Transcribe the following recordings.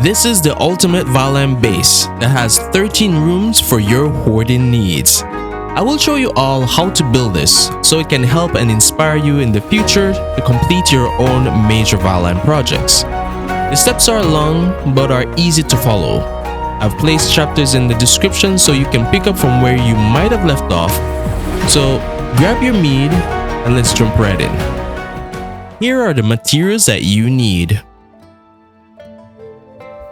This is the ultimate Valheim base that has 13 rooms for your hoarding needs. I will show you all how to build this so it can help and inspire you in the future to complete your own major Valheim projects. The steps are long but are easy to follow. I've placed chapters in the description so you can pick up from where you might have left off. So grab your mead and let's jump right in. Here are the materials that you need.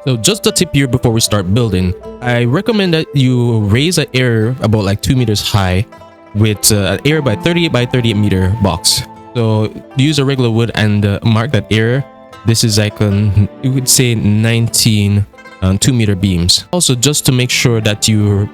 So just a tip here before we start building, I recommend that you raise an area about like 2 meters high with an area by 38 by 38 meter box. So use a regular wood and mark that area. This is like you would say 19 2-meter beams. Also, just to make sure that your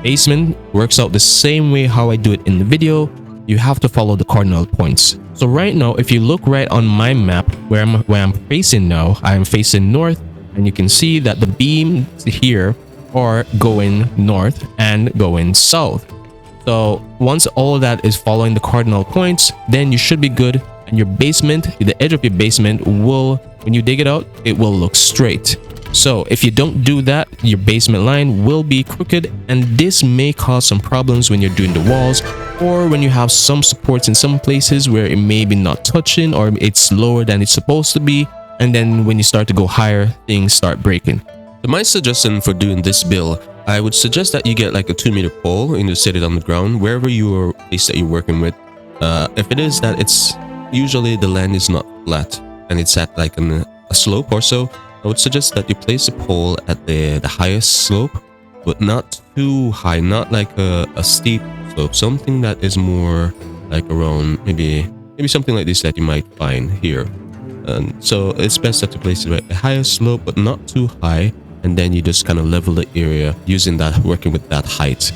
basement works out the same way how I do it in the video, you have to follow the cardinal points. So right now, if you look right on my map where I'm facing now, I am facing north. And you can see that the beams here are going north and going south. So once all of that is following the cardinal points, then you should be good. And your basement, the edge of your basement will, when you dig it out, it will look straight. So if you don't do that, your basement line will be crooked, and this may cause some problems when you're doing the walls, or when you have some supports in some places where it may be not touching, or it's lower than it's supposed to be. And then when you start to go higher, things start breaking. So my suggestion for doing this build, I would suggest that you get like a 2-meter pole and you set it on the ground wherever your place that you're working with. If it is that it's usually the land is not flat and it's at like a slope or so, I would suggest that you place the pole at the highest slope, but not too high, not like a steep slope, something that is more like around maybe something like this that you might find here. So it's best that to place it at the highest slope but not too high, and then you just kind of level the area using that, working with that height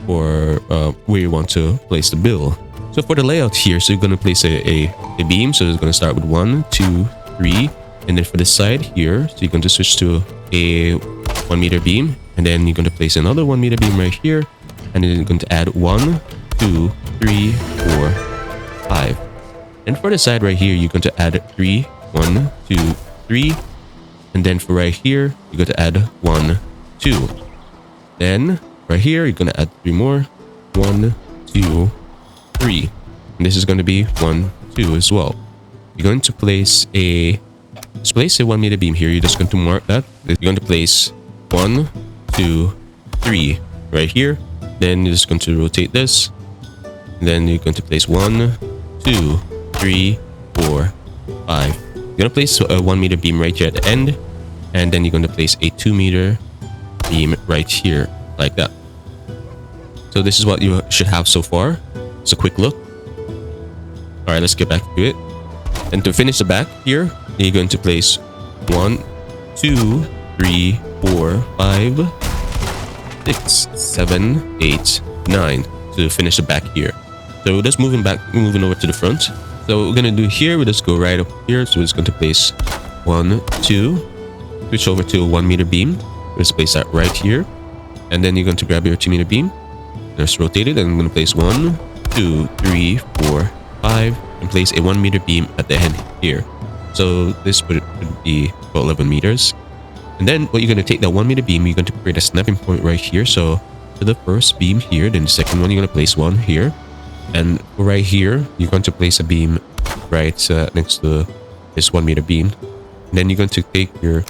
for where you want to place the build. So for the layout here, so you're going to place a beam, so it's going to start with 1, 2, 3, and then for the side here, so you're going to switch to a 1-meter beam, and then you're going to place another 1-meter beam right here, and then you're going to add 1, 2, 3, 4, 5. And for the side right here, you're going to add 3, 1, 2, 3, and then for right here, you're going to add 1, 2. Then right here, you're going to add 3 more, 1, 2, 3, and this is going to be 1, 2 as well. You're going to place a 1-meter beam here. You're just going to mark that. You're going to place 1, 2, 3 right here. Then you're just going to rotate this. Then you're going to place 1, 2, 3, 4, 5. You're going to place a 1-meter beam right here at the end, and then you're going to place a 2-meter beam right here like that. So this is what you should have so far. It's a quick look. All right, let's get back to it. And to finish the back here, you're going to place 1, 2, 3, 4, 5, 6, 7, 8, 9 to finish the back here. So we're just moving over to the front. So what we're going to do here, we'll just go right up here. So we're just going to place 1, 2, switch over to a 1-meter beam. Let's place that right here. And then you're going to grab your 2-meter beam. Just rotate it, and I'm going to place 1, 2, 3, 4, 5, and place a 1-meter beam at the end here. So this would be about 11 meters. And then what you're going to take that 1-meter beam, you're going to create a snapping point right here. So for the first beam here, then the second one, you're going to place one here. And right here, you're going to place a beam right next to this 1-meter beam. And then you're going to take your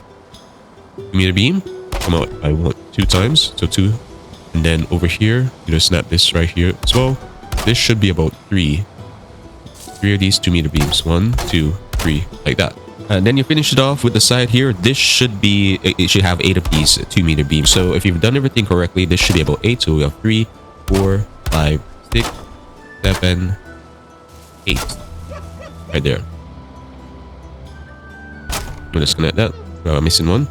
2-meter beam, come out by 2 times, so 2. And then over here, you just snap this right here as well. This should be about 3 of these 2-meter beams. 1, 2, 3, like that. And then you finish it off with the side here. This should be, it should have 8 of these 2-meter beams. So if you've done everything correctly, this should be about 8. So we have 3, 4, 5, 6, 7, 8 right there. We'll disconnect that. I'm missing one.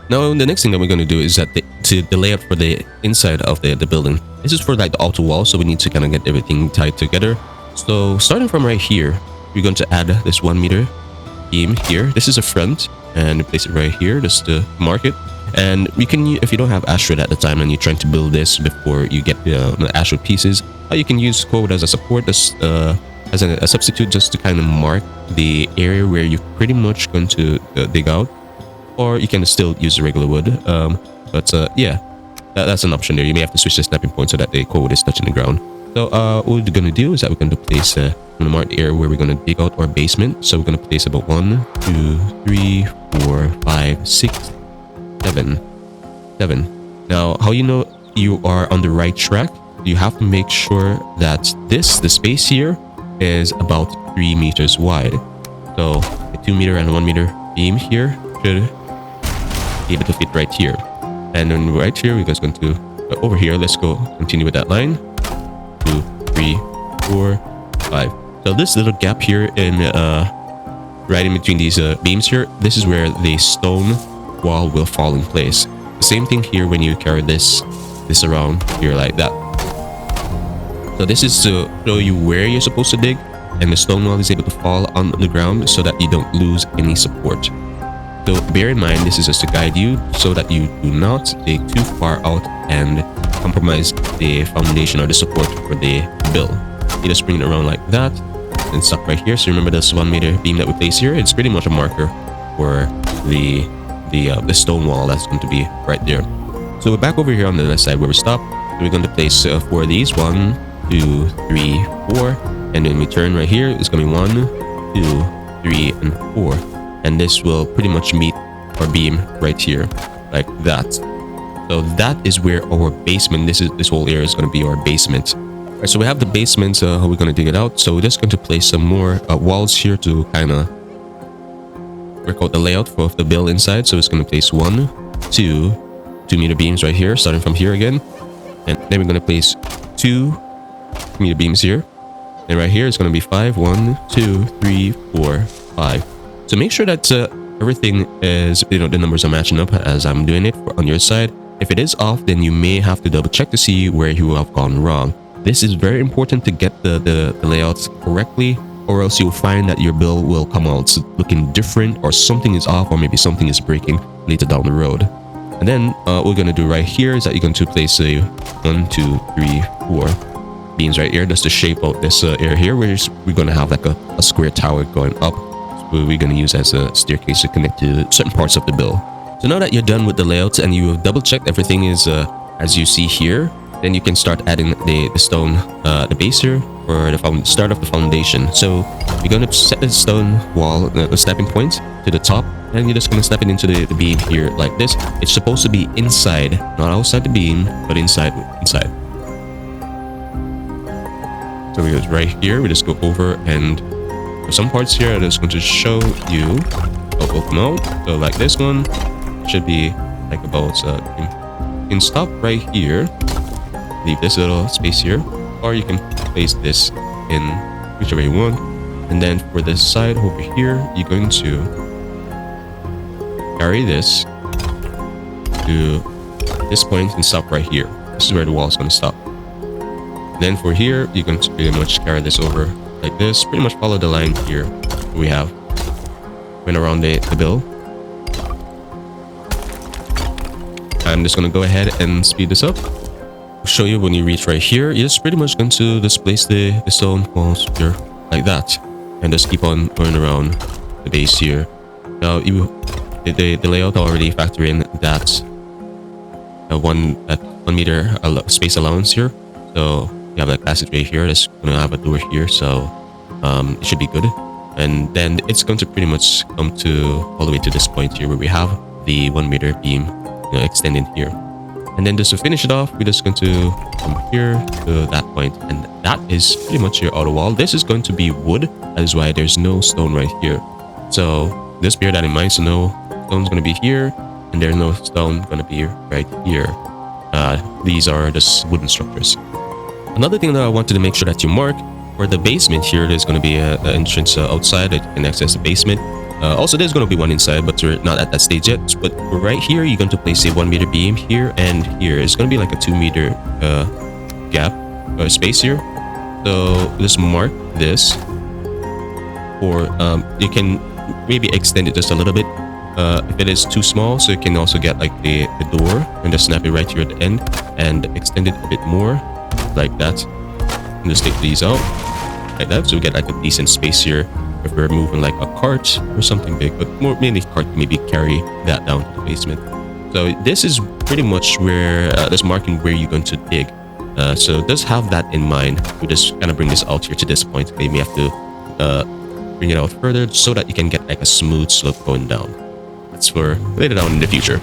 Now the next thing that we're going to do is that the layout for the inside of the building. This is for like the outer wall, so we need to kind of get everything tied together. So starting from right here, we're going to add this 1-meter beam here. This is a front, and place it right here just to mark it. And you can, if you don't have ashwood at the time and you're trying to build this before you get the ashwood pieces, you can use cord as a support, as a substitute, just to kind of mark the area where you're pretty much going to dig out. or you can still use the regular wood. But yeah, that's an option there. You may have to switch the snapping point so that the cord is touching the ground. So what we're gonna do is that we're going to place I'm gonna mark the area where we're gonna dig out our basement. So we're gonna place about 1, 2, 3, 4, 5, 6, 7. Now, how you know you are on the right track? You have to make sure that the space here is about 3 meters wide. So a 2 meter and 1 meter beam here should be able to fit right here. And then right here, we're just going to over here. Let's go continue with that line. 2, 3, 4, 5. So this little gap here in right in between these beams here, this is where the stone wall will fall in place. The same thing here when you carry this around here like that. So this is to show you where you're supposed to dig, and the stone wall is able to fall on the ground so that you don't lose any support. So bear in mind, this is just to guide you so that you do not dig too far out and compromise the foundation or the support for the build. You just bring it around like that and stop right here. So remember this 1 meter beam that we place here, it's pretty much a marker for the stone wall that's going to be right there. So we're back over here on the left side where we stopped. So we're going to place 4 of these, 1, 2, 3, 4, and then we turn right here. It's going to be 1, 2, 3, and 4, and this will pretty much meet our beam right here, like that. So that is where our basement. This whole area is going to be our basement. All right, so we have the basement. How we're going to dig it out? So we're just going to place some more walls here to kind of work out the layout for the build inside. So it's going to place 1, 2 meter beams right here, starting from here again, and then we're going to place 2 meter beams here, and right here it's going to be 5, 1, 2, 3, 4, 5. So make sure that everything is, the numbers are matching up as I'm doing it on your side. If it is off, then you may have to double check to see where you have gone wrong. This is very important to get the layouts correctly, or else you'll find that your build will come out looking different, or something is off, or maybe something is breaking later down the road. And then what we're going to do right here is that you're going to place a 1, 2, 3, 4 beams right here, just to shape out this area here. We're going to have like a square tower going up. So we're going to use as a staircase to connect to certain parts of the build. So now that you're done with the layouts and you have double checked everything is as you see here, then you can start adding the stone, the base here, for the start of the foundation. So you're going to set the stone wall, the stepping point to the top, and you're just going to step it into the beam here like this. It's supposed to be inside, not outside the beam, but inside. So we go right here, we just go over, and for some parts here, I'm just going to show you how it will come out. So like this one should be like about, you can stop right here, leave this little space here, or you can place this in whichever you want. And then for this side over here, you're going to carry this to this point and stop right here. This is where the wall is going to stop. Then for here, you're going to pretty much carry this over like this. Pretty much follow the line here we have went around the build. I'm just going to go ahead and speed this up. I'll show you when you reach right here. You're just pretty much going to displace the stone walls here like that, and just keep on going around the base here. Now the layout already factor in that 1 meter space allowance here. So you have that passageway here that's going to have a door here, so it should be good. And then it's going to pretty much come to all the way to this point here where we have the 1 meter beam extending here. And then just to finish it off, we're just going to come here to that point, and that is pretty much your outer wall. This is going to be wood, that is why there's no stone right here. So just bear that in mind. So no stone's going to be here, and there's no stone going to be right here. These are just wooden structures. Another thing that I wanted to make sure that you mark for the basement here, there's going to be an entrance outside that you can access the basement. Also, there's going to be one inside, but we're not at that stage yet. But right here, you're going to place a 1 meter beam here and here. It's going to be like a 2 meter gap or space here. So just mark this, or you can maybe extend it just a little bit if it is too small. So you can also get like the door and just snap it right here at the end and extend it a bit more like that. And just take these out like that, so we get like a decent space here if we're moving like a cart or something big, but more mainly cart, maybe carry that down to the basement. So this is pretty much where this marking where you're going to dig. So just have that in mind. We just kind of bring this out here to this point. Maybe you have to bring it out further so that you can get like a smooth slope going down. That's for later down in the future.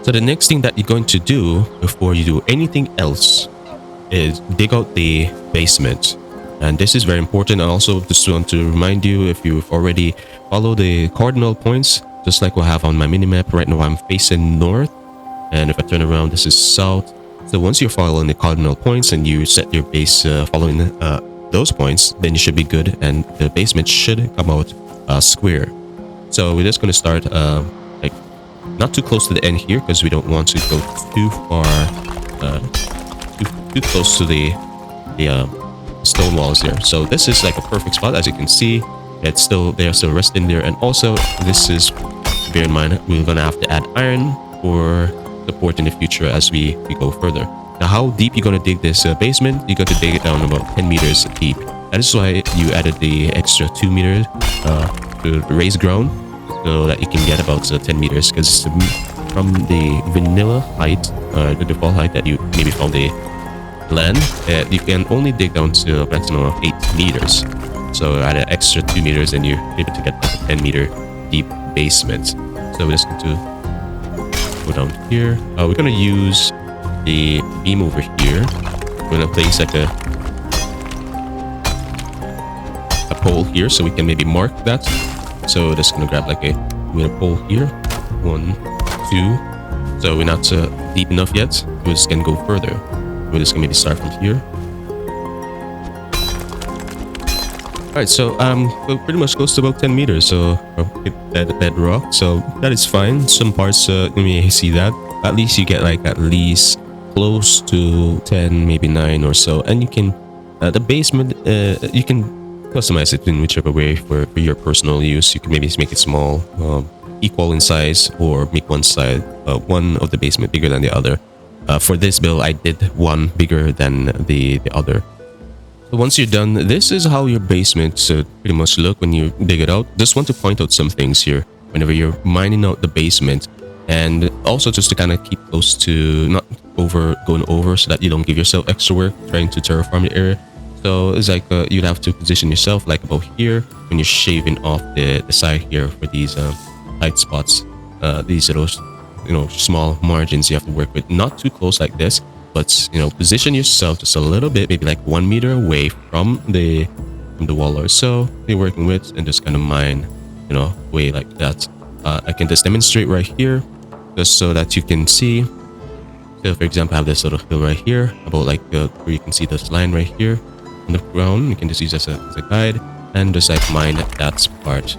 So the next thing that you're going to do before you do anything else is dig out the basement. And this is very important. I also just want to remind you, if you've already followed the cardinal points, just like what I have on my minimap right now, I'm facing north. And if I turn around, this is south. So once you're following the cardinal points and you set your base following those points, then you should be good, and the basement should come out square. So we're just going to start like not too close to the end here, because we don't want to go too far, too close to the stone walls there. So this is like a perfect spot. As you can see, it's still, they are still resting there. And also, this is, bear in mind, we're going to have to add iron for support in the future as we go further. Now, how deep you're going to dig this basement? You're going to dig it down about 10 meters deep. That is why you added the extra 2 meters to raise ground, so that you can get about 10 meters. Because from the vanilla height, the default height that you maybe from the land, you can only dig down to a maximum of 8 meters. So add an extra 2 meters and you're able to get like a 10-meter deep basement. So we're just going to go down here. We're going to use the beam over here. We're going to place like a pole here, so we can maybe mark that. So just going to grab like a pole here. 1, 2. So we're not deep enough yet. We're just going to go further. We're just going to maybe start from here. Alright, so we're pretty much close to about 10 meters, so that bedrock, so that is fine. Some parts, you may see that. At least you get like at least close to 10, maybe 9 or so. And you can, the basement, you can customize it in whichever way for your personal use. You can maybe make it small, equal in size, or make one side, one of the basement bigger than the other. For this build, I did one bigger than the other. So once you're done, this is how your basement should pretty much look when you dig it out. Just want to point out some things here whenever you're mining out the basement, and also just to kind of keep close to not going over, so that you don't give yourself extra work trying to terraform the area. So it's like you'd have to position yourself like about here when you're shaving off the side here for these tight spots. These little, small margins you have to work with. Not too close like this, but position yourself just a little bit, maybe like 1 meter away from the wall or so you're working with, and just kind of mine, way like that. I can just demonstrate right here, just so that you can see. So for example, I have this little hill right here, about like where you can see this line right here on the ground. You can just use as a guide, and just like mine that part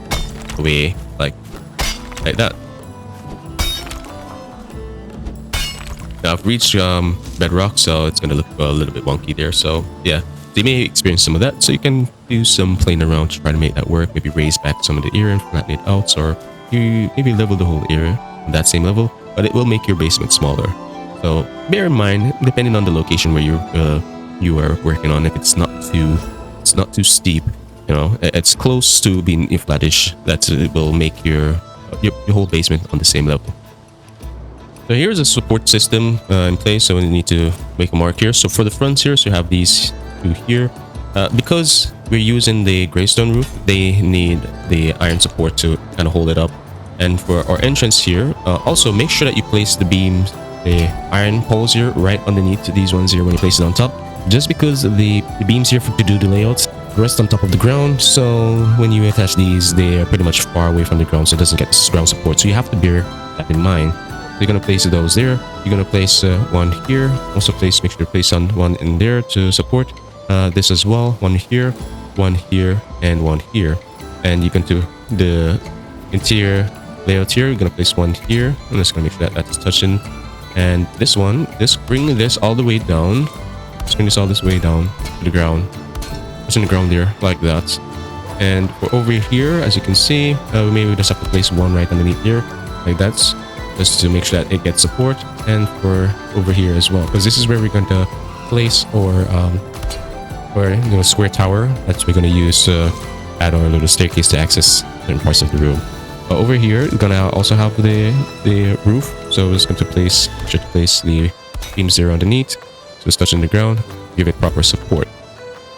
away like that. Now I've reached bedrock, so it's gonna look a little bit wonky there. So yeah, they may experience some of that. So you can do some playing around to try to make that work. Maybe raise back some of the area and flatten it out, or you maybe level the whole area on that same level, but it will make your basement smaller. So bear in mind, depending on the location where you are working on, if it's not too steep, it's close to being flattish, that it will make your whole basement on the same level. So here's a support system in place, so we need to make a mark here. So for the fronts here, so you have these two here. Because we're using the greystone roof, they need the iron support to kind of hold it up. And for our entrance here, also make sure that you place the beams, the iron poles here, right underneath these ones here when you place it on top. Just because the beams here to do the layouts rest on top of the ground, so when you attach these, they are pretty much far away from the ground, so it doesn't get ground support. So you have to bear that in mind. You're gonna place those there. You're gonna place one here. Also make sure you place one in there to support this as well. One here, and one here. And you can do the interior layout here. You're gonna place one here. I'm just gonna make sure that that's touching. And this one, just bring this all the way down. Just bring this all this way down to the ground. It's in the ground there, like that. And for over here, as you can see, maybe we just have to place one right underneath here, like that, just to make sure that it gets support. And for over here as well, because this is where we're going to place our square tower that we're going to use add our little staircase to access certain parts of the room. Over here, we're gonna also have the roof. So we're just going to place the beams there underneath. So it's touching the ground, give it proper support.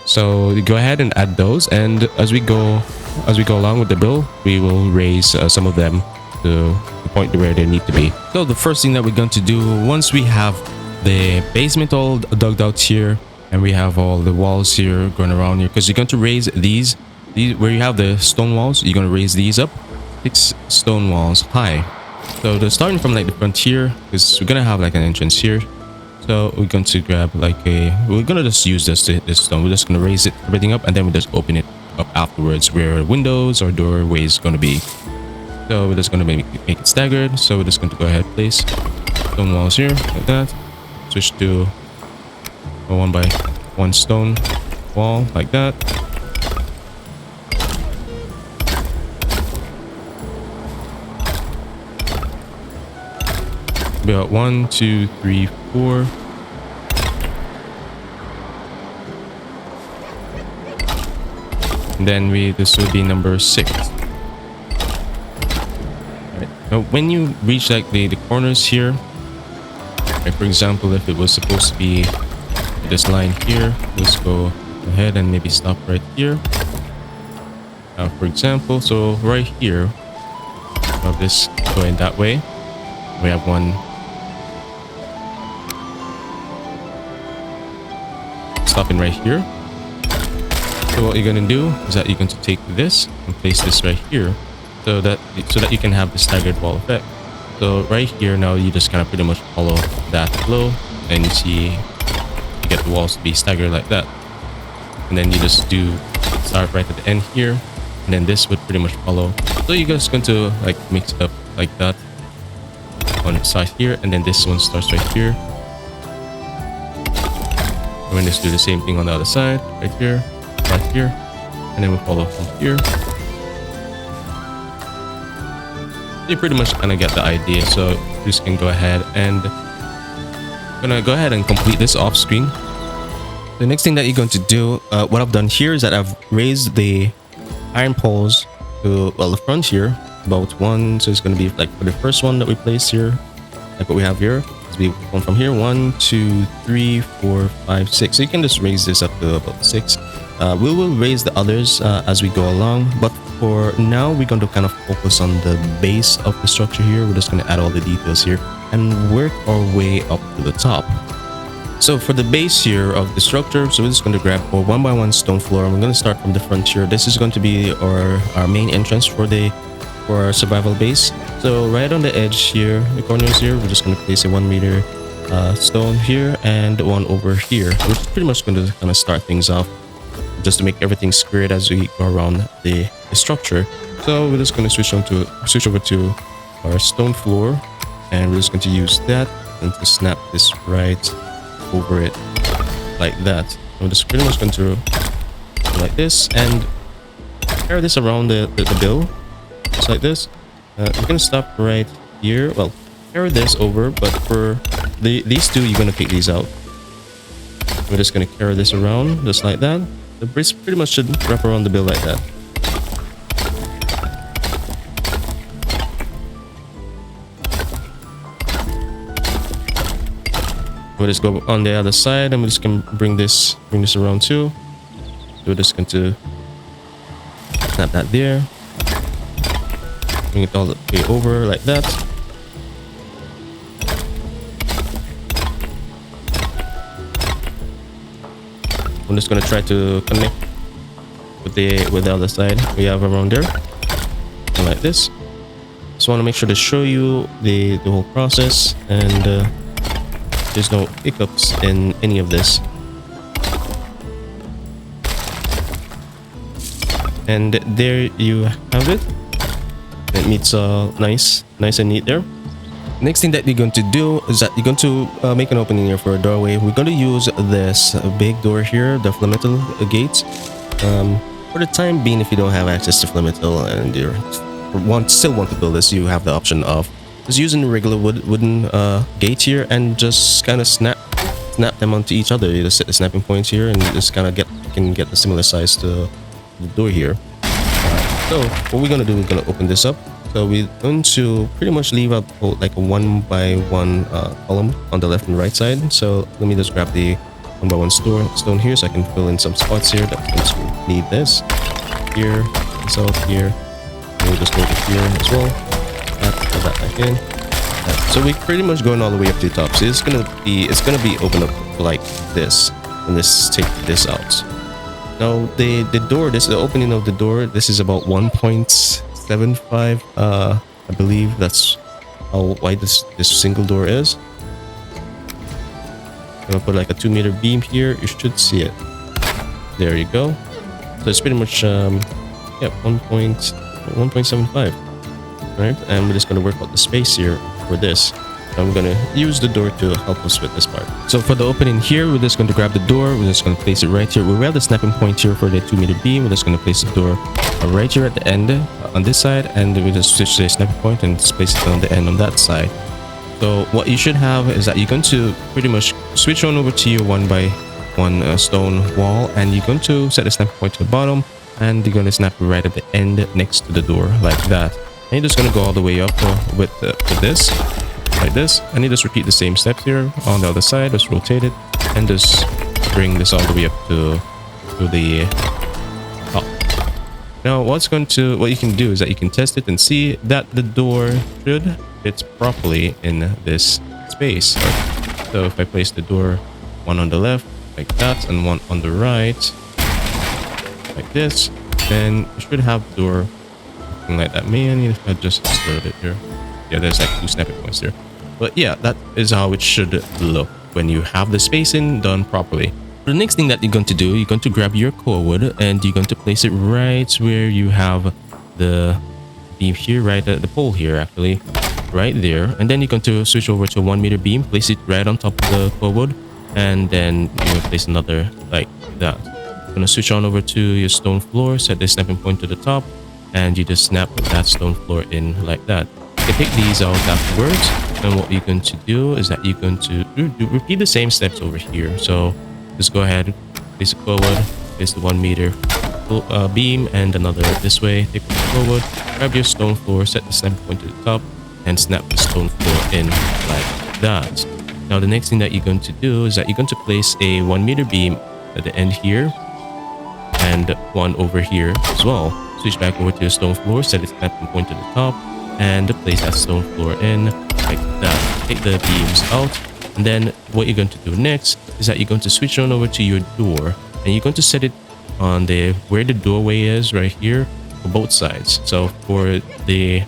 So you go ahead and add those, and as we go along with the build, we will raise some of them to the point where they need to be. So the first thing that we're going to do, once we have the basement all dug out here, and we have all the walls here going around here, because you're going to raise these where you have the stone walls, you're going to raise these up 6 stone walls high. So they're starting from like the front here, because we're gonna have like an entrance here. So we're going to grab like we're gonna just use this stone. We're just gonna raise everything up, and then we just open it up afterwards where windows or doorways going to be. So we're just gonna make it staggered. So we're just going to go ahead, place stone walls here like that. Switch to a 1 by 1 stone wall like that. About 1, 2, 3, 4. And then this will be number 6. Right. Now when you reach like the corners here, like for example, if it was supposed to be this line here, let's go ahead and maybe stop right here. For example, so right here, have this going that way. We have one stopping right here. So what you're gonna do is that you're going to take this and place this right here, so that you can have the staggered wall effect. So right here now, you just kind of pretty much follow that flow, and you see you get the walls to be staggered like that. And then you just start right at the end here, and then this would pretty much follow. So you're just going to like mix it up like that on the side here, and then this one starts right here. And then just do the same thing on the other side, right here, and then we follow from here. You pretty much kind of get the idea. So you just can go ahead and complete this off screen. The next thing that you're going to do, what I've done here is that I've raised the iron poles to, well, the front here about 1. So it's going to be like for the first one that we place here, like what we have here. So we go from here 1, 2, 3, 4, 5, 6. So you can just raise this up to about 6. We will raise the others as we go along, but for now we're going to kind of focus on the base of the structure here. We're just going to add all the details here and work our way up to the top. So for the base here of the structure, so we're just going to grab a 1 by 1 stone floor. We're going to start from the front here. This is going to be our main entrance for our survival base. So right on the edge here, the corners here, we're just going to place a 1 meter stone here and one over here. We're pretty much going to kind of start things off just to make everything squared as we go around the structure. So we're just going to switch over to our stone floor, and we're just going to use that and to snap this right over it like that. I'm just pretty much going to go like this and carry this around the bill just like this. We're going to stop right here. Well, carry this over, but for these two, you're going to take these out. We're just going to carry this around just like that. The bridge pretty much should wrap around the bill like that. We'll just go on the other side, and we're just gonna bring this around too. So we're just going to snap that there. Bring it all the way over like that. I'm just gonna try to connect with the other side we have around there, and like this. Just want to make sure to show you the whole process, and there's no hiccups in any of this. And there you have it. It meets nice and neat there. Next thing that you're going to do is that you're going to make an opening here for a doorway. We're going to use this big door here, the flametal gate. For the time being, if you don't have access to flametal and you still want to build this, you have the option of just using the regular wooden gate here and just kind of snap them onto each other. You just set the snapping points here, and you just kind of get the similar size to the door here. So what we're gonna do, we're gonna open this up. So we're going to pretty much leave up like a 1x1 column on the left and right side. So let me just grab the 1x1 stone here so I can fill in some spots here that going to need this. Here, this out here. And we'll just go to here as well. Put that back in. So we're pretty much going all the way up to the top. So it's gonna be opened up like this. And let's take this out. Now the door, the opening of the door, this is about 1.75. I believe that's how wide this single door is. I'm gonna put like a 2-meter beam here. You should see it. There you go. So it's pretty much yeah, 1.75. Right, and we're just gonna work out the space here for this. I'm gonna use the door to help us with this part. So for the opening here, we're just going to grab the door. We're just going to place it right here. We have the snapping point here for the 2-meter beam. We're just going to place the door right here at the end on this side, and we just switch the snapping point and just place it on the end on that side. So what you should have is that you're going to pretty much switch on over to your 1x1 stone wall, and you're going to set the snapping point to the bottom, and you're going to snap it right at the end next to the door like that. And you're just going to go all the way up with this. Like this, and you just repeat the same steps here on the other side. Just rotate it and just bring this all the way up to the top. Now what you can do is that you can test it and see that the door should fit properly in this space. So if I place the door, one on the left like that and one on the right like this, then you should have the door looking like that. Maybe I just a little bit here. Yeah, there's like 2 snapping points there. But yeah, that is how it should look when you have the spacing done properly. The next thing that you're going to do, you're going to grab your core wood and you're going to place it right where you have the beam here, right at the pole here actually, right there. And then you're going to switch over to a 1-meter beam, place it right on top of the core wood, and then you're going to place another like that. You're going to switch on over to your stone floor, set the snapping point to the top, and you just snap that stone floor in like that. You can take these out afterwards, and what you're going to do is that you're going to repeat the same steps over here. So just go ahead, place it forward, place the 1-meter beam and another this way, take it forward, grab your stone floor, set the snapping point to the top, and snap the stone floor in like that. Now the next thing that you're going to do is that you're going to place a 1-meter beam at the end here and one over here as well. Switch back over to your stone floor, set its snapping point to the top, and place that stone floor in like that. Take the beams out, and then what you're going to do next is that you're going to switch on over to your door, and you're going to set it on the where the doorway is right here for both sides. So for the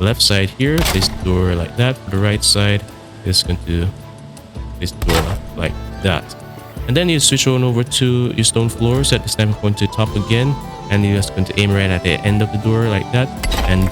left side here, place the door like that. For the right side, it's going to place the door like that. And then you switch on over to your stone floor, set the snapping point to the top again, and you're just going to aim right at the end of the door like that, and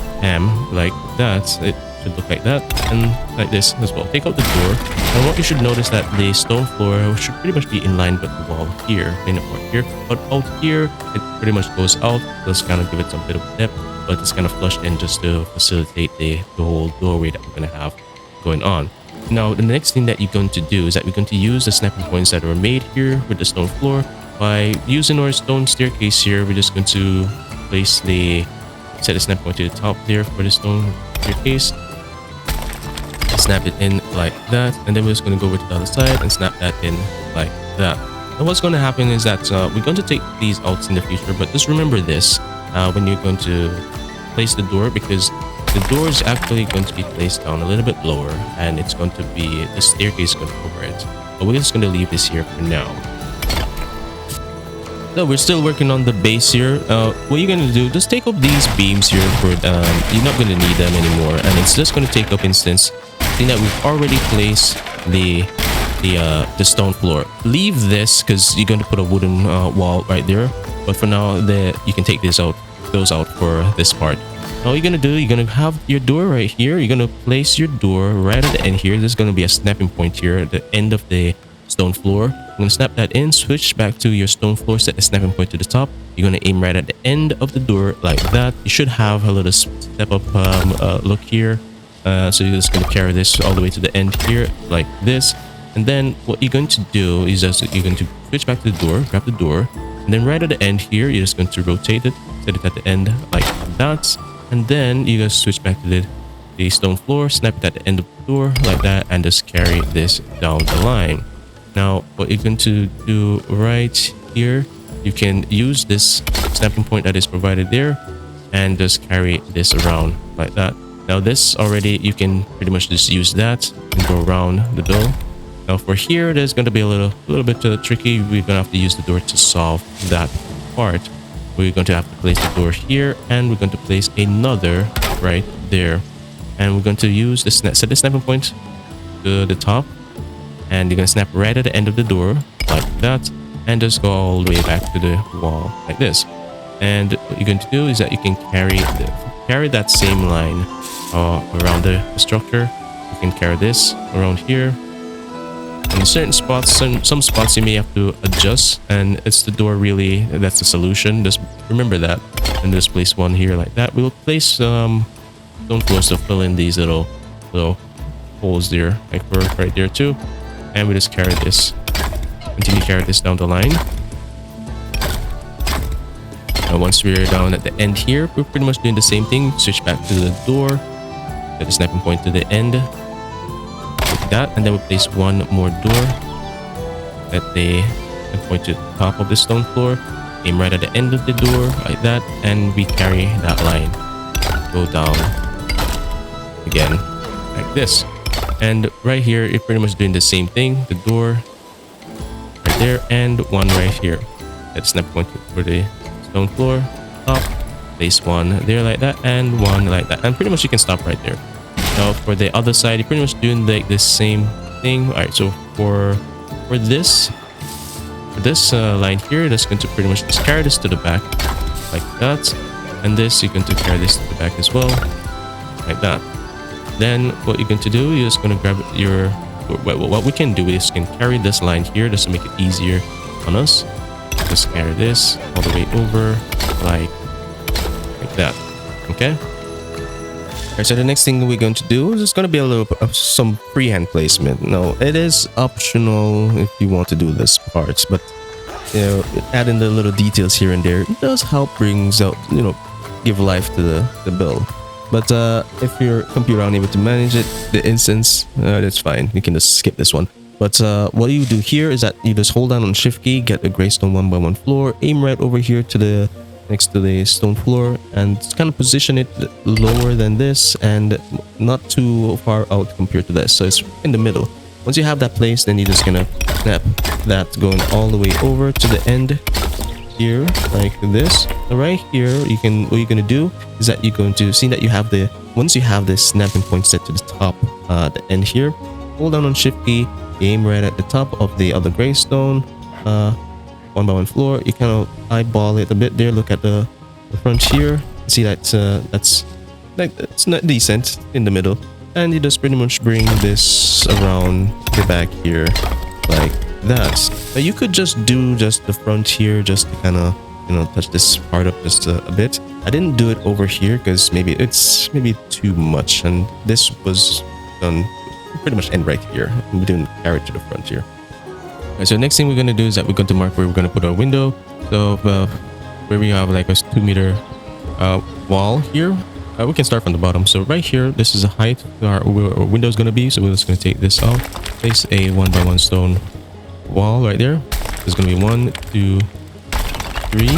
like that. It should look like that, and like this as well. Take out the door, and what you should notice that the stone floor should pretty much be in line with the wall here, in the part here. But out here, it pretty much goes out. Just kind of give it some bit of depth, but it's kind of flushed in just to facilitate the whole doorway that we're going to have going on. Now the next thing that you're going to do is that we're going to use the snapping points that are made here with the stone floor. By using our stone staircase here, we're just going to place set the snap point to the top there for the stone staircase, snap it in like that, and then we're just going to go over to the other side and snap that in like that. And what's going to happen is that we're going to take these out in the future, but just remember this when you're going to place the door, because the door is actually going to be placed down a little bit lower, and it's going to be the staircase going to cover it. But we're just going to leave this here for now. So we're still working on the base here. What you're going to do, just take up these beams here for you're not going to need them anymore, and it's just going to take up instance. See that we've already placed the stone floor. Leave this because you're going to put a wooden wall right there. But for now, you can take those out for this part. All you're gonna do, you're gonna have your door right here. You're gonna place your door right at the end here. There's gonna be a snapping point here at the end of the stone floor. You're gonna snap that in, switch back to your stone floor, set the snapping point to the top. You're gonna aim right at the end of the door like that. You should have a little step up look here. So you're just gonna carry this all the way to the end here like this. And then what you're going to do is you're going to switch back to the door, grab the door, and then right at the end here, you're just going to rotate it set it at the end like that, and then you guys switch back to the stone floor, snap it at the end of the door like that, and just carry this down the line. Now what you're going to do right here, you can use this snapping point that is provided there and just carry this around like that. Now this already, you can pretty much just use that and go around the door. Now for here, there's going to be a little bit tricky. We're going to have to use the door to solve that part. We're going to have to place the door here, and we're going to place another right there. And we're going to use this, set the snapping point to the top, and you're going to snap right at the end of the door like that, and just go all the way back to the wall like this. And what you're going to do is that you can carry that same line around the structure. You can carry this around here. In certain spots, some spots you may have to adjust, and it's the door really that's the solution. Just remember that, and just place one here like that. We'll place stone floors to fill in these little holes there, like right there too. And we just carry this, continue to carry this down the line. Now once we're down at the end here, we're pretty much doing the same thing. Switch back to the door, get the snapping point to the end like that, and then we place one more door at the point to the top of the stone floor, aim right at the end of the door like that, and we carry that line, go down again like this. And right here, you're pretty much doing the same thing. The door right there, and one right here. That's snap point for the stone floor top. Place one there like that, and one like that, and pretty much you can stop right there. Now for the other side, you're pretty much doing like the same thing. All right, so for this line here, that's going to pretty much just carry this to the back like that, and this you're going to carry this to the back as well like that. Then what you're going to do, you're just going to grab your, what we can do is can carry this line here just to make it easier on us. Just carry this all the way over like that. Okay. Alright, so the next thing we're going to do is going to be a little bit of some freehand placement. Now it is optional if you want to do this part, but you know, adding the little details here and there does help brings out, you know, give life to the build. But if your computer unable to manage it, the instance, that's fine. You can just skip this one. But what you do here is that you just hold down on shift key, get a gray stone 1x1 floor, aim right over here to the next to the stone floor, and kind of position it lower than this and not too far out compared to this, so it's in the middle. Once you have that placed, then you're just gonna snap that going all the way over to the end here like this. Right here, you can, what you're gonna do is that you're going to see that you have the, once you have this snapping point set to the top, the end here, hold down on shift key, aim right at the top of the other gray stone 1x1 floor. You kind of eyeball it a bit there, look at the front here, see that that's like, it's not decent in the middle, and you just pretty much bring this around the back here like that. Now you could just do just the front here just to kind of, you know, touch this part up just a bit. I didn't do it over here because maybe it's too much, and this was done pretty much end right here. We didn't carry it to the front here. Right, so the next thing we're going to do is that we're going to mark where we're going to put our window. So where we have like a 2-meter wall here, we can start from the bottom. So right here, this is the height our window is going to be. So we're just going to take this out, place a 1x1 stone wall right there. There's going to be 1, 2, 3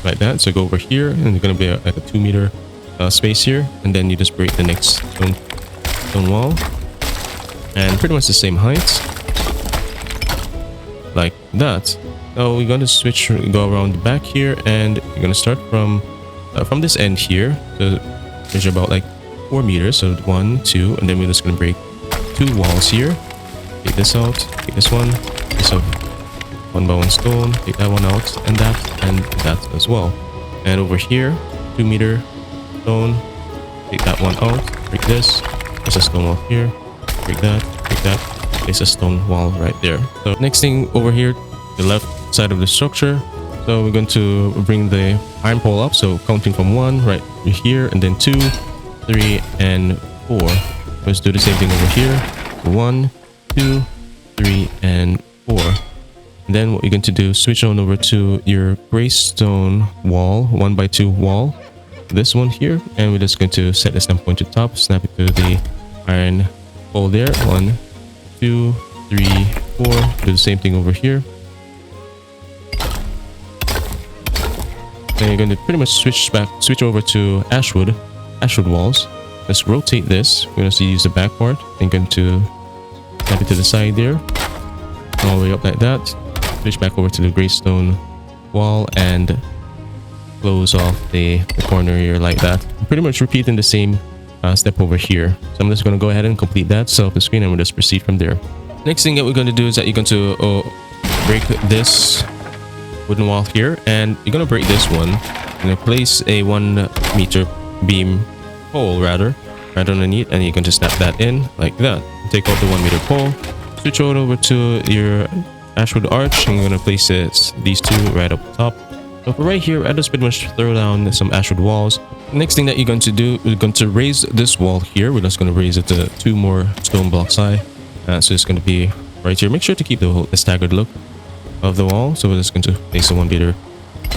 like that. So go over here, and there's going to be like a 2-meter space here, and then you just break the next stone wall, and pretty much the same height like that. Now we're going to switch, go around the back here, and you're going to start from this end here to measure about like 4 meters. So 1, 2, and then we're just going to break 2 walls here. Take this out, take this one, piece of 1x1 stone, take that one out, and that as well. And over here, 2-meter stone, take that one out, break this, there's a stone wall here, break that, place a stone wall right there. So next thing over here, the left side of the structure, so we're going to bring the iron pole up, so counting from 1 right here, and then 2, 3, and 4. Let's do the same thing over here. 1, 2, 3, and 4. And then what you're going to do, switch on over to your gray stone wall, 1x2 wall, this one here, and we're just going to set the snap point to top, snap it to the iron pole there. 1, 2, 3, 4. Do the same thing over here. Then you're going to pretty much switch over to ashwood walls. Let's rotate this. We're going to use the back part. I'm going to snap it to the side there, all the way up like that. Switch back over to the gray stone wall and close off the corner here like that. I'm pretty much repeating the same step over here. So I'm just going to go ahead and complete that, set up the screen, and we'll just proceed from there. Next thing that we're going to do is that you're going to break this wooden wall here, and you're going to break this one. You're going to place a 1 meter beam pole rather right underneath, and you're going to snap that in like that. Take out the 1 meter pole, switch over to your ashwood arch, and you're going to place these two right up top. So for right here, I just pretty much throw down some ashwood walls. Next thing that you're going to do, we're going to raise this wall here. We're just going to raise it to 2 more stone blocks high. So it's going to be right here. Make sure to keep the staggered look of the wall. So we're just going to place the 1 meter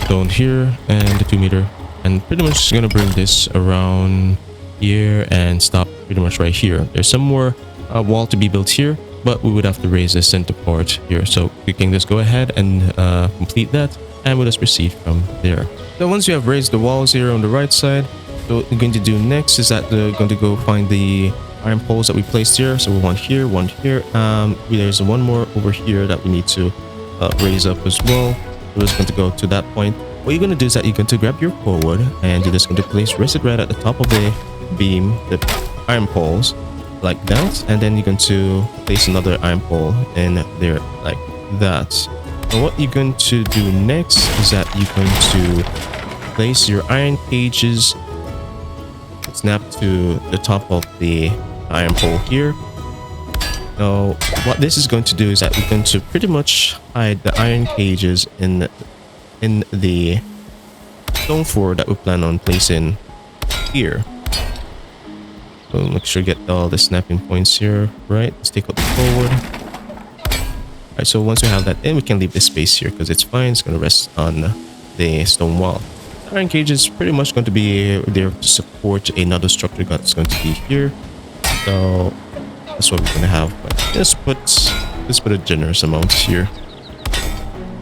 stone here and the 2 meter, and pretty much just going to bring this around here and stop pretty much right here. There's some more wall to be built here, but we would have to raise the center part here. So clicking this, go ahead and complete that, and we'll just proceed from there. So once you have raised the walls here on the right side, so what we're going to do next is that we're going to go find the iron poles that we placed here. So one here, one here. There's one more over here that we need to raise up as well. We're just going to go to that point. What you're going to do is that you're going to grab your core wood, and you're just going to rest it right at the top of the beam, the iron poles, like that. And then you're going to place another iron pole in there like that. And what you're going to do next is that you're going to place your iron cages, snap to the top of the iron pole here. Now what this is going to do is that we're going to pretty much hide the iron cages in the stone floor that we plan on placing here. So make sure you get all the snapping points here, right? Let's take out the forward. Alright, so once we have that in, we can leave this space here because it's fine. It's going to rest on the stone wall. The iron cage is pretty much going to be there to support another structure that's going to be here. So that's what we're going to have. But let's put a generous amount here,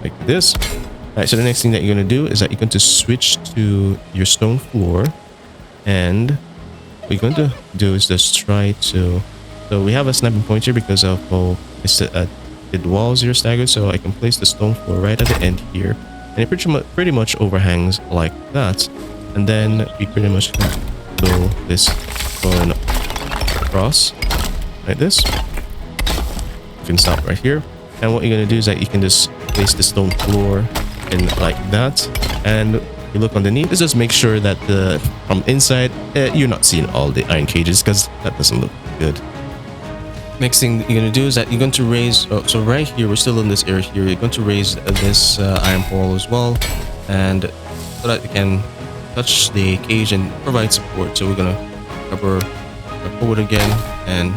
like this. Alright, so the next thing that you're going to do is that you're going to switch to your stone floor, and what you're going to do is just try to, so we have a snapping point here because of the walls here staggered, so I can place the stone floor right at the end here, and it pretty much overhangs like that. And then we pretty much build this going across like this. You can stop right here, and what you're going to do is that you can just place the stone floor in like that, and you look underneath. Let's just make sure that from inside you're not seeing all the iron cages, because that doesn't look good. Next thing you're going to do is that you're going to raise, so right here, we're still in this area here, you're going to raise this iron pole as well, and so that you can touch the cage and provide support. So we're going to cover the forward again and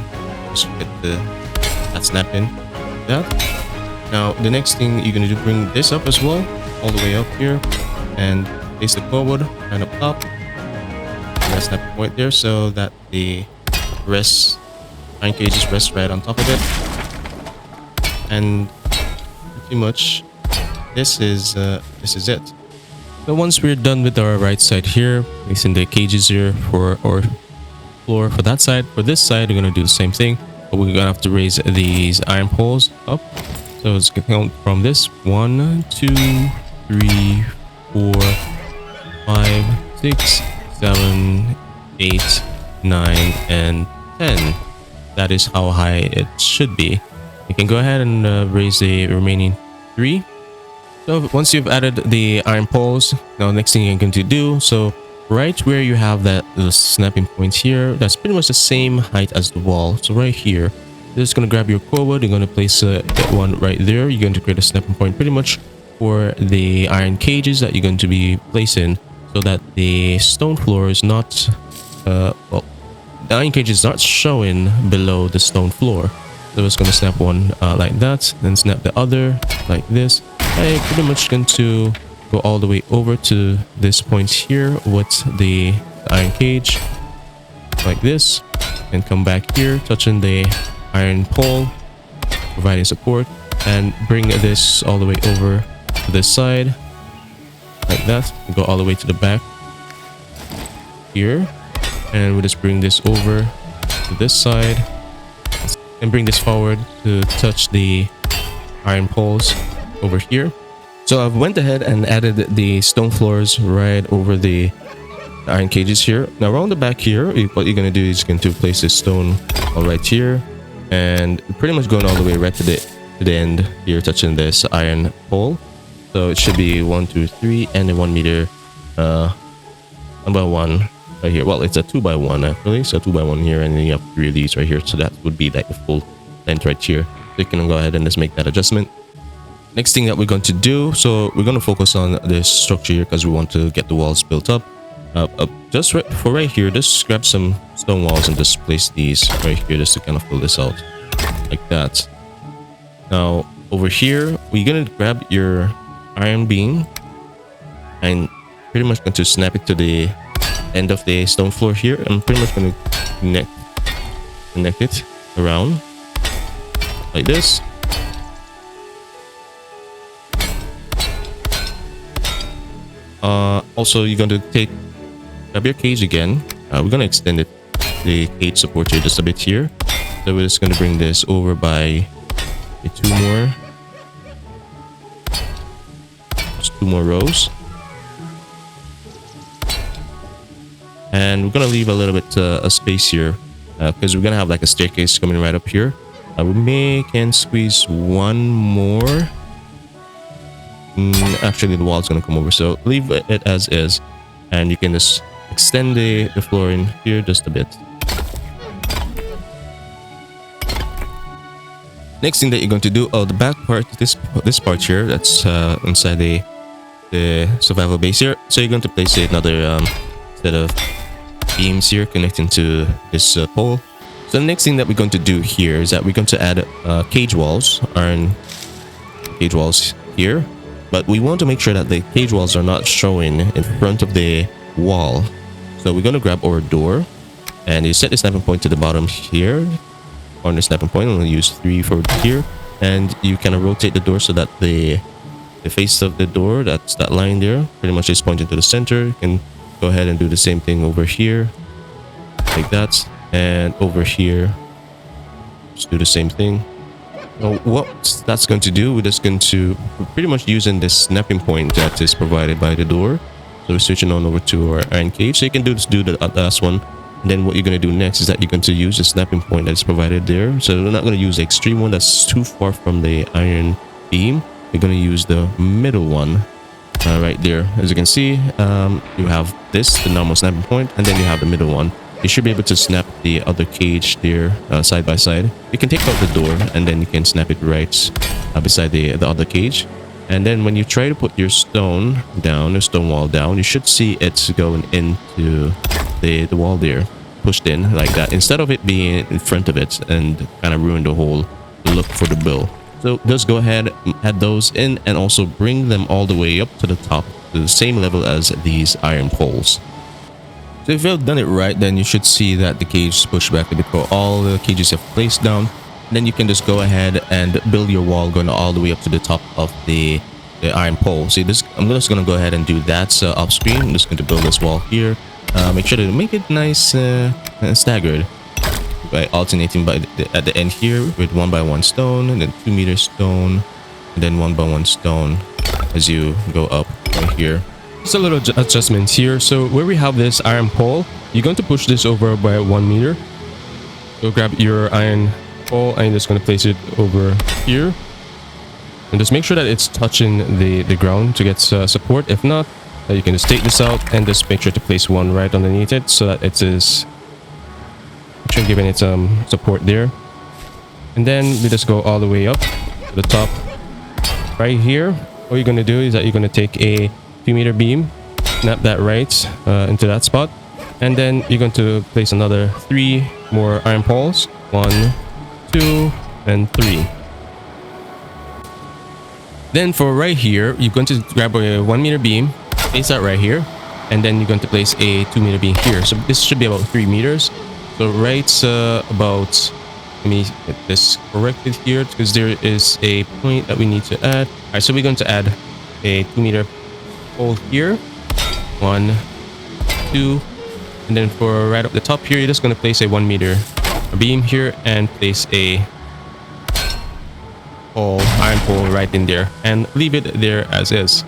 just get that snap in like that. Now the next thing you're going to do, bring this up as well, all the way up here, and place the forward and up top, and that snap point there, so that the iron cages rest right on top of it. And pretty much this is it. So once we're done with our right side here, placing the cages here for our floor for that side, for this side we're going to do the same thing, but we're going to have to raise these iron poles up. So let's count from this: 1, 2, 3, 4, 5, 6, 7, 8, 9, and 10. That is how high it should be. You can go ahead and raise the remaining 3. So once you've added the iron poles, now next thing you're going to do, so right where you have that little snapping point here, that's pretty much the same height as the wall. So right here, you're just going to grab your core wood, you're going to place that one right there. You're going to create a snapping point pretty much for the iron cages that you're going to be placing, so that the stone floor is not, well, the iron cage is not showing below the stone floor. So it's going to snap one like that, then snap the other like this. I'm pretty much going to go all the way over to this point here with the iron cage like this, and come back here, touching the iron pole, providing support, and bring this all the way over to this side like that. Go all the way to the back here, and we'll just bring this over to this side and bring this forward to touch the iron poles over here. So I've went ahead and added the stone floors right over the iron cages here. Now around the back here, what you're going to do is going to place this stone all right here, and pretty much going all the way right to the end here, touching this iron pole. So it should be 1, 2, 3, and a 1 meter 1 by 1 right here. Well, it's a 2 by 1 actually, so 2 by 1 here, and then you have 3 of these right here. So that would be like the full length right here. So you can go ahead and just make that adjustment. Next thing that we're going to do, so we're going to focus on this structure here because we want to get the walls built up. Just right here, just grab some stone walls and just place these right here just to kind of fill this out like that. Now over here, we're going to grab your iron beam and pretty much going to snap it to the end of the stone floor here. I'm pretty much going to connect it around like this. Also, you're going to grab your cage again. We're going to extend the cage support here just a bit here. So we're just going to bring this over by 2 more. Just 2 more rows. And we're going to leave a little bit a space here because we're going to have like a staircase coming right up here. We can squeeze 1 more. Actually, the wall is going to come over, so leave it as is, and you can just extend the floor in here just a bit. Next thing that you're going to do, the back part, this part here, that's inside the survival base here. So you're going to place another set of beams here connecting to this pole. So the next thing that we're going to do here is that we're going to add cage walls, iron cage walls here. But we want to make sure that the cage walls are not showing in front of the wall. So we're going to grab our door, and you set the snapping point to the bottom here, on the snapping point. I'm going to use 3 for here, and you kind of rotate the door so that the face of the door, that's that line there, pretty much is pointing to the center. You can go ahead and do the same thing over here, like that, and over here, just do the same thing. Now, what that's going to do, we're just going to pretty much using this snapping point that is provided by the door. So we're switching on over to our iron cage. So you can do the last one. And then what you're going to do next is that you're going to use the snapping point that is provided there. So we're not going to use the extreme one that's too far from the iron beam. We're going to use the middle one right there. As you can see, you have this, the normal snapping point, and then you have the middle one. You should be able to snap the other cage there side by side. You can take out the door and then you can snap it right beside the other cage. And then when you try to put your stone down, your stone wall down, you should see it going into the wall there, pushed in like that, instead of it being in front of it and kind of ruin the whole look for the build. So just go ahead, add those in, and also bring them all the way up to the top, to the same level as these iron poles. So if you've done it right, then you should see that the cage is pushed back a bit for all the cages have placed down. Then you can just go ahead and build your wall going all the way up to the top of the iron pole. See this, I'm just going to go ahead and do that off screen. I'm just going to build this wall here. Make sure to make it nice staggered by alternating at the end here with 1 by 1 stone, and then 2 meter stone, and then 1 by 1 stone as you go up right here. Just a little adjustments here. So where we have this iron pole, you're going to push this over by 1 meter. So grab your iron pole and you're just going to place it over here, and just make sure that it's touching the ground to get support. If not, you can just take this out and just make sure to place one right underneath it so that it is giving it some support there. And then we just go all the way up to the top right here. What you're going to do is that you're going to take a 2 meter beam, snap that right into that spot, and then you're going to place another 3 more iron poles, 1, 2, and 3. Then for right here, you're going to grab a 1 meter beam, place that right here, and then you're going to place a 2 meter beam here. So this should be about 3 meters. So right about, let me get this corrected here because there is a point that we need to add. All right, so we're going to add a 2 meter pole here, 1, 2, and then for right up the top here, you're just going to place a 1 meter beam here and place a iron pole right in there and leave it there as is.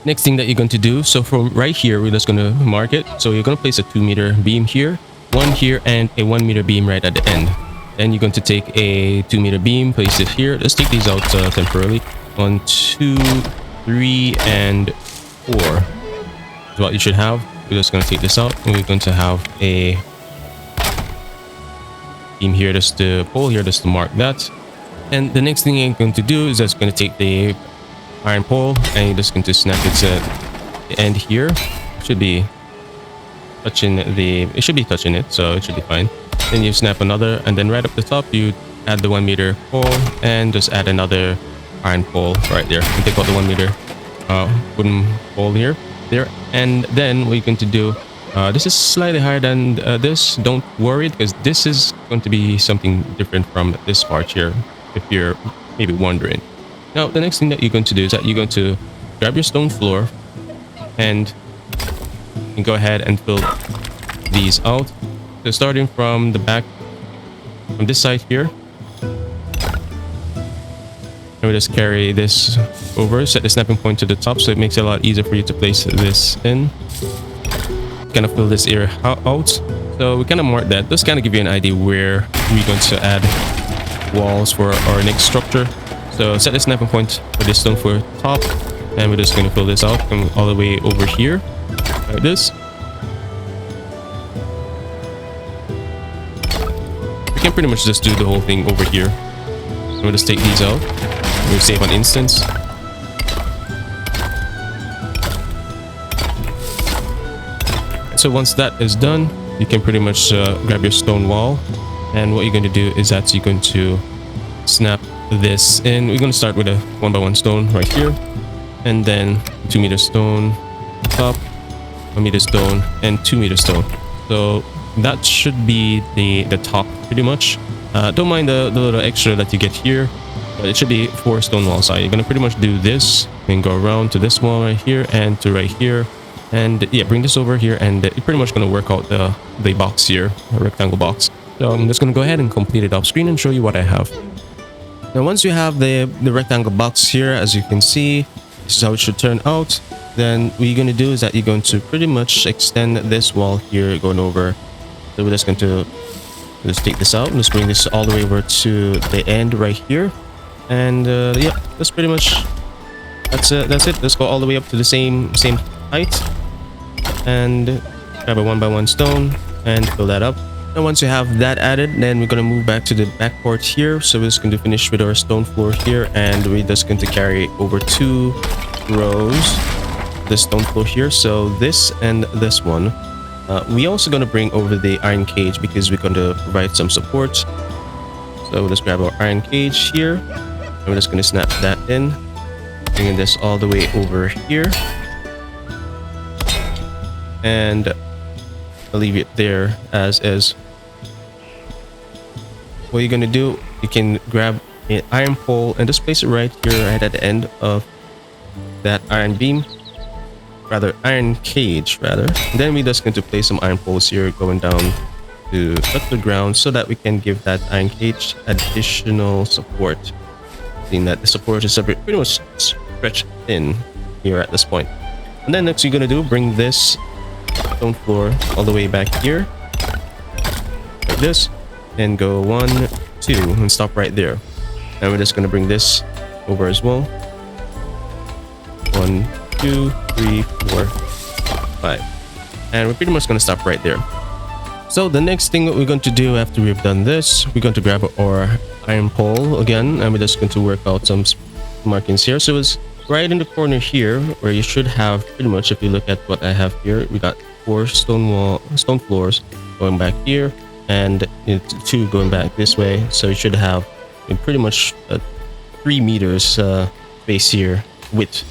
Next thing that you're going to do, so from right here, we're just going to mark it. So you're going to place a 2 meter beam here, 1 here, and a 1 meter beam right at the end. Then you're going to take a 2 meter beam, place it here. Let's take these out temporarily. 1, 2, 3, and 4 is what you should have. We're just going to take this out and we're going to have a beam here, just the pole here, just to mark that. And the next thing you're going to do is just going to take the iron pole and you're just going to snap it at the end here. It should be touching it, so it should be fine. Then you snap another, and then right up the top you add the 1 meter pole and just add another iron pole right there. And take out the 1 meter wooden pole here, and then what you're going to do, this is slightly higher than this. Don't worry, because this is going to be something different from this part here, if you're maybe wondering. Now the next thing that you're going to do is that you're going to grab your stone floor and go ahead and fill these out. So starting from the back, from this side here, and we just carry this over, set the snapping point to the top so it makes it a lot easier for you to place this in. Kind of fill this area out. So we kind of mark that. Just kind of give you an idea where we're going to add walls for our next structure. So set the snapping point for this stone for top, and we're just going to fill this out from all the way over here like this. We can pretty much just do the whole thing over here. So we'll just take these out. We'll save on instance. So once that is done, you can pretty much grab your stone wall, and what you're going to do is that you're going to snap this in. We're going to start with a 1x1 stone right here, and then 2 meter stone top, 1 meter stone, and 2 meter stone. So that should be the top pretty much. Don't mind the little extra that you get here, but it should be 4 stone walls. So you're going to pretty much do this and go around to this wall right here and to right here, and yeah, bring this over here, and you're pretty much going to work out the box here, a rectangle box. So I'm just going to go ahead and complete it off screen and show you what I have. Now once you have the rectangle box here, as you can see, this is how it should turn out. Then what you're going to do is that you're going to pretty much extend this wall here going over. So we're just going to just take this out and just bring this all the way over to the end right here. And yeah, that's pretty much that's it. Let's go all the way up to the same height, and grab a 1x1 stone and fill that up. And once you have that added, then we're going to move back to the back part here. So we're just going to finish with our stone floor here, and we're just going to carry over 2 rows the stone floor here. So this and this one. We're also going to bring over the iron cage because we're going to provide some support. So we'll just grab our iron cage here, and we're just going to snap that in, bringing this all the way over here, and I'll leave it there as is. What you're going to do, you can grab an iron pole and just place it right here, right at the end of that iron beam, rather iron cage rather. And then we're just going to place some iron poles here going down to the ground so that we can give that iron cage additional support, seeing that the support is pretty much stretched thin here at this point. And then next you're going to do, bring this stone floor all the way back here like this, and go 1, 2 and stop right there. And we're just going to bring this over as well. 1, 2, 3, 4, 5, and we're pretty much going to stop right there. So the next thing that we're going to do after we've done this, we're going to grab our iron pole again, and we're just going to work out some markings here. So it's right in the corner here where you should have pretty much, if you look at what I have here, we got 4 stone floors going back here, and 2 going back this way. So you should have with pretty much 3 meters space here, width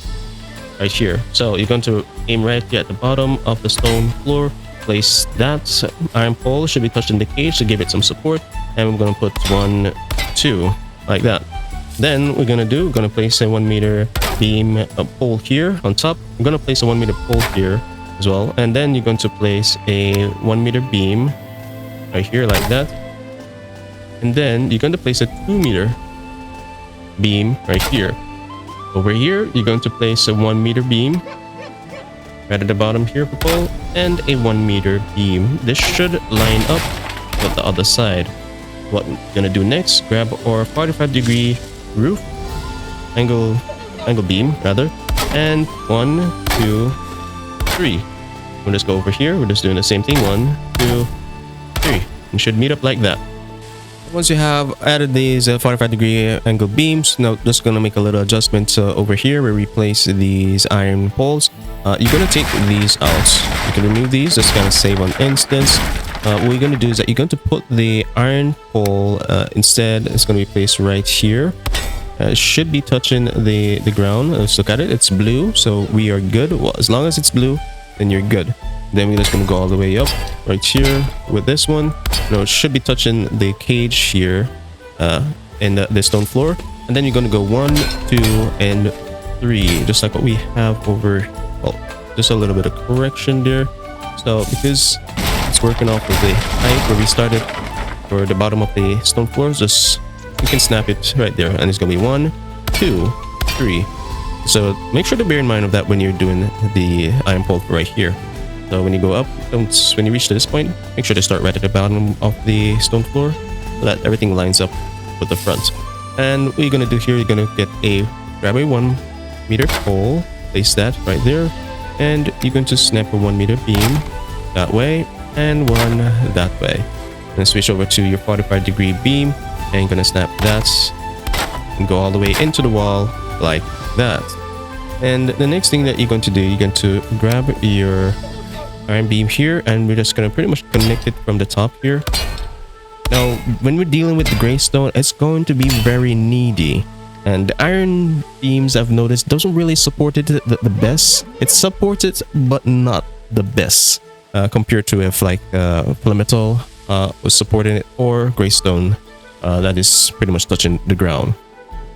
right here. So you're going to aim right here at the bottom of the stone floor. Place that iron pole, should be touching the cage to give it some support, and we're going to put 1, 2 like that. Then we're going to place a 1 meter beam pole here on top. I'm going to place a 1 meter pole here as well, and then you're going to place a 1 meter beam right here like that, and then you're going to place a 2 meter beam right here. Over here you're going to place a 1 meter beam right at the bottom here of the pole, and a 1 meter beam. This should line up with the other side. What we're gonna do next, grab our 45-degree roof angle beam rather, and 1, 2, 3. We'll just go over here, we're just doing the same thing, 1, 2, 3. It should meet up like that. Once you have added these 45-degree angle beams, now just gonna make a little adjustment over here where we place these iron poles. You're gonna take these out. You can remove these, just gonna save on instance. What you're gonna do is that you're going to put the iron pole instead. It's gonna be placed right here. It should be touching the ground. Let's look at it. It's blue, so we are good. Well, as long as it's blue, then you're good. Then we're just gonna go all the way up right here with this one. No, it should be touching the cage here in the stone floor, and then you're gonna go 1, 2, and 3, just like what we have over. Well, just a little bit of correction there. So because it's working off of the height where we started for the bottom of the stone floors, just you can snap it right there, and it's gonna be 1, 2, 3. So make sure to bear in mind of that when you're doing the iron pole right here. So when you go up, when you reach to this point, make sure to start right at the bottom of the stone floor so that everything lines up with the front. And what you're gonna do here, you're gonna grab a 1 meter pole, place that right there, and you're going to snap a 1 meter beam that way and 1 that way. Then switch over to your 45-degree beam, and you're gonna snap that and go all the way into the wall like that. And the next thing that you're going to do, you're going to grab your iron beam here, and we're just gonna pretty much connect it from the top here. Now when we're dealing with the gray stone, it's going to be very needy, and the iron beams, I've noticed, doesn't really support it the best. It's supported but not the best compared to if like Flametal was supporting it, or gray stone that is pretty much touching the ground.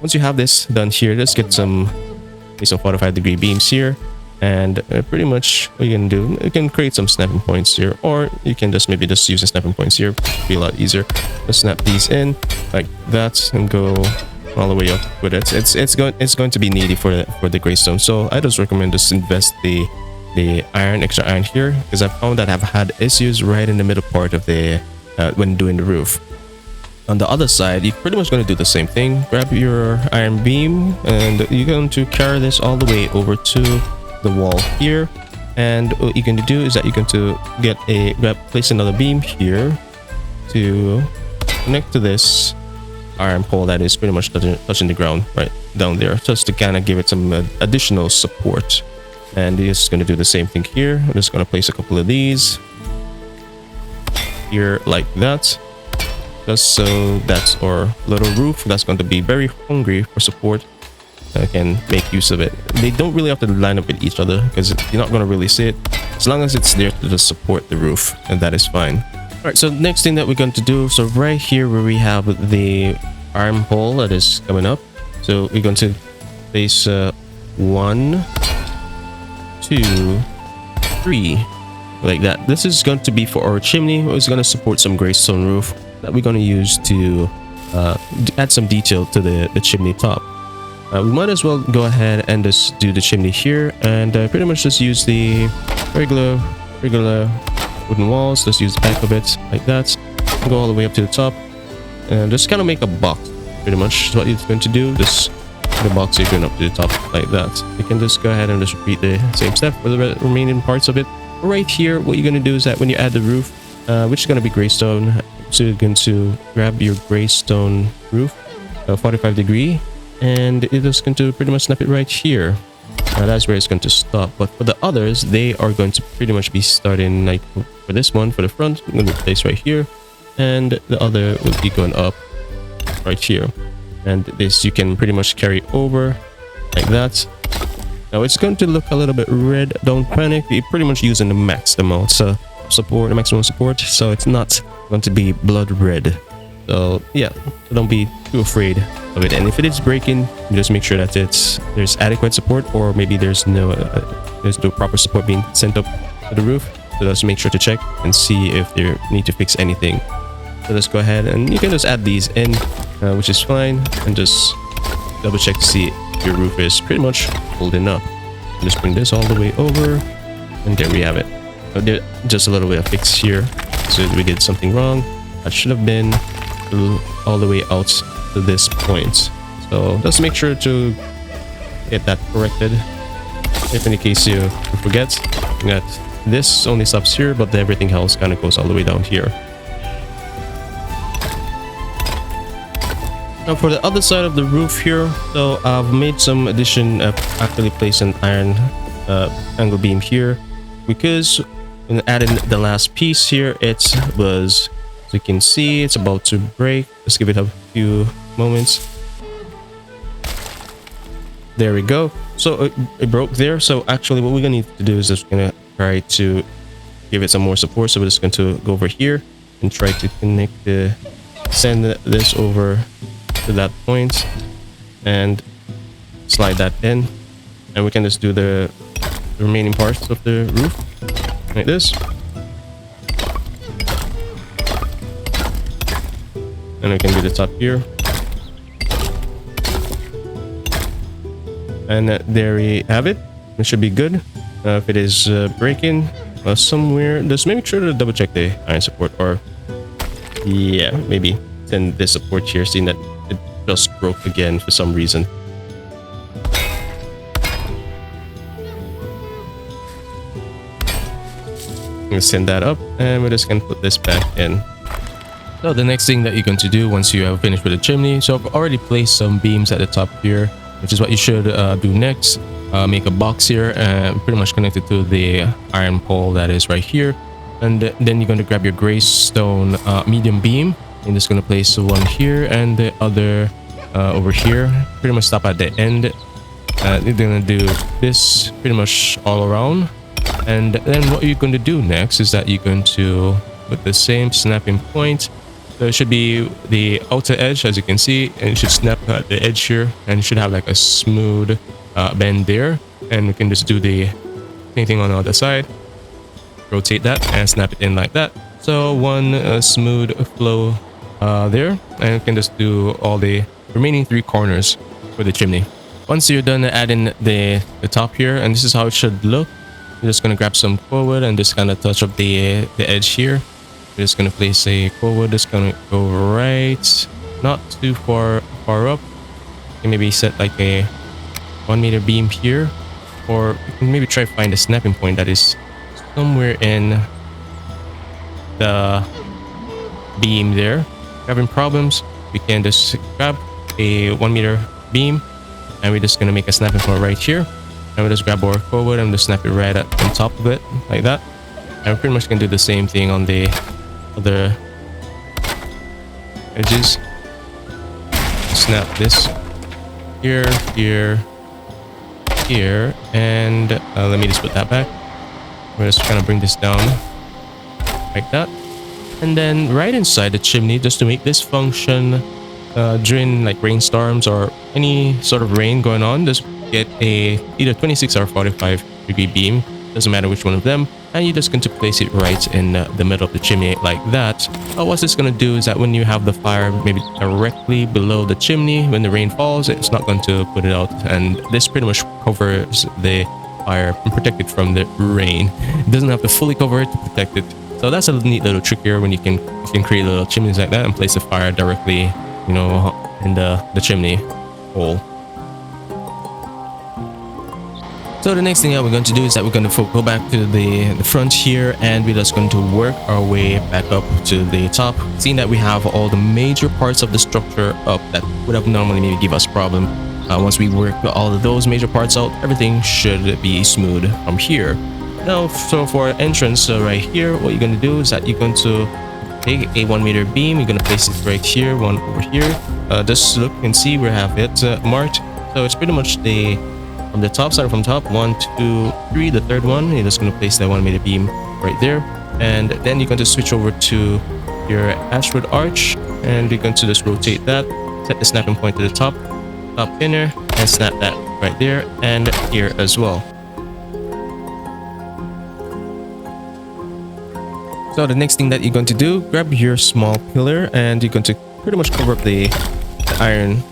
Once you have this done here, let's get some 45-degree beams here. And pretty much what you can do, you can create some snapping points here, or you can just maybe just use the snapping points here. It'll be a lot easier. Just snap these in like that and go all the way up with it. It's going to be needy for the greystone, so I just recommend just invest the extra iron here, because I found that I've had issues right in the middle part of the when doing the roof. On the other side, you're pretty much going to do the same thing. Grab your iron beam, and you're going to carry this all the way over to the wall here, and what you're going to do is that you're going to place another beam here to connect to this iron pole that is pretty much touching the ground right down there, just to kind of give it some additional support. And you're just going to do the same thing here. I'm just going to place a couple of these here like that, just so that's our little roof that's going to be very hungry for support. I can make use of it. They don't really have to line up with each other, because you're not going to really see it, as long as it's there to just support the roof, and that is fine. All right, so next thing that we're going to do, so right here where we have the iron pole that is coming up, so we're going to place 1, 2, 3 like that. This is going to be for our chimney. It's going to support some gray stone roof that we're going to use to add some detail to the chimney top. We might as well go ahead and just do the chimney here, and pretty much just use the regular wooden walls. Just use the back of it like that, go all the way up to the top, and just kind of make a box. Pretty much what you're going to do, just the box you're going up to the top like that. You can just go ahead and just repeat the same step for the remaining parts of it. Right here, what you're going to do is that when you add the roof, which is going to be gray stone, so you're going to grab your gray stone roof, 45-degree, and it is going to pretty much snap it right here. That's where it's going to stop. But for the others, they are going to pretty much be starting, like for this one, for the front, I'm going to place right here, and the other will be going up right here. and this you can pretty much carry over like that. Now it's going to look a little bit red. Don't panic. You're pretty much using the max amount support, the maximum support, so it's not going to be blood red. So yeah, don't be too afraid of it. And if it is breaking, you just make sure that there's adequate support, or maybe there's no proper support being sent up to the roof. So just make sure to check and see if they need to fix anything. So let's go ahead and you can just add these in, which is fine, and just double check to see if your roof is pretty much holding up. Just bring this all the way over, and there we have it. Just a little bit of fix here, so we did something wrong. That should have been all the way out to this point. So just make sure to get that corrected. If in case you forget that this only stops here, but everything else kind of goes all the way down here. Now for the other side of the roof here, so I've made some addition. I've actually placed an iron angle beam here, because when adding the last piece here, it was, as you can see, it's about to break. Let's give it a few moments. There we go. So it broke there. So actually what we're gonna need to do is just gonna try to give it some more support. So we're just going to go over here and try to send this over to that point and slide that in, and we can just do the remaining parts of the roof like this. And we can do the top here, and there we have it. It should be good. If it is breaking somewhere, just make sure to double check the iron support, or yeah, maybe send this support here, seeing that it just broke again for some reason. We'll send that up, and we're just gonna put this back in. So the next thing that you're going to do once you have finished with the chimney, so I've already placed some beams at the top here, which is what you should do next. Make a box here and pretty much connect it to the iron pole that is right here, and then you're going to grab your gray stone medium beam, and just going to place one here and the other over here. Pretty much stop at the end. You're going to do this pretty much all around, and then what you're going to do next is that you're going to put the same snapping point. So it should be the outer edge, as you can see, and it should snap at the edge here, and it should have like a smooth bend there. And we can just do the same thing on the other side, rotate that and snap it in like that. So one smooth flow there, and we can just do all the remaining three corners for the chimney. Once you're done adding the top here, and this is how it should look, you're just going to grab some forward and just kind of touch up the edge here. We're just going to place a forward. Just going to go right, not too far up. And maybe set like a 1 meter beam here, or you can maybe try to find a snapping point that is somewhere in the beam there. If you're having problems, we can just grab a 1 meter beam, and we're just going to make a snapping point right here, and we'll just grab our forward and just snap it right on top of it like that. And we're pretty much going to do the same thing on the other edges. Snap this here, here, here, and let me just put that back. We're just kind of bring this down like that, and then right inside the chimney, just to make this function during like rainstorms or any sort of rain going on, just get a either 26 or 45 degree beam, doesn't matter which one of them, and you're just going to place it right in the middle of the chimney like that. What this going to do is that when you have the fire maybe directly below the chimney, when the rain falls, it's not going to put it out, and this pretty much covers the fire and protect it from the rain. It doesn't have to fully cover it to protect it. So that's a neat little trick here, when you can create little chimneys like that and place the fire directly, you know, in the chimney hole. So the next thing that we're going to do is that we're going to go back to the front here, and we're just going to work our way back up to the top, seeing that we have all the major parts of the structure up that would have normally maybe give us problem. Once we work all of those major parts out, everything should be smooth from here. Now, so for entrance right here, what you're going to do is that you're going to take a 1 meter beam. You're gonna place it right here, one over here. Just look and see we have it marked. So it's pretty much the from the top side, from top 1, 2, 3, the third one. You're just gonna place that 1 meter beam right there, and then you're going to switch over to your ashwood arch, and you're going to just rotate that, set the snapping point to the top inner, and snap that right there and here as well. So the next thing that you're going to do, grab your small pillar, and you're going to pretty much cover up the iron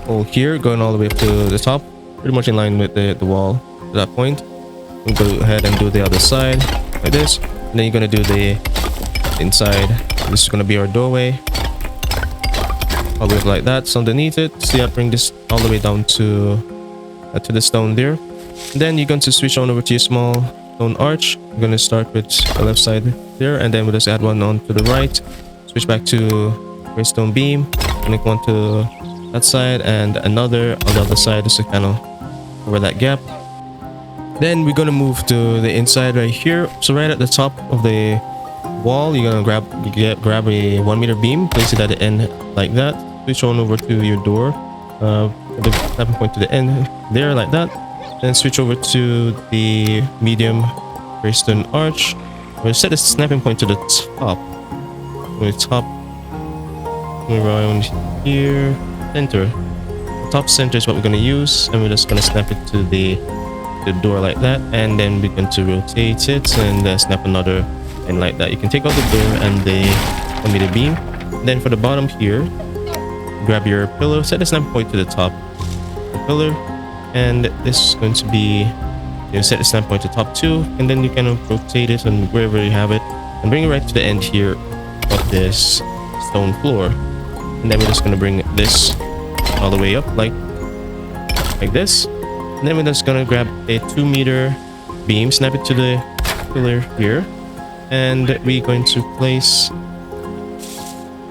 hole here, going all the way up to the top, pretty much in line with the wall at that point. We'll go ahead and do the other side like this, and then you're going to do the inside. This is going to be our doorway, all the way up like that. So underneath it, see, I bring this all the way down to the stone there. And then you're going to switch on over to your small stone arch. We're going to start with the left side there, and then we'll just add one on to the right, switch back to your stone beam, connect one to that side and another on the other side, just to kind of cover that gap. Then we're going to move to the inside right here. So right at the top of the wall, you're going to grab a 1 meter beam, place it at the end like that, switch on over to your door, the snapping point to the end there like that, then switch over to the medium stone arch. We'll set the snapping point to the top, around here, center. The top center is what we're going to use, and we're just going to snap it to the door like that, and then we're going to rotate it and snap another end like that. You can take out the door and the 1 meter beam. Then for the bottom here, grab your pillar, set the snapping point to the top of the pillar, and this is going to be, you set the snapping point to top 2, and then you kind of rotate it and wherever you have it, and bring it right to the end here of this stone floor. And then we're just going to bring this all the way up like this. And then we're just going to grab a 2 meter beam, snap it to the pillar here, and we're going to place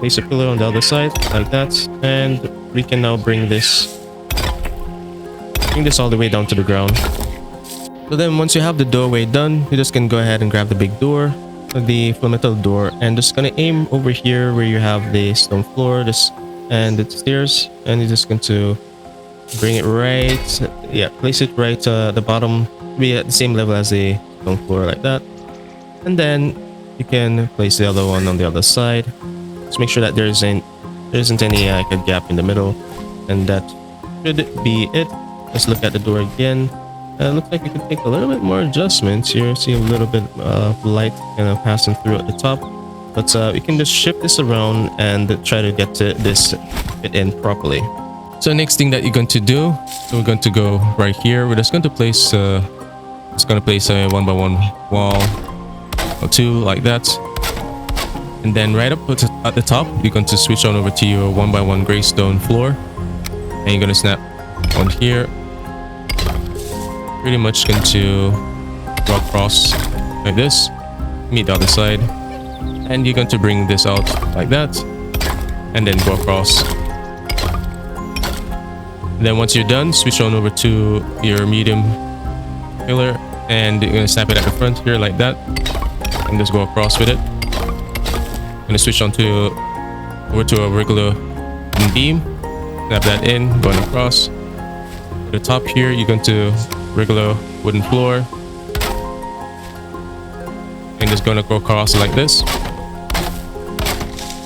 a pillar on the other side like that, and we can now bring this all the way down to the ground. So then once you have the doorway done, you just can go ahead and grab the big door, the full metal door, and just gonna aim over here where you have the stone floor and the stairs, and you're just going to bring it right, place it right the bottom, be at the same level as the stone floor like that. And then you can place the other one on the other side. Just make sure that there isn't any like a gap in the middle, and that should be it. Let's look at the door again. It looks like you could take a little bit more adjustments here. See a little bit of light kind of passing through at the top, but we can just shift this around and try to get this fit in properly. So next thing that you're going to do, so we're going to go right here. We're just going to place a 1x1 wall or 2 like that, and then right up at the top, you're going to switch on over to your 1x1 gray stone floor, and you're going to snap on here. Pretty much going to go across like this, meet the other side, and you're going to bring this out like that, and then go across. And then once you're done, switch on over to your medium pillar, and you're going to snap it at the front here like that, and just go across with it. I'm going to switch over to a regular beam, snap that in, going across. At the top here, you're going to regular wooden floor, and just going to go across like this.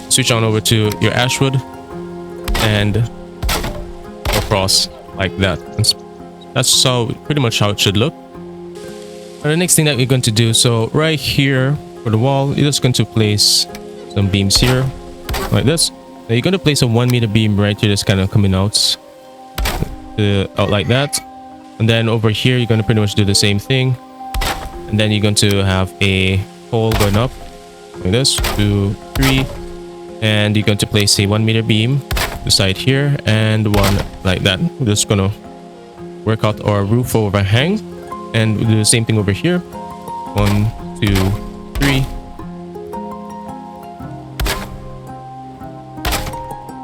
Switch on over to your ashwood and go across like that. That's pretty much how it should look. And the next thing that we're going to do, so right here for the wall, you're just going to place some beams here like this. Now you're going to place a 1 meter beam right here, that's kind of coming out like that. And then over here, you're going to pretty much do the same thing. And then you're going to have a hole going up like this, 2, 3. And you're going to place a 1 meter beam beside here and one like that. We're just going to work out our roof overhang. And we'll do the same thing over here. 1, 2, 3.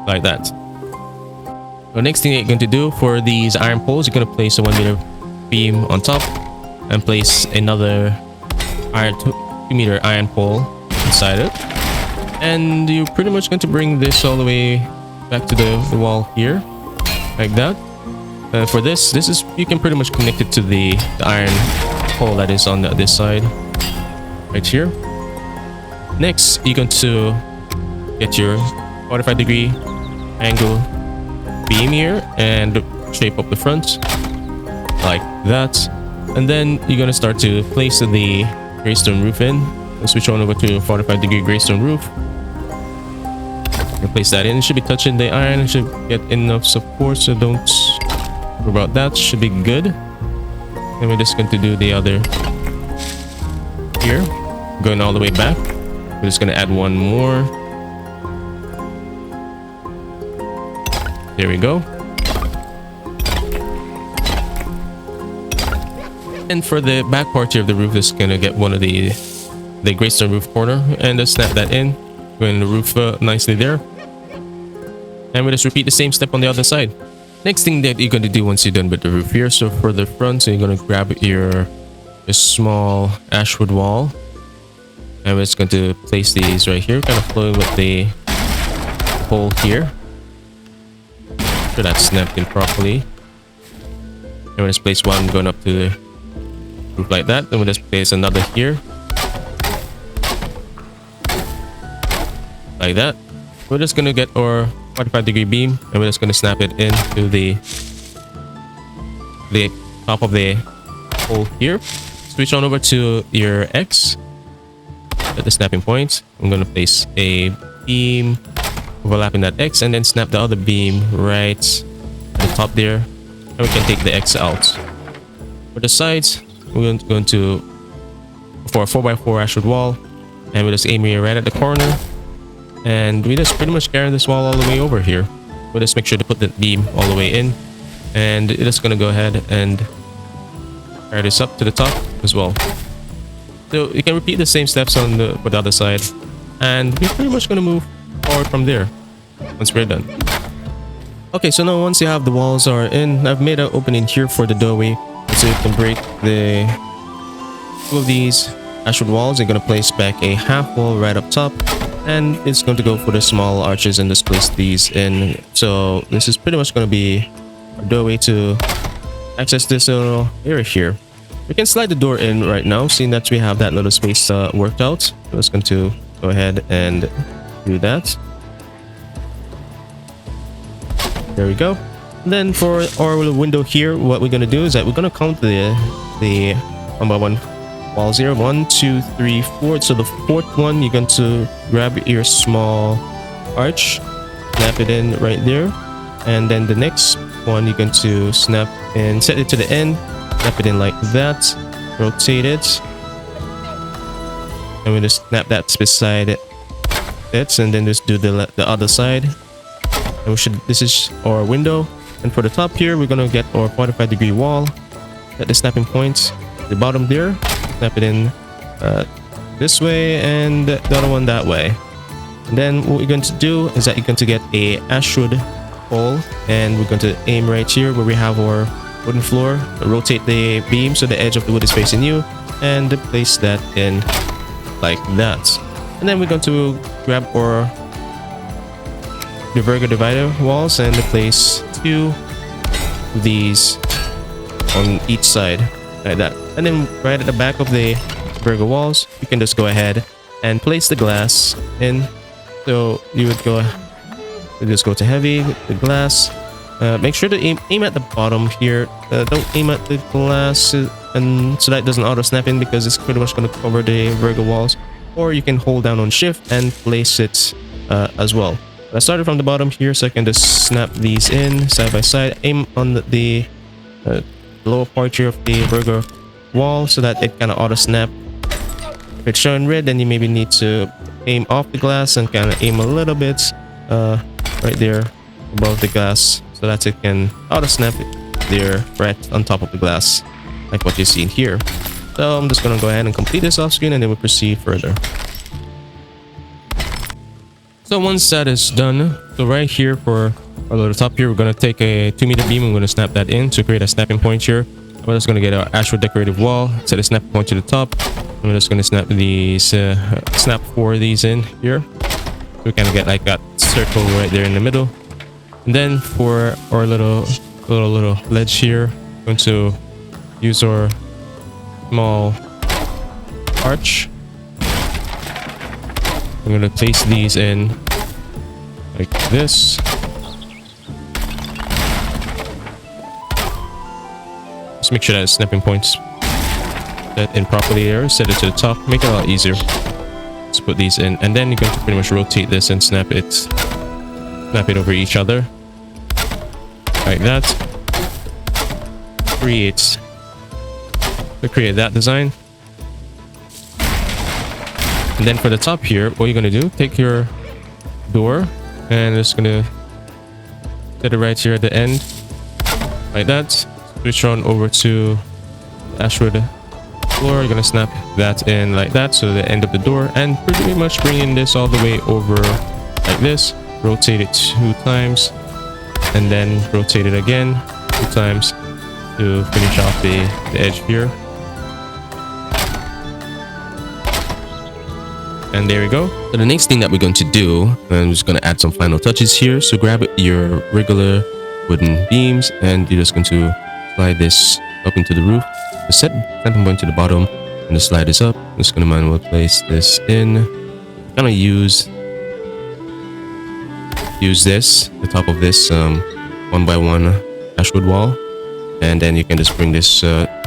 Like that. The next thing that you're going to do for these iron poles, you're going to place a 1 meter beam on top and place another 2 meter iron pole inside it. And you're pretty much going to bring this all the way back to the wall here, like that. For this is, you can pretty much connect it to the iron hole that is on this side, right here. Next, you're going to get your 45-degree angle beam here and shape up the front like that. And then you're going to start to place the greystone roof in. Let's switch on over to a 45-degree greystone roof. Place that in. It should be touching the iron. It should get enough support, so don't worry about that. Should be good. And we're just going to do the other here, going all the way back. We're just going to add one more. There we go. And for the back part here of the roof, just going to get one of the greystone roof corner and just snap that in. Going the roof nicely there. And we just repeat the same step on the other side. Next thing that you're going to do once you're done with the roof here, so for the front, so you're going to grab your small ashwood wall, and we're just going to place these right here, kind of flowing with the hole here. Sure that's snapped in properly. And we'll just place one going up to the roof like that. Then we'll just place another here, like that. We're just going to get our 45-degree beam, and we're just going to snap it into the top of the hole here. Switch on over to your X at the snapping point. I'm going to place a beam overlapping that X, and then snap the other beam right at the top there, and we can take the X out. For the sides, we're going to for a 4x4 ashwood wall, and we're just aiming it right at the corner. And we just pretty much carry this wall all the way over here. We'll just make sure to put the beam all the way in, and it's just gonna go ahead and carry this up to the top as well. So you can repeat the same steps on for the other side, and we're pretty much gonna move forward from there once we're done. Okay, so now once you have the walls are in, I've made an opening here for the doorway, so you can break the two of these ashwood walls. You're gonna place back a half wall right up top. And it's going to go for the small arches and just place these in. So this is pretty much going to be our doorway to access this little area here. We can slide the door in right now, seeing that we have that little space worked out. I'm just going to go ahead and do that. There we go. And then for our little window here, what we're going to do is that we're going to count the one by one walls here. 1, 2, 3, 4. So the fourth one, you're going to grab your small arch, snap it in right there, and then the next one you're going to snap and set it to the end, snap it in like that, rotate it, and we just snap that beside it, and then just do the other side. And we should, this is our window. And for the top here, we're gonna get our 45-degree wall at the snapping points, the bottom there. Snap it in this way, and the other one that way. And then what we're going to do is that you're going to get a ashwood hole, and we're going to aim right here where we have our wooden floor. Rotate the beam so the edge of the wood is facing you, and place that in like that. And then we're going to grab our Versaugh divider walls and place 2 of these on each side, like that. And then right at the back of the Versaugh walls, you can just go ahead and place the glass in. So you would just go to heavy, the glass. Make sure to aim at the bottom here. Don't aim at the glass, and so that doesn't auto snap in, because it's pretty much going to cover the Versaugh walls. Or you can hold down on shift and place it as well. I started from the bottom here, so I can just snap these in side by side. Aim on the lower part here of the Versaugh wall so that it kind of auto snap. If it's showing red, then you maybe need to aim off the glass and kind of aim a little bit right there above the glass, so that it can auto snap it there right on top of the glass, like what you're seeing here. So I'm just gonna go ahead and complete this off screen, and then we'll proceed further. So once that is done, so right here for our little top here, we're going to take a 2-meter beam. I'm going to snap that in to create a snapping point here. We're just going to get our ashwood decorative wall, set a snapping point to the top. I'm just going to snap these, snap 4 of these in here. So we kind of get like that circle right there in the middle. And then for our little ledge here, I'm going to use our small arch. I'm going to place these in like this. Just make sure that snapping points set in properly there. Set it to the top. Make it a lot easier. Let's put these in, and then you're going to pretty much rotate this and snap it over each other like that. Create that design. And then for the top here, what you're going to do, take your door and just going to set it right here at the end like that. Switch on over to the ashwood floor. You're going to snap that in like that, so the end of the door, and pretty much bringing this all the way over like this. Rotate it 2 times and then rotate it again 2 times to finish off the edge here. And there we go. So the next thing that we're going to do, I'm just going to add some final touches here. So grab your regular wooden beams and you're just going to slide this up into the roof. So set snapping point to the bottom and just slide this up. I'm just going to manually place this in. Kind of use this, the top of this 1x1 ashwood wall, and then you can just bring this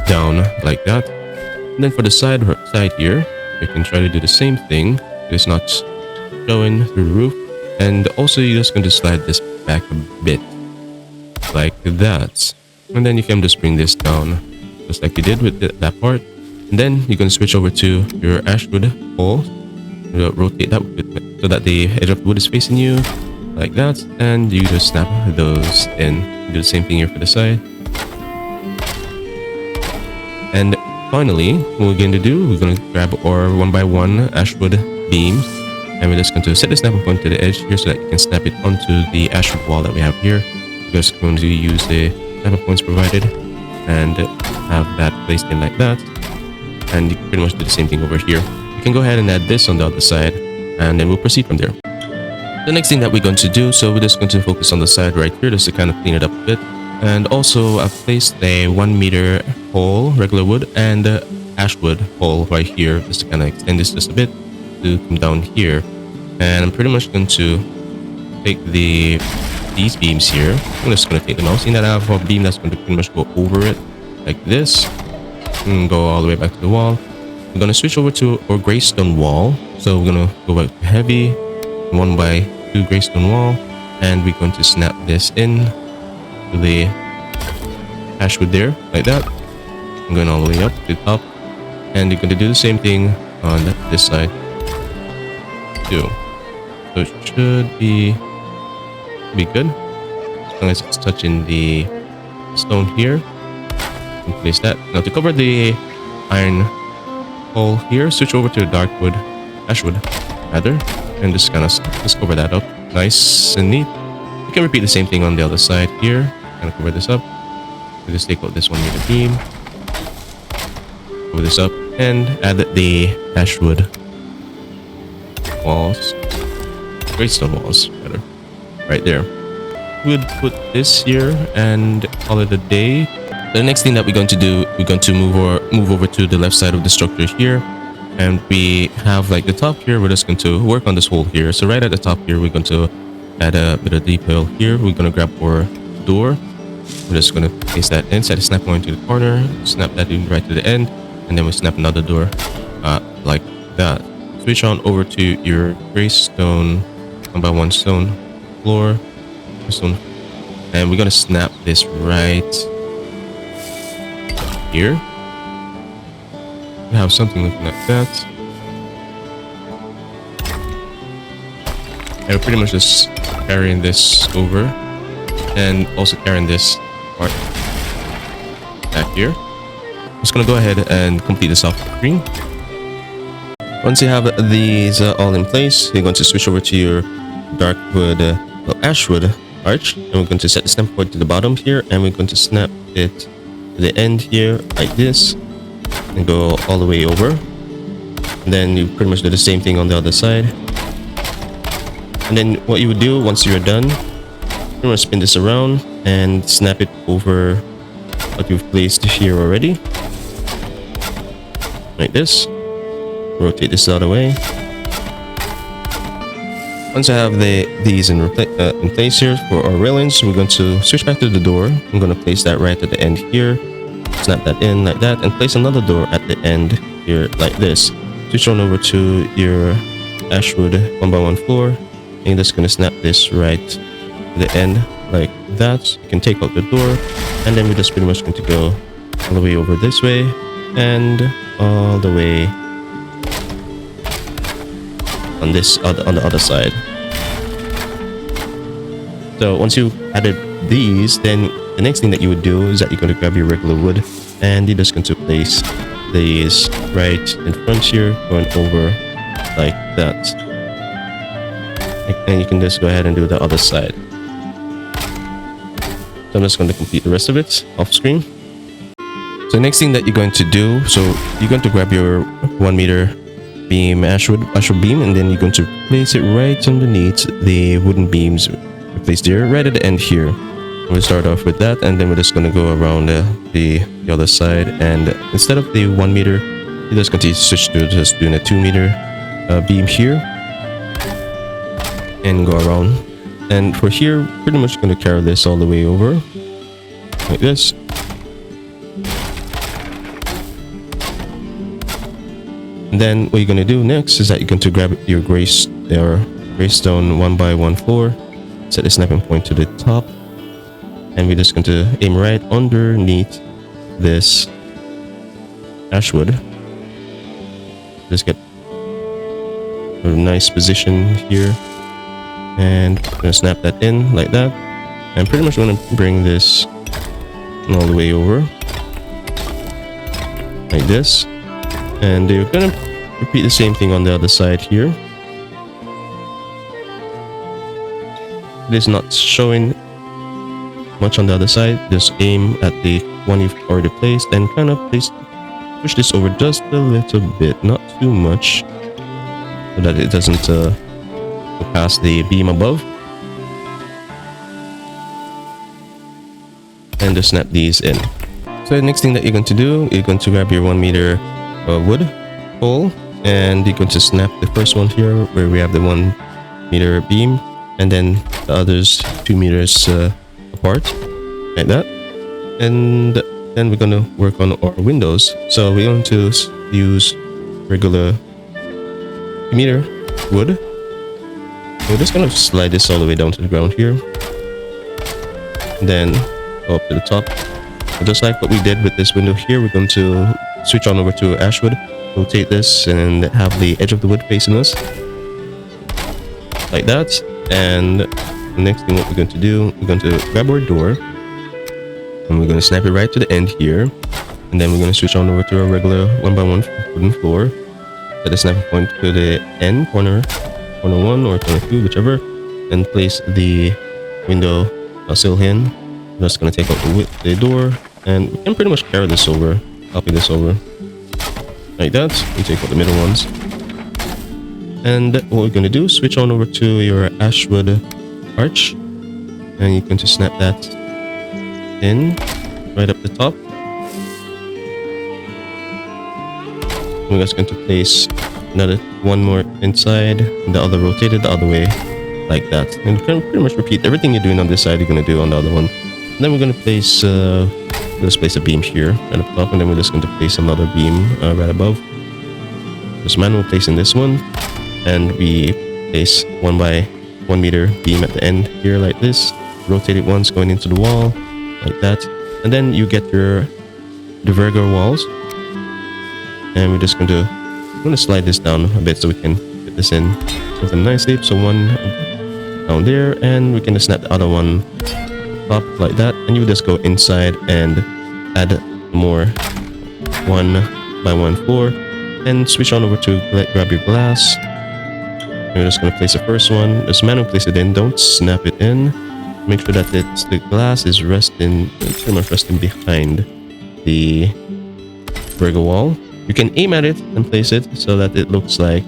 down like that. And then for the side here, you can try to do the same thing. It's not showing through the roof, and also you're just going to slide this back a bit like that, and then you can just bring this down just like you did with that part. And then you're going to switch over to your ashwood pole, rotate that so that the edge of the wood is facing you like that, and you just snap those in. Do the same thing here for the side. And finally, what we're going to do, we're going to grab our 1x1 ashwood beams, and we're just going to set the snapping point to the edge here so that you can snap it onto the ashwood wall that we have here. We're just going to use the snapping points provided and have that placed in like that, and you can pretty much do the same thing over here. You can go ahead and add this on the other side, and then we'll proceed from there. The next thing that we're going to do, so we're just going to focus on the side right here just to kind of clean it up a bit. And also I've placed a 1 meter pole, regular wood, and ashwood pole right here just to kind of extend this just a bit to come down here. And I'm pretty much going to take these beams here. I'm just going to take them out. Seeing that I have a beam that's going to pretty much go over it like this and go all the way back to the wall. We're going to switch over to our gray stone wall. So we're going to go back to heavy 1x2 gray stone wall, and we're going to snap this in to the ashwood there like that. I'm going all the way up to the top, and you're going to do the same thing on this side too. So it should be good as long as it's touching the stone here. And place that. Now to cover the iron hole here, switch over to the dark wood, ashwood rather, and just kind of just cover that up nice and neat. You can repeat the same thing on the other side here. Kind of cover this up. We just take out this 1 meter beam, cover this up, and add the ashwood walls, greystone walls rather, right there. We'll put this here and call it a day. The next thing that we're going to do, we're going to move over to the left side of the structure here, and we have like the top here. We're just going to work on this hole here. So right at the top here, we're going to add a bit of detail here. We're going to grab our door. We're just going to place that in, set a snap point to the corner, snap that in right to the end, and then we snap another door like that. Switch on over to your gray stone 1x1 stone floor, stone, and we're going to snap this right here. We have something looking like that, and we're pretty much just carrying this over and also carrying this part back here. I'm just gonna go ahead and complete this off screen. Once you have these all in place, you're going to switch over to your dark wood, ashwood arch, and we're going to set the snap point to the bottom here, and we're going to snap it to the end here like this and go all the way over. And then you pretty much do the same thing on the other side. And then what you would do once you're done, you're gonna spin this around and snap it over what you've placed here already, like this. Rotate this out of the way. Once I have these in place here for our railings, we're going to switch back to the door. I'm going to place that right at the end here, snap that in like that, and place another door at the end here like this. Switch on over to your Ashwood 1x1 floor, and you're just going to snap this right to the end like that. You can take out the door, and then we're just pretty much going to go all the way over this way and all the way on the other side. So once you added these, then the next thing that you would do is that you're going to grab your regular wood, and you're just going to place these right in front here, going over like that. And you can just go ahead and do the other side. So I'm just going to complete the rest of it off screen. So the next thing that you're going to do, so you're going to grab your 1 meter beam, ashwood beam, and then you're going to place it right underneath the wooden beams placed here, right at the end here. We'll start off with that, and then we're just going to go around the other side, and instead of the 1 meter, you're just going to switch to just doing a 2 meter beam here and go around. And for here, pretty much going to carry this all the way over like this. And then what you're going to do next is that you're going to grab your greystone 1x1 floor, set the snapping point to the top, and we're just going to aim right underneath this ashwood. Just get a nice position here, and I'm going to snap that in like that, and pretty much going to bring this all the way over like this. And you're gonna repeat the same thing on the other side here. It is not showing much on the other side. Just aim at the one you've already placed and kind of push this over just a little bit, not too much, so that it doesn't go past the beam above. And just snap these in. So the next thing that you're going to do, you're going to grab your 1 meter wood pole, and you're going to snap the first one here where we have the 1 meter beam, and then the others 2 meters apart like that. And then we're going to work on our windows. So we're going to use regular 2 meter wood. We're just going to slide this all the way down to the ground here, and then go up to the top. And just like what we did with this window here, we're going to switch on over to ashwood, rotate this, and have the edge of the wood facing us like that. And the next thing what we're going to do, we're going to grab our door, and we're going to snap it right to the end here, and then we're going to switch on over to our regular 1x1 wooden floor, set the snapping point to the end corner 1 or 22, whichever, and place the window sill in. I'm just going to take out the door, and we can pretty much carry this over, copy this over like that. We take out the middle ones, and what we're going to do, switch on over to your ashwood arch, and you're going to snap that in right up the top. We're just going to place another 1 more inside, and the other rotated the other way like that. And you can pretty much repeat everything you're doing on this side, you're going to do on the other one. And then we're going to place let's place a beam here right up top, and then we're just going to place another beam right above. Just manual placing this one, and we place 1x1 meter beam at the end here like this. Rotate it once, going into the wall like that, and then you get the Versaugh walls, and we're just going to slide this down a bit so we can fit this in something nicely. So 1 down there, and we can just snap the other one up like that, and you just go inside and add more 1x1 floor, and switch on over to grab your glass. You're just going to place the first one, just manually place it in, don't snap it in. Make sure that the glass is pretty much resting behind the Versaugh wall. You can aim at it and place it so that it looks like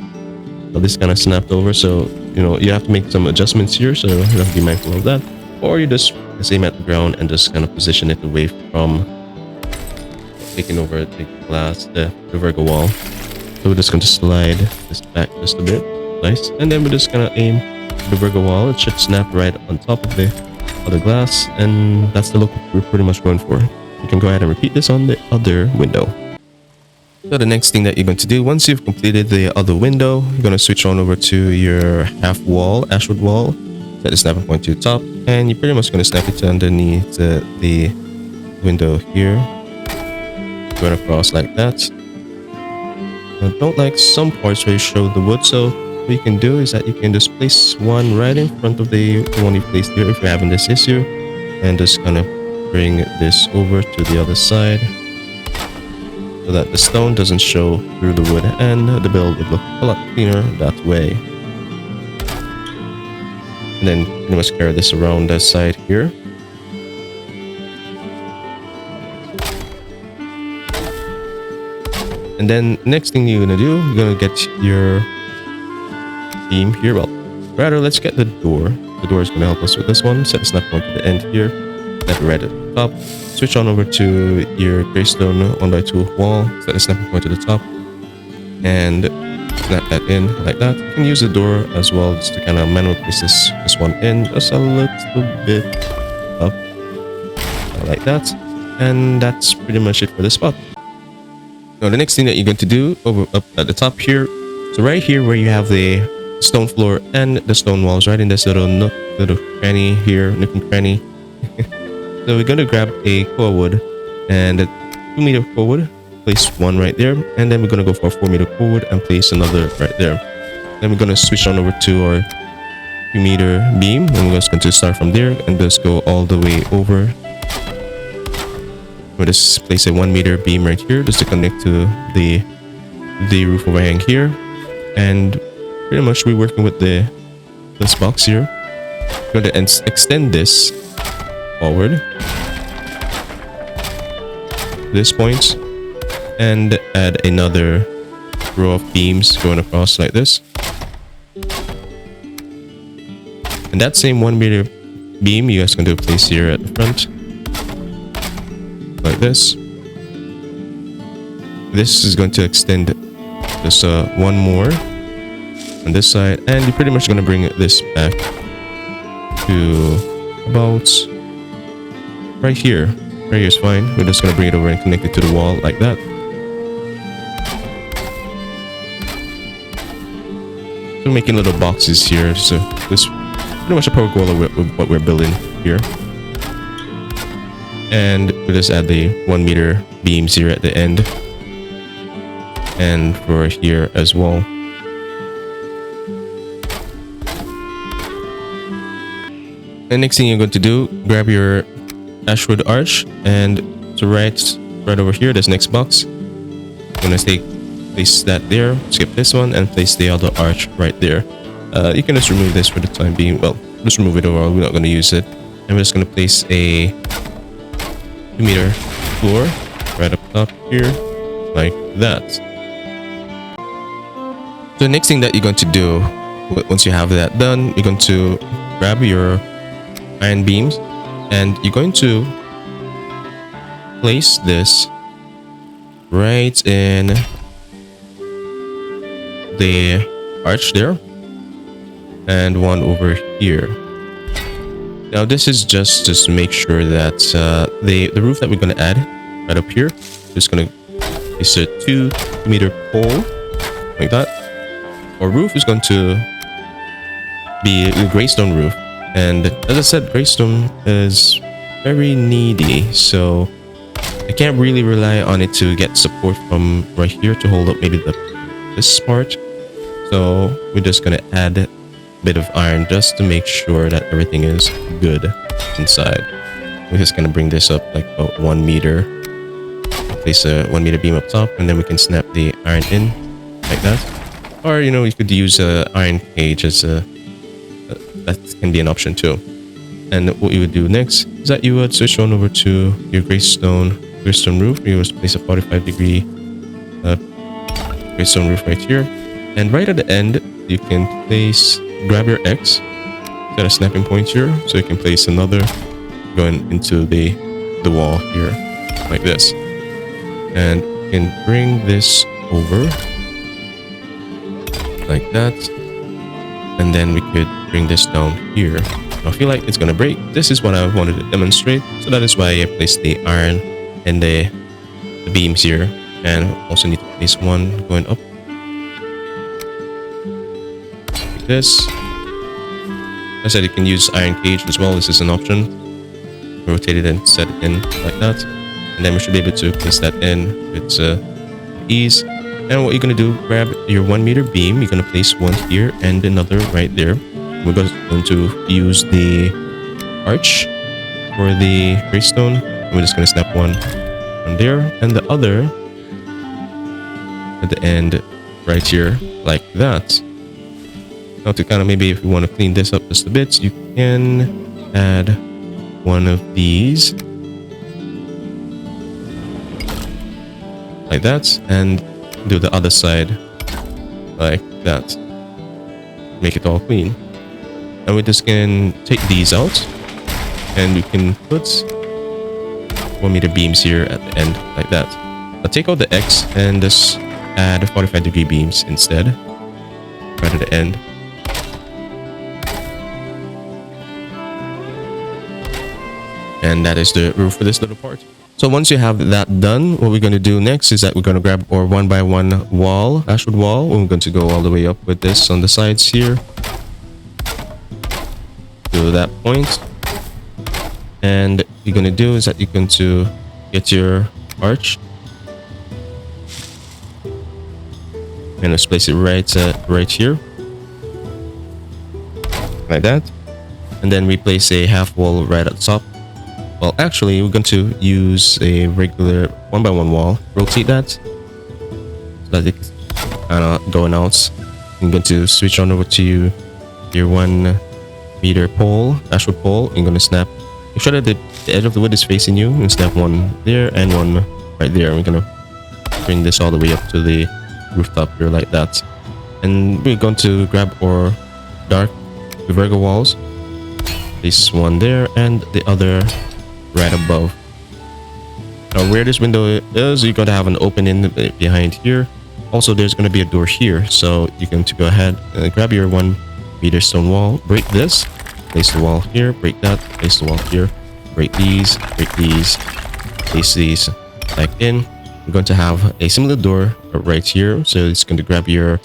this kind of snapped over, so you know you have to make some adjustments here, so you have to be mindful of that. Or you just aim at the ground and just kind of position it away from taking over the glass, the Vergo wall. So we're just going to slide this back just a bit. Nice. And then we're just going to aim the Vergo wall. It should snap right on top of the other glass, and that's the look we're pretty much going for. You can go ahead and repeat this on the other window. So the next thing that you're going to do, once you've completed the other window, you're going to switch on over to your half wall, ashwood wall, set the snapping point to the top, and you're pretty much going to snap it to underneath the window here, going across like that. I don't like some parts where you show the wood, so what you can do is that you can just place one right in front of the one you placed here if you're having this issue, and just kind of bring this over to the other side so that the stone doesn't show through the wood, and the build would look a lot cleaner that way. And then pretty much carry this around that side here. And then next thing you're gonna do, you're gonna get your beam here. Well, rather, let's get the door. The door is gonna help us with this one. Set the snap point to the end here. Snap it right at the top. Switch on over to your greystone 1x2 wall. Set the snapping point to the top. And snap that in like that. You can use the door as well just to kind of manually place this one in just a little bit up. Like that. And that's pretty much it for this spot. Now the next thing that you're going to do up at the top here, so right here where you have the stone floor and the stone walls, right in this little nook, little cranny here, nook and cranny. So we're going to grab a core wood and a 2-meter core wood, place one right there, and then we're going to go for a 4-meter core wood and place another right there. Then we're going to switch on over to our 2-meter beam, and we're just going to start from there and just go all the way over. We'll just place a 1-meter beam right here just to connect to the roof overhang here, and pretty much we're working with this box here. We're going to extend this forward this point and add another row of beams going across like this, and that same 1-meter beam you guys can do place here at the front like this. This is going to extend just one more on this side, and you're pretty much going to bring this back to about right here. Right here is fine. We're just going to bring it over and connect it to the wall like that. So making little boxes here, so this pretty much a pergola with what we're building here. And we'll just add the 1-meter beams here at the end and for here as well. And next thing you're going to do, grab your ashwood arch, and to right over here, this next box, I'm gonna place that there, skip this one, and place the other arch right there. You can just remove this for the time being. Well, just remove it overall. We're not going to use it. And we're just going to place a 2-meter floor right up top here, like that. So the next thing that you're going to do, once you have that done, you're going to grab your iron beams, and you're going to place this right in the arch there, and one over here. Now this is just to make sure that the roof that we're going to add right up here, just going to place a 2-meter pole like that. Our roof is going to be a greystone roof, and as I said, greystone is very needy, so I can't really rely on it to get support from right here to hold up maybe this part. So we're just gonna add a bit of iron just to make sure that everything is good inside. We're just gonna bring this up like about 1 meter, place a 1-meter beam up top, and then we can snap the iron in like that. Or you know, you could use a iron cage as that can be an option too. And what you would do next is that you would switch on over to your greystone roof. You would place a 45-degree greystone roof right here, and right at the end you can grab your X, set a snapping point here, so you can place another going into the wall here, like this. And you can bring this over, like that. And then we could bring this down here. I feel like it's gonna break. This is what I wanted to demonstrate, so that is why I placed the iron and the beams here, and also need to place one going up like this. I said you can use iron cage as well. This is an option. Rotate it and set it in like that, and then we should be able to place that in with ease. And what you're gonna do, grab your 1 meter beam. You're gonna place one here and another right there. We're going to use the arch for the greystone. We're just gonna snap one on there and the other at the end right here, like that. Now to kind of maybe if you want to clean this up just a bit, you can add one of these like that, and do the other side like that. Make it all clean. And we just can take these out, and we can put 1 meter beams here at the end like that. I'll take out the X and just add 45-degree beams instead right at the end. And that is the roof for this little part. So once you have that done, what we're going to do next is that we're going to grab our 1x1 wall, ashwood wall. We're going to go all the way up with this on the sides here to that point. And what you're going to do is that you're going to get your arch and let's place it right here like that. And then we place a half wall right at the top. Well, actually, we're going to use a regular 1x1 wall. Rotate that so that it's kind of going out. I'm going to switch on over to your 1 meter pole, ashwood pole. I'm going to snap. Make sure that the edge of the wood is facing you. And snap one there and one right there. We're going to bring this all the way up to the rooftop here like that. And we're going to grab our dark Versaugh walls. Place one there and the other right above. Now where this window is, you're going to have an opening behind here. Also, there's going to be a door here, so you can go ahead and grab your 1 meter stone wall, break this, place the wall here, break that, place the wall here, break these, place these back in. You're going to have a similar door right here, so it's going to grab your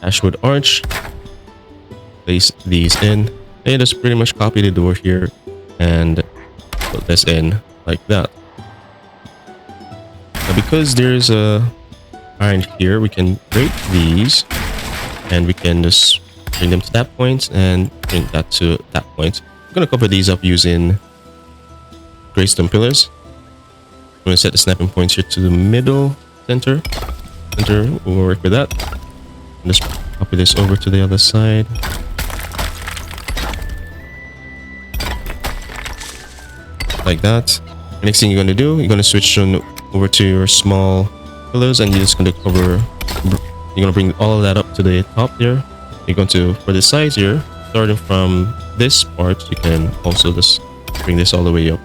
ashwood arch, place these in, and just pretty much copy the door here and put this in like that. Now because there's a iron here, we can break these and we can just bring them to that point and bring that to that point. I'm going to cover these up using greystone pillars. I'm going to set the snapping points here to the middle center. We'll work with that. And just copy this over to the other side. Like that. The next thing you're going to do, you're going to switch on over to your small pillars, and you're just going to cover. You're going to bring all of that up to the top there. You're going to, for the sides here, starting from this part, you can also just bring this all the way up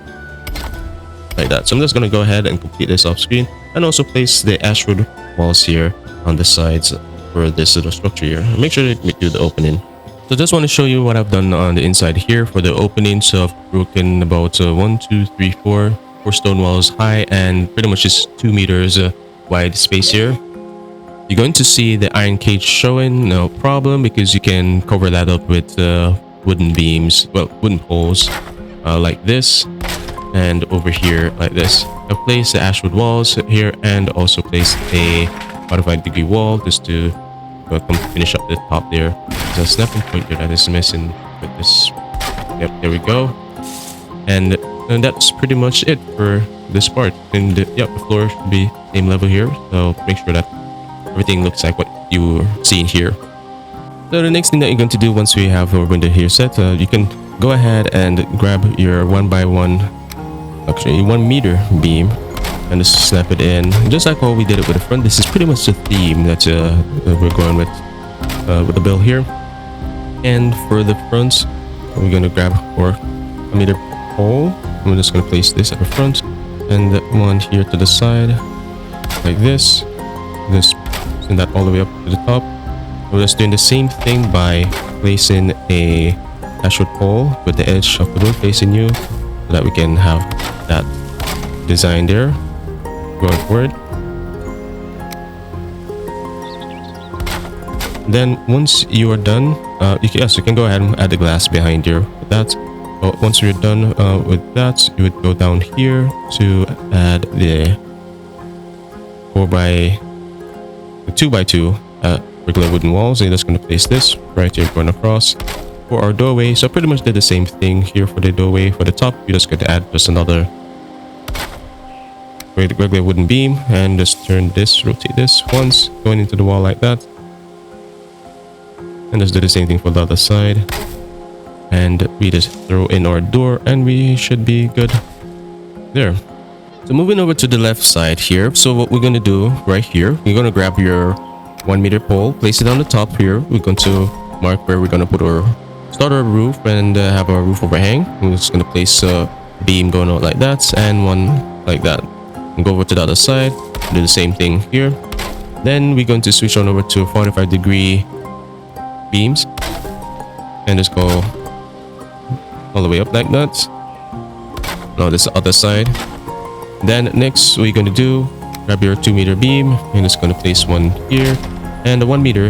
like that. So I'm just going to go ahead and complete this off screen, and also place the ashwood walls here on the sides for this little structure here. Make sure that we do the opening. So just want to show you what I've done on the inside here for the opening. So I've broken about 1, 2, 3, 4 stone walls high, and pretty much just 2 meters wide space here. You're going to see the iron cage showing, no problem, because you can cover that up with wooden beams, well, wooden poles like this, and over here like this. I've placed the ashwood walls here and also placed a 45-degree wall just to come finish up the top there. There's a snapping point there that is missing with this. Yep, there we go. And that's pretty much it for this part. And yep, the floor should be same level here, so make sure that everything looks like what you're seeing here. So the next thing that you're going to do once we have our window here set, you can go ahead and grab your 1x1, actually 1 meter beam, and just snap it in just like how we did it with the front. This is pretty much the theme that we're going with with the bill here. And for the front, we're gonna grab our 1 meter pole. I'm just gonna place this at the front, and one here to the side, like this. Just send that all the way up to the top. We're just doing the same thing by placing a dashwood pole with the edge of the wood facing you, so that we can have that design there going forward. Then once you are done, you can go ahead and add the glass behind here with that. But once you're done with that, you would go down here to add the 2x2 regular wooden walls. And you're just going to place this right here going across for our doorway. So I pretty much did the same thing here for the doorway. For the top, you're just going to add just another regular wooden beam, and just turn this, rotate this once, going into the wall like that. And just do the same thing for the other side. And we just throw in our door, and we should be good there. So moving over to the left side here. So what we're going to do right here, you're going to grab your 1 meter pole, place it on the top here. We're going to mark where we're going to put start our roof and have our roof overhang. We're just going to place a beam going out like that, and one like that. And go over to the other side, do the same thing here. Then we're going to switch on over to 45-degree beams, and just go all the way up like that. Now this other side. Then next, what you're going to do, grab your 2 meter beam, and just going to place one here and a 1 meter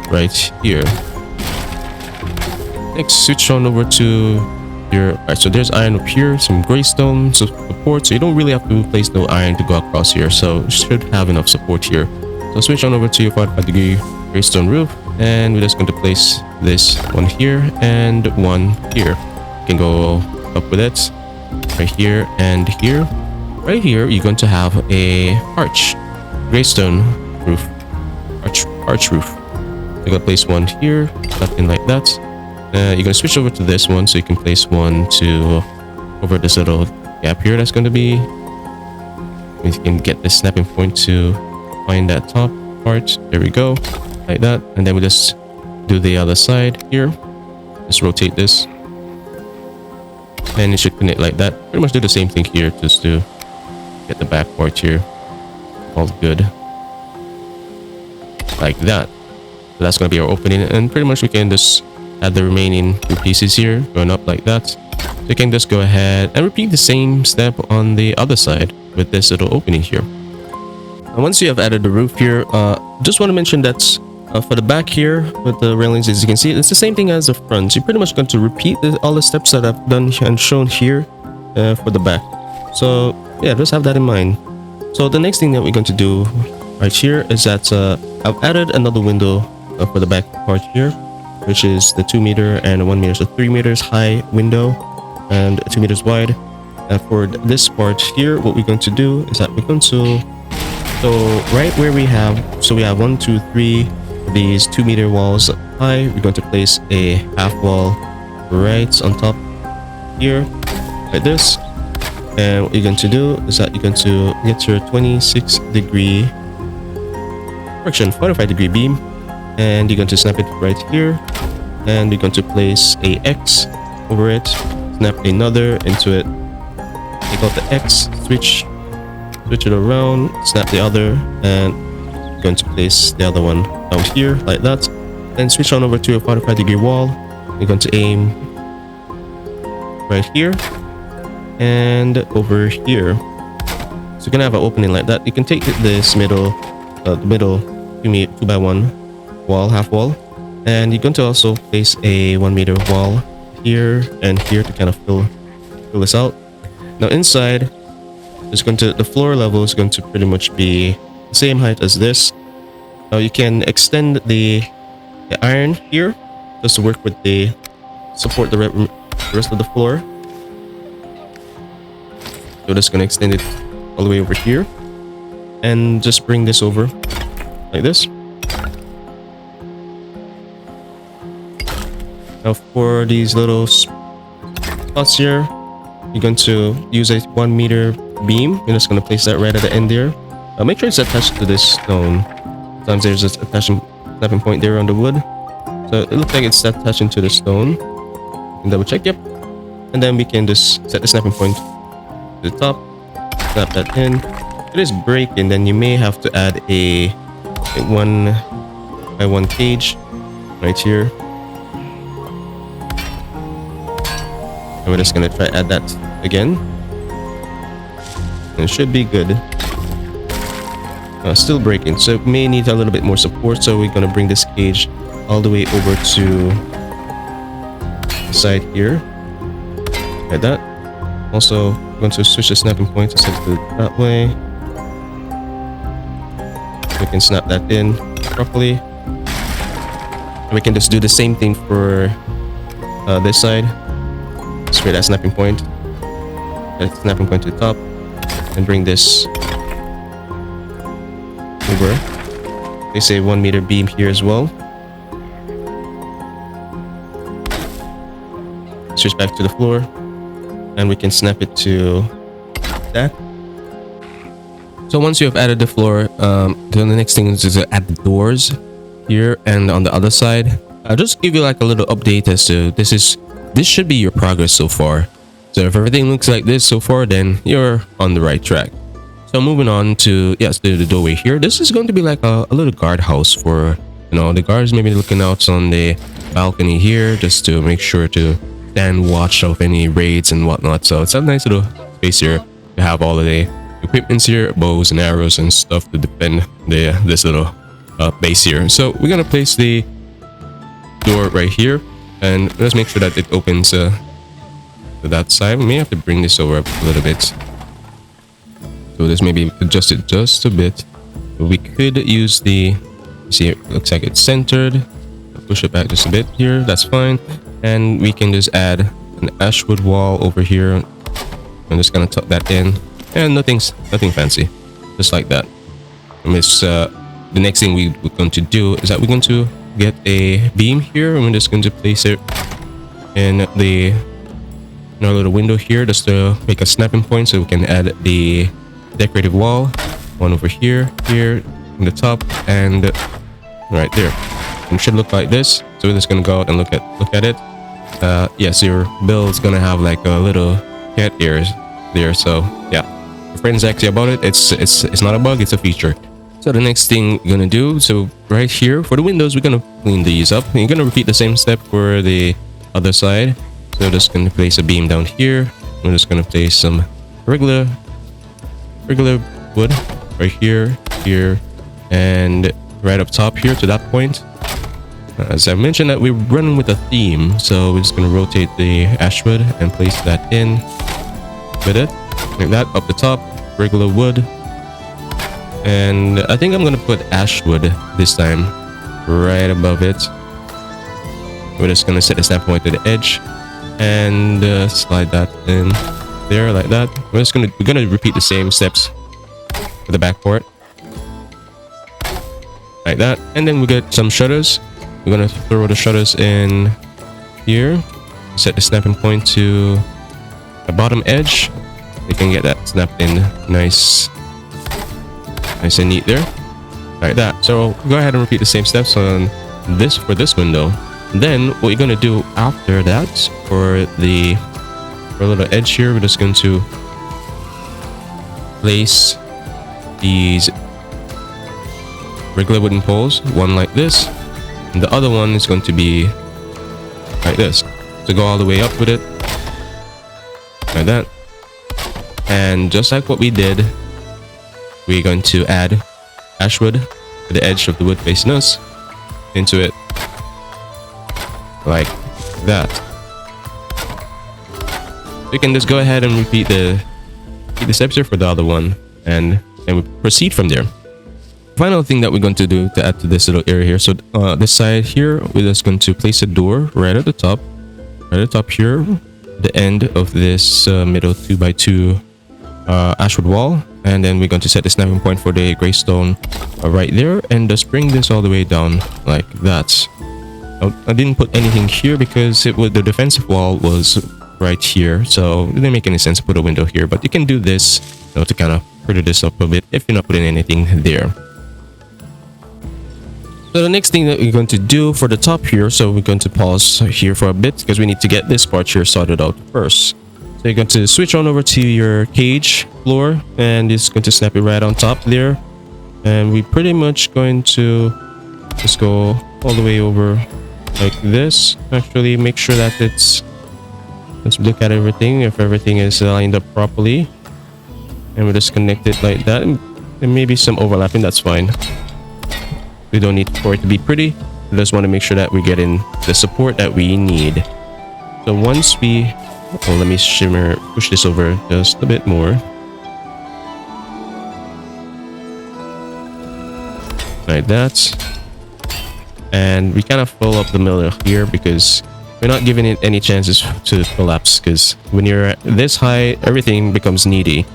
right here. Next, switch on over to your, alright, so there's iron up here, some greystone support, so you don't really have to place no iron to go across here, so you should have enough support here. So switch on over to your 45-degree greystone roof, and we're just going to place this one here and one here. You can go up with it right here and here. Right here, you're going to have a greystone roof, arch roof. You're gonna place one here, nothing like that. You're gonna switch over to this one, so you can place one to over this little gap here. That's going to be, you can get the snapping point to find that top part. There we go, like that. And then we just do the other side here. Just rotate this, and it should connect like that. Pretty much do the same thing here, just to get the back part here all good, like that. So that's going to be our opening, and pretty much we can just add the remaining 2 pieces here going up like that. So you can just go ahead and repeat the same step on the other side with this little opening here. And once you have added the roof here, just want to mention that for the back here with the railings, as you can see, it's the same thing as the front. You're pretty much going to repeat all the steps that I've done and shown here for the back. So yeah, just have that in mind. So the next thing that we're going to do right here is that I've added another window for the back part here, which is the 2 meter and 1 meter, so 3 meters high window and 2 meters wide. And for this part here, what we're going to do is that we're going to, so right where we have 1, 2, 3 these 2 meter walls high, we're going to place a half wall right on top here like this. And what you're going to do is that you're going to get your 26-degree, 45-degree beam, and you're going to snap it right here, and you're going to place a X over it, snap another into it, take out the X, switch it around, snap the other, and you're going to place the other one down here like that. Then switch on over to a 45-degree wall. You're going to aim right here and over here, so you're gonna have an opening like that. You can take this middle 2x1 wall, half wall, and you're going to also place a 1 meter wall here and here to kind of fill this out. Now inside, the floor level is going to pretty much be the same height as this. Now you can extend the iron here just to work with the support the rest of the floor. So just gonna extend it all the way over here, and just bring this over like this. Now for these little spots here, you're going to use a 1 meter beam. You're just gonna place that right at the end there. Make sure it's attached to this stone. Sometimes there's just snapping point there on the wood. So it looks like it's attached into the stone. You can double check, yep. And then we can just set the snapping point to the top, snap that in. It is breaking, then you may have to add a 1x1 cage right here. And we're just gonna try add that again. And it should be good. Still breaking, so it may need a little bit more support, so we're gonna bring this cage all the way over to the side here, like that. Also, I'm going to switch the snapping point to set it that way. We can snap that in properly. And we can just do the same thing for this side. Straight that snapping point. That snapping point to the top, and bring this over. They say 1 meter beam here as well. Switch back to the floor, and we can snap it to that. So once you have added the floor, then the next thing is to add the doors here and on the other side. I'll just give you like a little update as to this should be your progress so far. So if everything looks like this so far, then you're on the right track. So moving on to the doorway here. This is going to be like a little guardhouse for, you know, the guards maybe looking out on the balcony here, just to make sure to stand watch of any raids and whatnot. So it's a nice little space here to have all of the equipments here, bows and arrows and stuff to defend this little base here. So we're gonna place the door right here, and let's make sure that it opens to that side. We may have to bring this over a little bit. So this may be adjusted just a bit. We could use see, it looks like it's centered. Push it back just a bit here, that's fine. And we can just add an ashwood wall over here. I'm just gonna tuck that in, and nothing fancy, just like that. And this, the next thing we're going to do is that we're going to get a beam here, and we're just going to place it in our little window here, just to make a snapping point, so we can add the decorative wall. One over here in the top, and right there. And it should look like this. So we're just gonna go out and look at it. Yes, your build's gonna have like a little cat ears there. So yeah, your friend's actually about it. It's not a bug, it's a feature. So the next thing we're gonna do, so right here for the windows, we're gonna clean these up. And you're gonna repeat the same step for the other side. So we're just gonna place a beam down here. We're just gonna place some regular wood right here, and right up top here to that point. As I mentioned, that we're running with a theme, so we're just gonna rotate the ashwood and place that in with it, like that, up the top, regular wood. And I think I'm gonna put ashwood this time right above it. We're just gonna set the snap point to the edge and slide that in there like that. We're gonna repeat the same steps for the back part, like that. And then we get some shutters. We're gonna throw the shutters in here. Set the snapping point to the bottom edge. You can get that snapped in nice and neat there, like that. So go ahead and repeat the same steps on this for this window. Then what you're gonna do after that for a little edge here, we're just going to place these regular wooden poles, one like this, and the other one is going to be like this. So go all the way up with it, like that. And just like what we did, we're going to add ashwood to the edge of the wood facing us into it, like that. You can just go ahead and repeat the steps here for the other one, and we proceed from there. Final thing that we're going to do to add to this little area here, so this side here, we're just going to place a door right at the top here, the end of this middle 2x2 ashwood wall. And then we're going to set the snapping point for the gray stone right there, and just bring this all the way down like that. I didn't put anything here because the defensive wall was right here, so it didn't make any sense to put a window here. But you can do this, you know, to kind of pretty this up a bit if you're not putting anything there. So the next thing that we're going to do for the top here, so we're going to pause here for a bit because we need to get this part here sorted out first. So you're going to switch on over to your cage floor and it's going to snap it right on top there. And we pretty much going to just go all the way over like this. Actually, make sure that let's look at everything, if everything is lined up properly. And we'll just connect it like that. And maybe some overlapping, that's fine. We don't need for it to be pretty. We just want to make sure that we're getting the support that we need. So once we... Oh, let me push this over just a bit more. Like that. And we kind of fill up the middle here because we're not giving it any chances to collapse, because when you're at this high, everything becomes needy.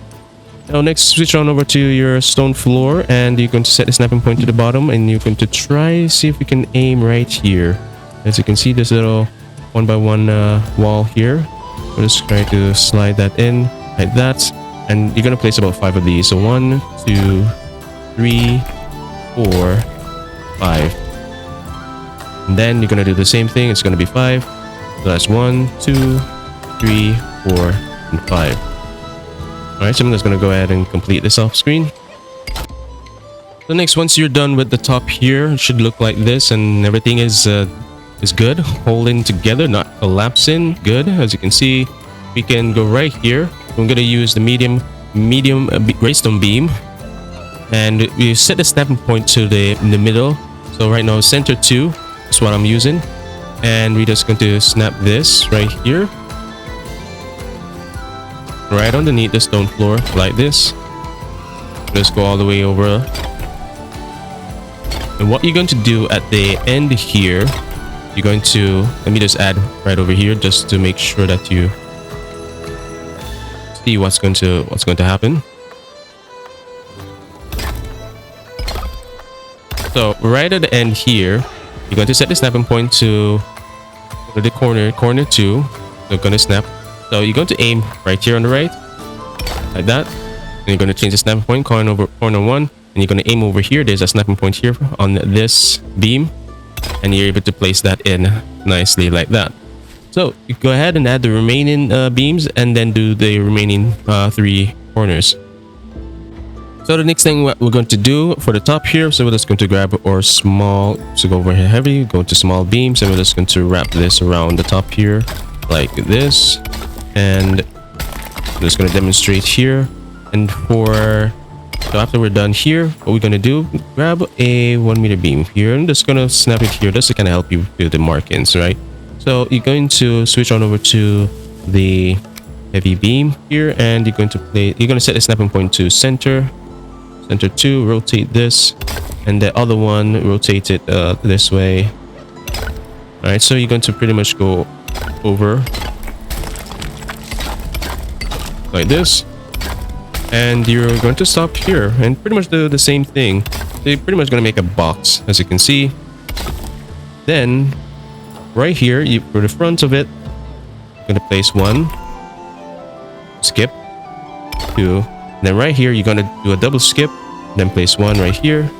Now next, switch on over to your stone floor and you're going to set the snapping point to the bottom and you're going to try see if we can aim right here. As you can see, this little 1x1 wall here. We're just trying to slide that in like that, and you're going to place about 5 of these. So 1, 2, 3, 4, 5. And then you're going to do the same thing. It's going to be 5. So that's 1, 2, 3, 4, and 5. Alright, so I'm just going to go ahead and complete this off screen. So next, once you're done with the top here, it should look like this, and everything is good, holding together, not collapsing. Good. As you can see, we can go right here. I'm going to use the medium greystone beam, and we set the snapping point to in the middle. So right now, center 2 is what I'm using, and we're just going to snap this right here, right underneath the stone floor like this. Let's go all the way over. And what you're going to do at the end here, you're going to, let me just add right over here just to make sure that you see what's going to happen. So right at the end here, you're going to set the snapping point to the corner 2. They're going to snap. So you're going to aim right here on the right, like that. And you're going to change the snapping point, corner 1, and you're going to aim over here. There's a snapping point here on this beam, and you're able to place that in nicely like that. So you go ahead and add the remaining beams, and then do the remaining 3 corners. So the next thing we're going to do for the top here, so we're just going to grab our small, so go over here heavy, go to small beams, and we're just going to wrap this around the top here like this. And I'm just going to demonstrate here. And so after we're done here, what we're going to do, grab a 1 meter beam here. I'm just going to snap it here just to kind of help you do the markings, right? So you're going to switch on over to the heavy beam here, and you're going to set the snapping point to center 2, rotate this, and the other one, rotate it this way. All right, so you're going to pretty much go over like this, and you're going to stop here and pretty much do the same thing. So you're pretty much going to make a box, as you can see. Then right here, for the front of it, you're going to place 1, skip 2, and then right here you're going to do a double skip, then place 1 right here,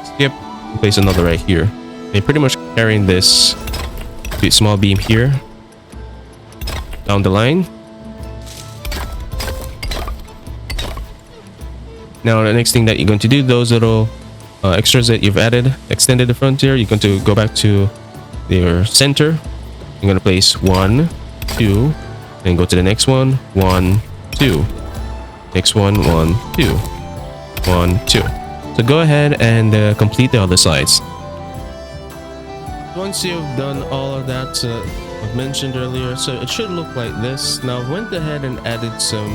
skip, and place another right here. And you're pretty much carrying this small beam here down the line. Now the next thing that you're going to do, those little extras that you've extended the front here, you're going to go back to your center. You're going to place 1, 2, then go to the next one, 1, 2, next one, 1, 2, 1, 2. So go ahead and complete the other sides. Once you've done all of that I've mentioned earlier, so it should look like this. Now I went ahead and added some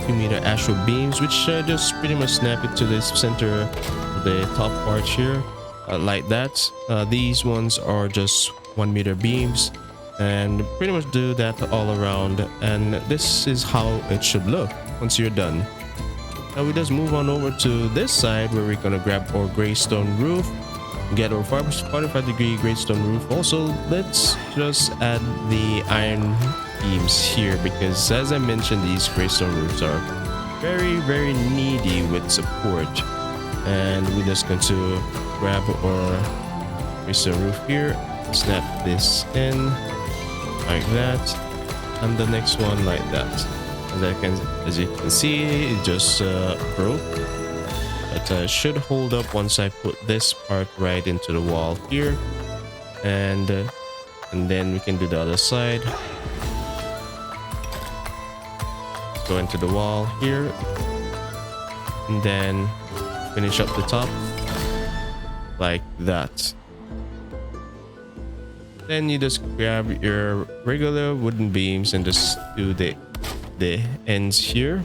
2 meter astral beams, which just pretty much snap it to the center of the top part here, like that. These ones are just 1 meter beams, and pretty much do that all around, and this is how it should look once you're done. Now we just move on over to this side where we're gonna grab our greystone roof, get our 45-degree greystone roof. Also, let's just add the iron beams here, because as I mentioned, these greystone roofs are very needy with support, and we're just going to grab our Raise the roof here. Snap this in like that, and the next one like that. As you can see, it just broke, but should hold up once I put this part right into the wall here, and then we can do the other side. Go into the wall here, and then finish up the top like that. Then you just grab your regular wooden beams and just do the ends here.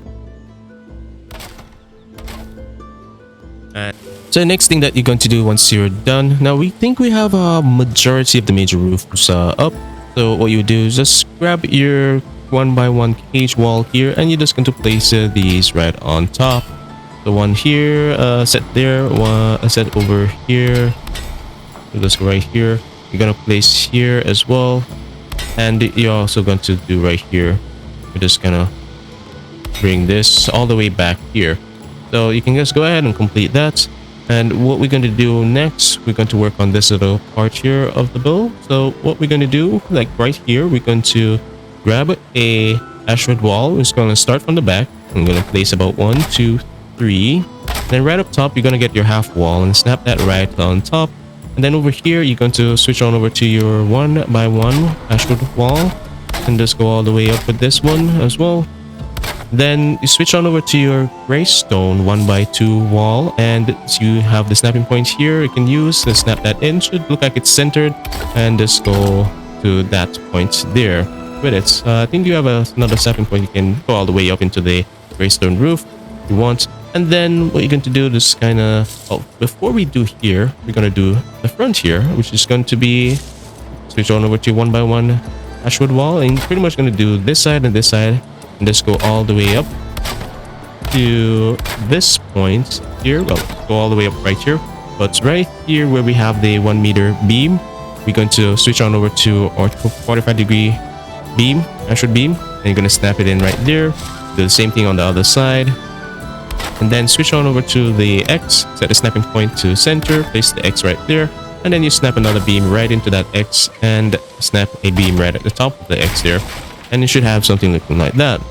And so the next thing that you're going to do once you're done, now we think we have a majority of the major roofs up. So what you do is just grab your 1x1 cage wall here, and you're just going to place these right on top. The one here, set there, one set over here. So just go right here. You're gonna place here as well, and you're also going to do right here. We're just gonna bring this all the way back here, so you can just go ahead and complete that. And what we're going to do next, we're going to work on this little part here of the build. So what we're going to do, like right here, we're going to grab a ashwood wall. We're just going to start from the back. I'm going to place about 1, 2, 3. Then right up top, you're going to get your half wall and snap that right on top. And then over here, you're going to switch on over to your 1x1 ashwood wall and just go all the way up with this one as well. Then you switch on over to your greystone 1x2 wall, and you have the snapping point here you can use to snap that in. Should look like it's centered, and just go to that point there with it. I think you have another snapping point. You can go all the way up into the greystone roof if you want. And then what you're going to do is kind of, before we do here, we're going to do the front here, which is going to be switch on over to 1x1 ashwood wall, and you're pretty much going to do this side and this side, and just go all the way up to this point here. Well, go all the way up right here, but right here where we have the 1 meter beam, we're going to switch on over to our 45-degree beam, ashwood beam, and you're going to snap it in right there. Do the same thing on the other side. And then switch on over to the X, set the snapping point to center, place the X right there, and then you snap another beam right into that X and snap a beam right at the top of the X there, and you should have something looking like that.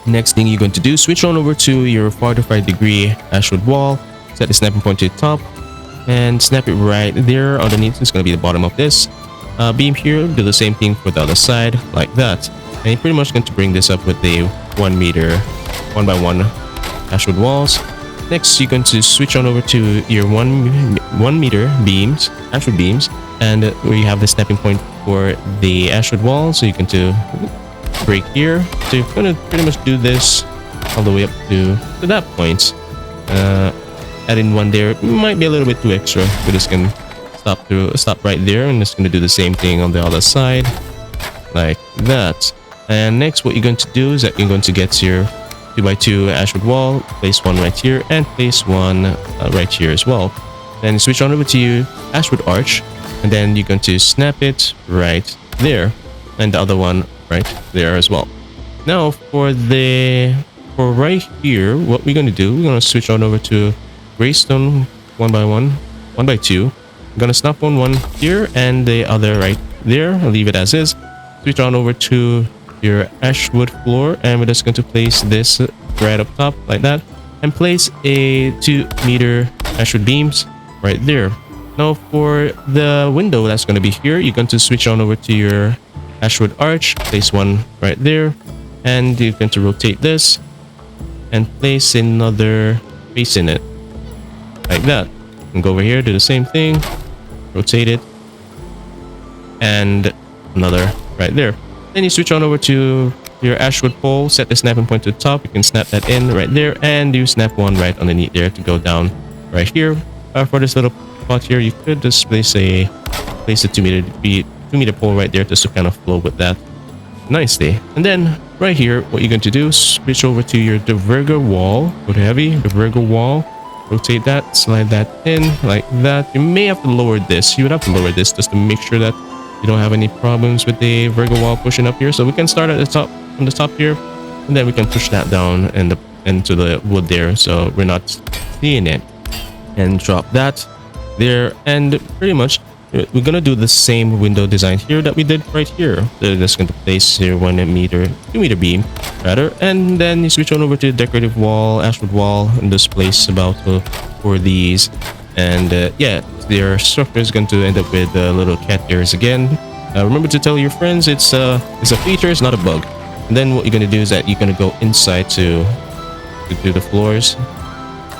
Next thing you're going to do, switch on over to your 45-degree ashwood wall, set the snapping point to the top, and snap it right there underneath. It's going to be the bottom of this beam here. Do the same thing for the other side like that, and you're pretty much going to bring this up with the 1 meter 1x1 ashwood walls. Next, you're going to switch on over to your 1 meter beams, ashwood beams, and where you have the snapping point for the ashwood wall, so you can do break here. So you're going to pretty much do this all the way up to that point. Add in one there. Might be a little bit too extra. We're just going to stop right there, and just going to do the same thing on the other side like that. And next, what you're going to do is that you're going to get your 2x2 ashwood wall, place one right here, and place one right here as well. Then switch on over to your ashwood arch, and then you're going to snap it right there, and the other one right there as well. Now for right here, what we're going to do, we're going to switch on over to greystone 1x1, 1x2. I'm going to snap one here and the other right there. I'll leave it as is. Switch on over to your ashwood floor, and we're just going to place this right up top like that, and place a 2 meter ashwood beams right there. Now for the window that's going to be here, you're going to switch on over to your ashwood arch, place one right there, and you're going to rotate this and place another face in it like that, and go over here, do the same thing, rotate it, and another right there. Then you switch on over to your ashwood pole, set the snapping point to the top. You can snap that in right there, and you snap one right underneath there to go down right here. For this little spot here, you could just place a 2 meter pole right there just to kind of flow with that nicely. And then right here, what you're going to do, switch over to your Versaugh wall. Go to heavy, the Versaugh wall, rotate that, slide that in like that. You may have to lower this. You would have to lower this just to make sure that you don't have any problems with the Versaugh wall pushing up here. So we can start at the top, on the top here, and then we can push that down and into the wood there, so we're not seeing it, and drop that there. And pretty much we're gonna do the same window design here that we did right here. So just going to place here 1 meter, 2 meter beam rather, and then you switch on over to the decorative wall, ashwood wall, and just place about for these. And yeah, their structure is going to end up with little cat ears again. Remember to tell your friends it's a feature, it's not a bug. And then what you're gonna do is that you're gonna go inside to do the floors.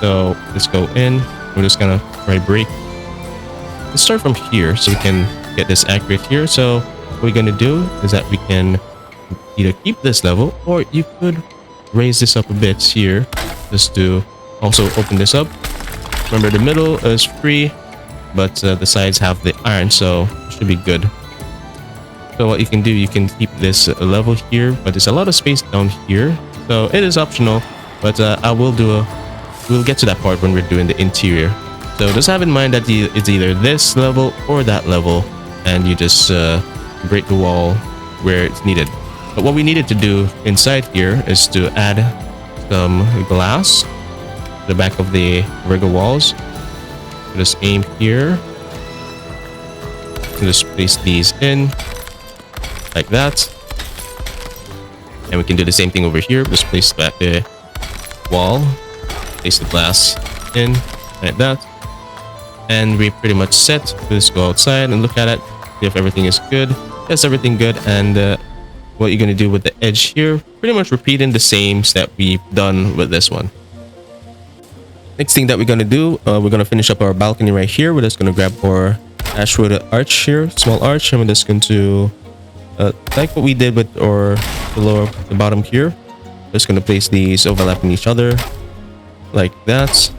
So let's go in. We're just gonna try break. Let's start from here so we can get this accurate here. So what we're gonna do is that we can either keep this level, or you could raise this up a bit here just to also open this up. Remember, the middle is free, but the sides have the iron, so it should be good. So what you can do, you can keep this level here, but there's a lot of space down here, so it is optional. But we'll get to that part when we're doing the interior. So just have in mind that it's either this level or that level, and you just break the wall where it's needed. But what we needed to do inside here is to add some glass to the back of the regular walls. Just aim here and just place these in like that, and we can do the same thing over here. Just place back the wall, place the glass in like that, and we're pretty much set. Let's go outside and look at it, see if everything is good. Yes, everything good. And what you're going to do with the edge here, pretty much repeating the same step we've done with this one. Next thing that we're going to do, we're going to finish up our balcony right here. We're just going to grab our ashwood arch here, small arch, and we're just going to like what we did with the bottom here. Just going to place these overlapping each other like that.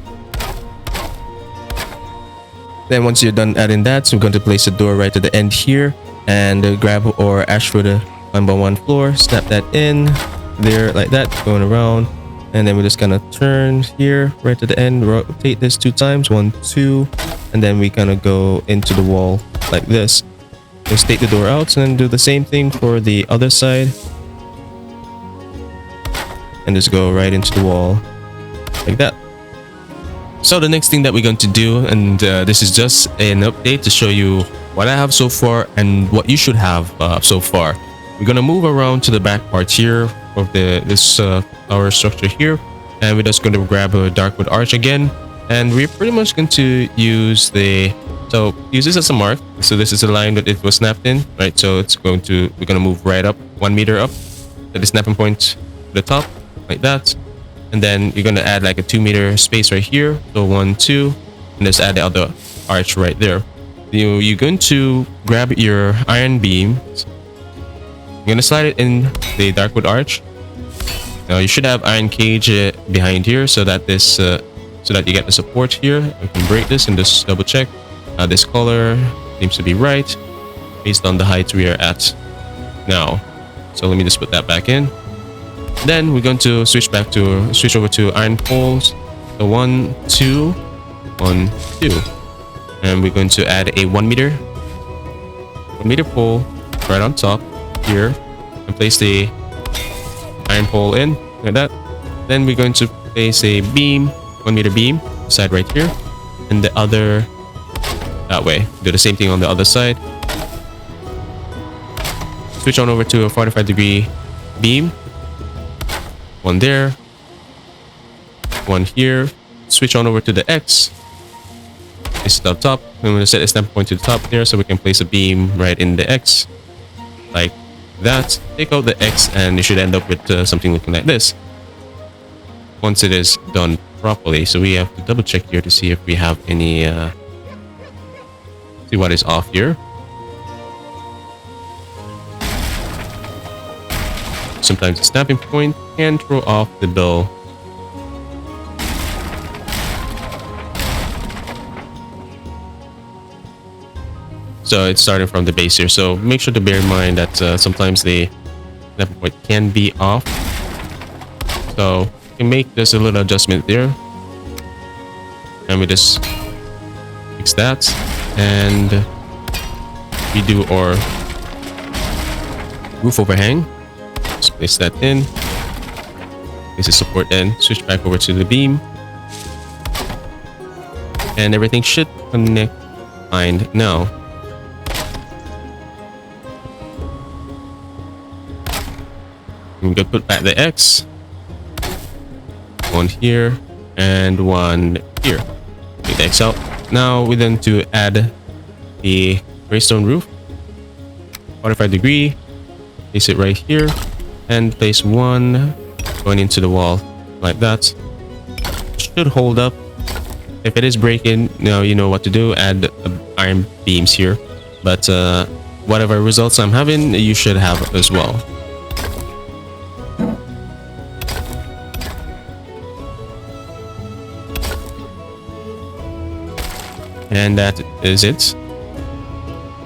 Then once you're done adding that, so we're going to place a door right at the end here, and grab our ashwood 1x1 floor, snap that in there like that, going around. And then we're just gonna turn here right to the end, rotate this 2 times, 1, 2, and then we kind of go into the wall like this. Just take the door out and then do the same thing for the other side, and just go right into the wall like that. So the next thing that we're going to do, and this is just an update to show you what I have so far and what you should have so far. We're gonna move around to the back part here of this our structure here, and we're just going to grab a darkwood arch again, and we're pretty much going to use use this as a mark. So this is the line that it was snapped in, right? So we're gonna move right up 1 meter up to the snapping point to the top like that, and then you're gonna add like a 2 meter space right here, so 1, 2, and just add the other arch right there. You're going to grab your iron beam. You're gonna slide it in the darkwood arch. Now you should have iron cage behind here, so that you get the support here. You can break this and just double check. This color seems to be right based on the height we are at now. So let me just put that back in. Then we're going to switch over to iron poles. So 1, 2, 1, 2, and we're going to add a 1 meter pole right on top here, and place the iron pole in like that. Then we're going to place a beam, 1 meter beam, side right here, and the other that way. Do the same thing on the other side. Switch on over to a 45-degree beam. 1 there, 1 here. Switch on over to the X. Place it up top. I'm going to set a snap point to the top there, so we can place a beam right in the X like that. Take out the X, and you should end up with something looking like this once it is done properly. So we have to double check here to see if we have any see what is off here. Sometimes the snapping point can throw off the bill. So it's starting from the base here, so make sure to bear in mind that sometimes the snapping point can be off. So you can make just a little adjustment there, and we just fix that, and we do our roof overhang. Just place that in, place the support in, switch back over to the beam, and everything should connect fine now. I'm gonna put back the X, one here, and one here. Take the X out. Now we then to add the greystone roof, 45-degree, place it right here, and place one going into the wall like that. Should hold up. If it is breaking, now you know what to do. Add iron beams here, but whatever results I'm having, you should have as well. And that is it.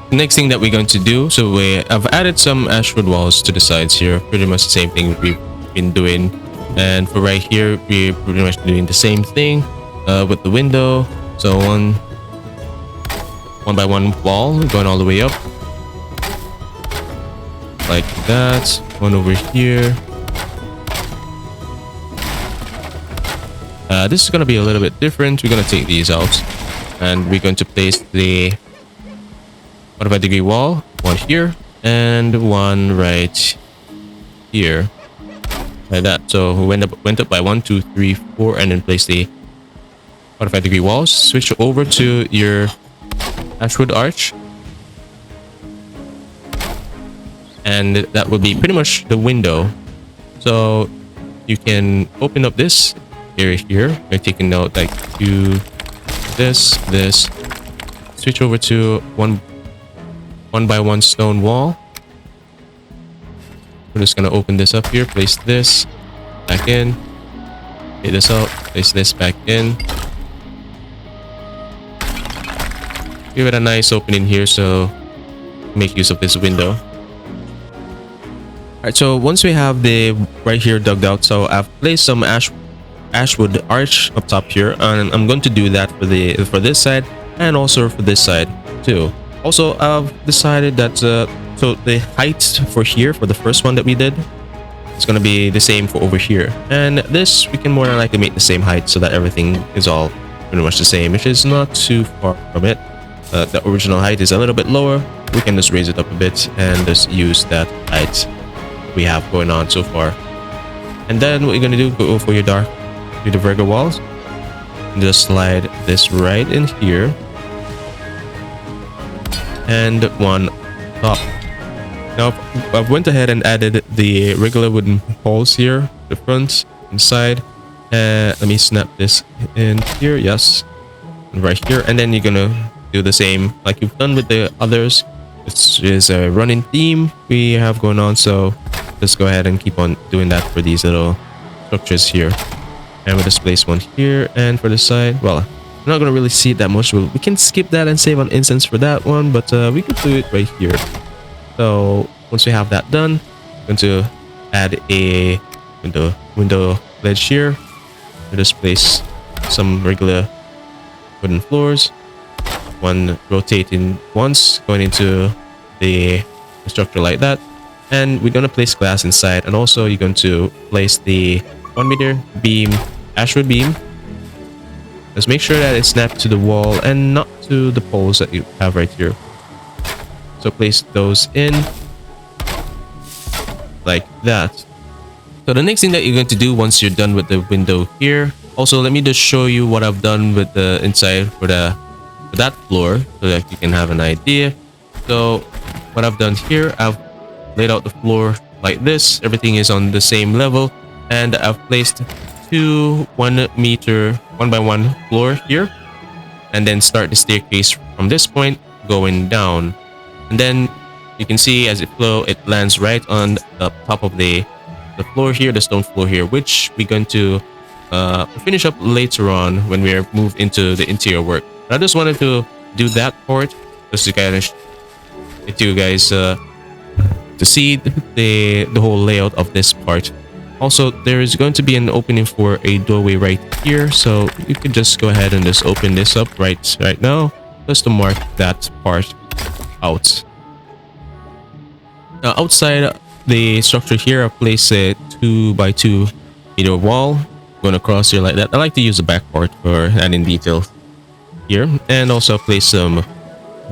The next thing that we're going to do, so I've added some ashwood walls to the sides here, pretty much the same thing we've been doing. And for right here, we're pretty much doing the same thing with the window. So one by one wall going all the way up like that. One over here. This is going to be a little bit different. We're going to take these out, and we're going to place the 45-degree wall, one here and one right here, like that. So we went up by 1, 2, 3, 4, and then place the 45-degree walls. Switch over to your ashwood arch, and that will be pretty much the window. So you can open up this area here. You're taking note, like, do this, switch over to one by one stone wall. We're just gonna open this up here, place this back in, take this out, place this back in. Give it a nice opening here, so make use of this window. Alright, so once we have the right here dug out, so I've placed some ashwood arch up top here, and I'm going to do that for this side and also for this side too. Also, I've decided that so the height for here, for the first one that we did, it's going to be the same for over here, and this we can more than likely make the same height so that everything is all pretty much the same, which is not too far from it. The original height is a little bit lower. We can just raise it up a bit and just use that height we have going on so far. And then what you're going to do, go for your do the Versaugh walls, and just slide this right in here, and one top. Now I've went ahead and added the regular wooden holes here, the front and side. Let me snap this in here, yes, and right here, and then you're gonna do the same like you've done with the others. This is a running theme we have going on, so let's go ahead and keep on doing that for these little structures here. And we'll just place one here, and for the side, well, I'm not gonna really see it that much. We can skip that and save on instance for that one, but we can do it right here. So once we have that done, I'm going to add a window ledge here. We'll just place some regular wooden floors, one rotating once going into the structure like that, and we're going to place glass inside. And also you're going to place the 1 meter beam, ashwood beam. Just make sure that it's snapped to the wall and not to the poles that you have right here. So place those in like that. So the next thing that you're going to do once you're done with the window here, also let me just show you what I've done with the inside for that floor so that you can have an idea. So what I've done here, I've laid out the floor like this. Everything is on the same level, and I've placed two 1 meter 1 by 1 floor here, and then start the staircase from this point going down. And then you can see as it lands right on the top of the floor here, the stone floor here, which we're going to finish up later on when we're moved into the interior work. But I just wanted to do that part just to kind of get you guys to see the whole layout of this part. Also, there is going to be an opening for a doorway right here, so you can just go ahead and just open this up right now, just to mark that part out. Now, outside the structure here, I've placed a 2 by 2 meter wall going across here like that. I like to use the back part for adding detail here, and also place some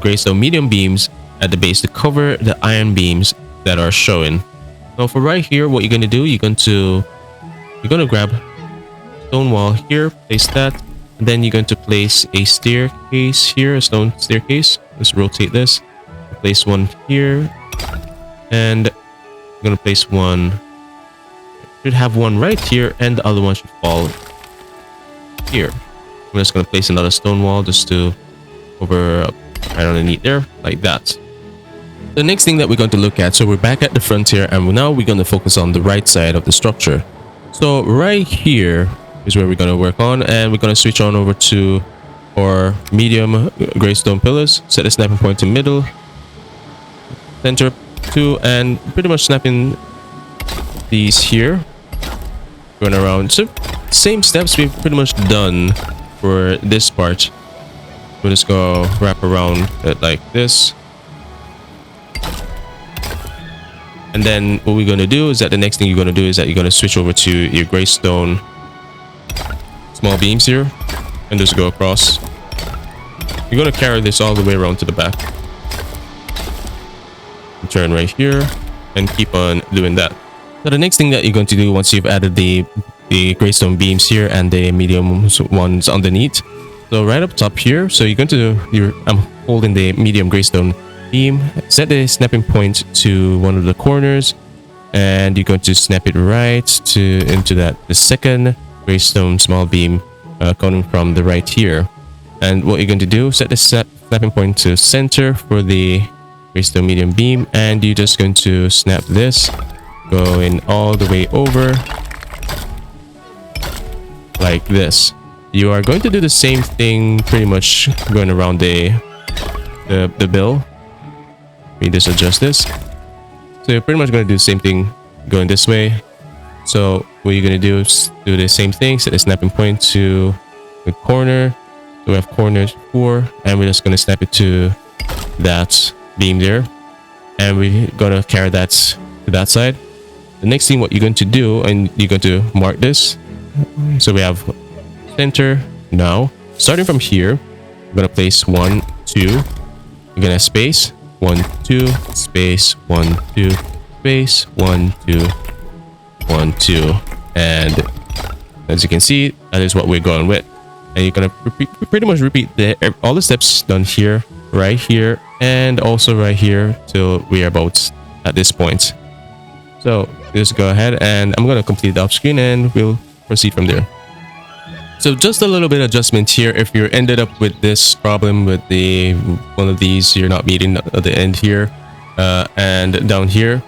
greystone medium beams at the base to cover the iron beams that are showing. Now for right here, what you're going to do, you're going to grab stone wall here, place that, and then you're going to place a staircase here, a stone staircase. Let's rotate this. Place one here, and I'm going to place one. Should have one right here, and the other one should fall here. I'm just going to place another stone wall just to over right underneath there, like that. The next thing that we're going to look at, so we're back at the frontier, and now we're going to focus on the right side of the structure. So right here is where we're going to work on, and we're going to switch on over to our medium gray stone pillars. Set the snapping point to middle, center 2, and pretty much snapping these here, going around. So same steps we've pretty much done for this part. We'll just go wrap around it like this. And then what we're going to do is that the next thing you're going to do is that you're going to switch over to your gray stone small beams here and just go across. You're going to carry this all the way around to the back. And turn right here and keep on doing that. So the next thing that you're going to do once you've added the gray stone beams here and the medium ones underneath. So right up top here, so you're going to, I'm holding the medium gray stone beam, set the snapping point to one of the corners, and you're going to snap it right into the second gray stone small beam coming from the right here. And what you're going to do, set the snapping point to center for the gray stone medium beam, and you're just going to snap this going all the way over like this. You are going to do the same thing pretty much going around the bill. Let me just adjust this. So you're pretty much going to do the same thing going this way. So what you're going to do is do the same thing, set the snapping point to the corner. So we have corner 4, and we're just going to snap it to that beam there, and we're going to carry that to that side. The next thing what you're going to do, and you're going to mark this. So we have center now. Starting from here, we're going to place 1, 2. You're going to space 1, 2, space 1, 2, space 1, 2, 1, 2, and as you can see, that is what we're going with. And you're gonna pretty much repeat all the steps done here, right here, and also right here till we are about at this point. So just go ahead, and I'm gonna complete the off screen, and we'll proceed from there. So just a little bit of adjustment here. If you ended up with this problem with one of these, you're not meeting at the end here, and down here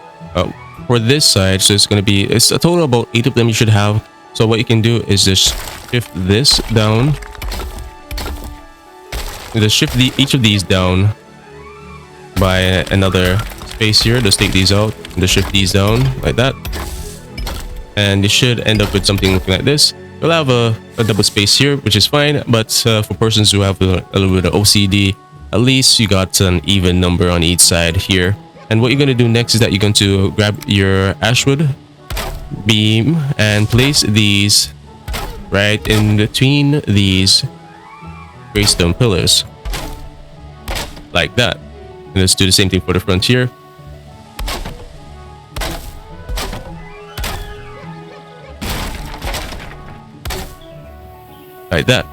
for this side, so it's a total of about 8 of them you should have. So what you can do is just shift this down. Just shift each of these down by another space here. Just take these out and just shift these down like that, and you should end up with something looking like this. You'll have a double space here, which is fine, but for persons who have a little bit of OCD, at least you got an even number on each side here. And what you're going to do next is that you're going to grab your ashwood beam and place these right in between these gray stone pillars like that. And let's do the same thing for the front here. Like that.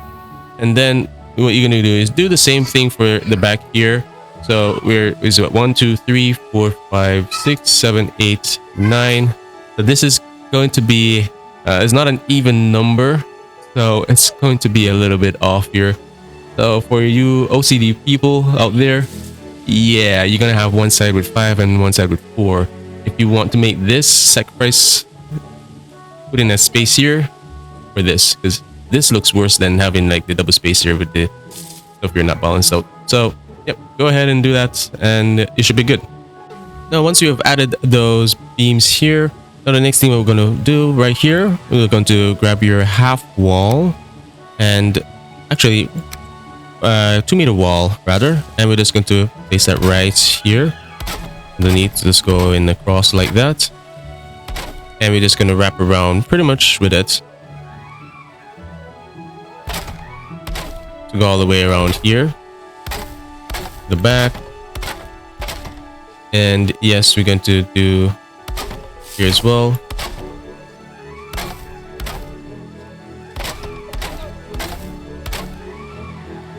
And then what you're going to do is do the same thing for the back here. So is what 1, 2, 3, 4, 5, 6, 7, 8, 9. So this is going to be it's not an even number, so it's going to be a little bit off here. So for you OCD people out there, yeah, you're gonna have one side with 5 and one side with 4. If you want to make this sacrifice, put in a space here for this, because this looks worse than having like the double space here with the stuff you're not balanced out. So yep, go ahead and do that, and it should be good. Now once you have added those beams here, now the next thing we're going to do right here, we're going to grab your half wall, and actually 2-meter wall rather, and we're just going to place that right here underneath. Just go in across like that, and we're just going to wrap around pretty much with it to go all the way around here, the back. And yes, we're going to do here as well.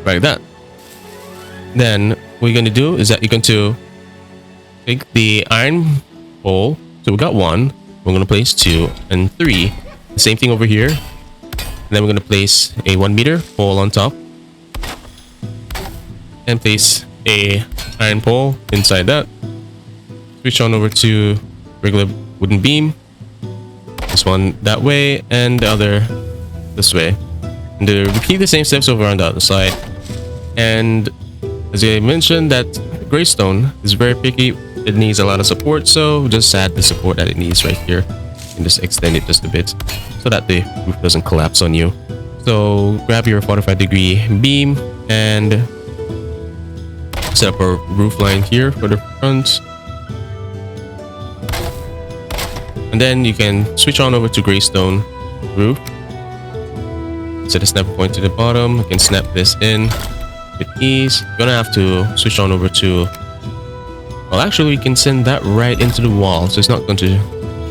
Like that. Then what you're going to do is that you're going to take the iron pole. So we got one. We're going to place 2 and 3. The same thing over here. And then we're going to place a 1 meter pole on top. And place a iron pole inside that. Switch on over to regular wooden beam. This one that way and the other this way. And to repeat the same steps over on the other side. And as I mentioned, that greystone is very picky. It needs a lot of support, so just add the support that it needs right here and just extend it just a bit so that the roof doesn't collapse on you. So grab your 45-degree beam and set up a roof line here for the front. And then you can switch on over to greystone roof. Set a snap point to the bottom. You can snap this in with ease. You're gonna have to switch on over to, well, actually we can send that right into the wall, so it's not going to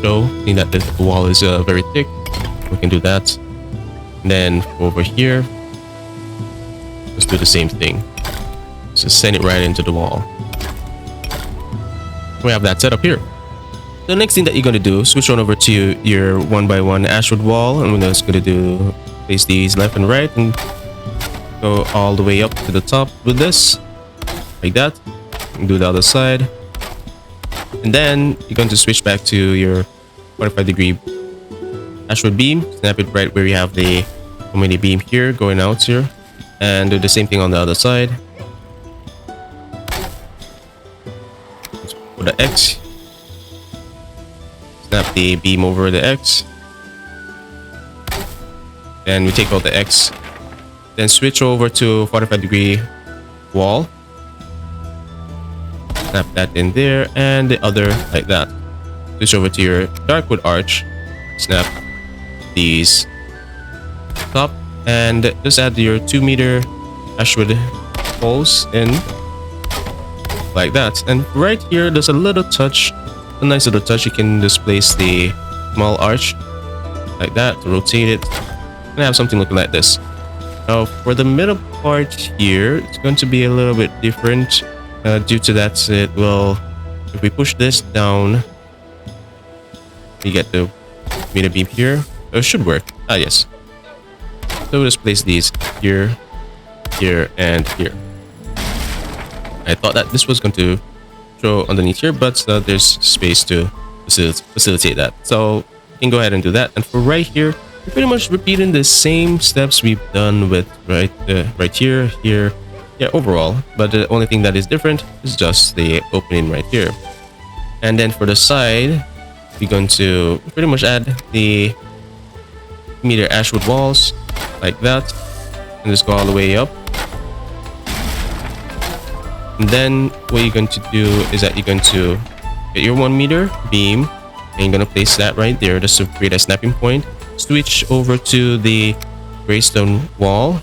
show, seeing that the wall is very thick. We can do that. And then over here, let's do the same thing. Just send it right into the wall. We have that set up here. The next thing that you're going to do, switch on over to your 1x1 ashwood wall, and we're just going to do place these left and right and go all the way up to the top with this, like that. And do the other side, and then you're going to switch back to your 45-degree ashwood beam. Snap it right where you have the community beam here going out here, and do the same thing on the other side. Let's put the X. Snap the beam over the X. Then we take out the X. Then switch over to 45-degree wall. Snap that in there, and the other like that. Switch over to your dark wood arch. Snap these top, and just add your 2-meter ashwood poles in like that. And right here, there's a little touch, a nice little touch. You can just place the small arch like that to rotate it, and have something looking like this. Now for the middle part here, it's going to be a little bit different. Due to that, it will, if we push this down, you get the meter beam here. It should work. Ah, yes. So we'll just place these here, here, and here. I thought that this was going to show underneath here, but there's space to facilitate that. So you can go ahead and do that. And for right here, we're pretty much repeating the same steps we've done with right here, here, yeah, overall. But the only thing that is different is just the opening right here. And then for the side, we're going to pretty much add the meter ashwood walls like that, and just go all the way up. And then what you're going to do is that you're going to get your 1-meter beam, and you're going to place that right there just to create a snapping point. Switch over to the greystone wall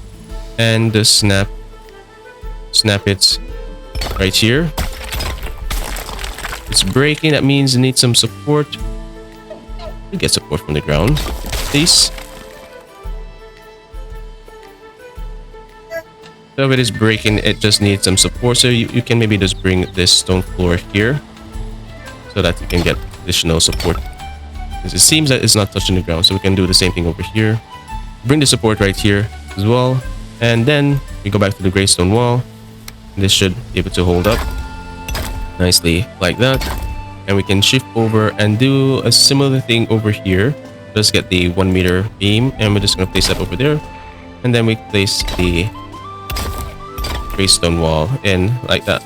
and just snap it right here. It's breaking, that means it needs some support. You get support from the ground, please. So if it is breaking, it just needs some support. So you can maybe just bring this stone floor here so that you can get additional support. Because it seems that it's not touching the ground, so we can do the same thing over here. Bring the support right here as well, and then we go back to the greystone wall. This should be able to hold up nicely like that, and we can shift over and do a similar thing over here. Just get the 1-meter beam, and we're just going to place that over there, and then we place the greystone wall in like that.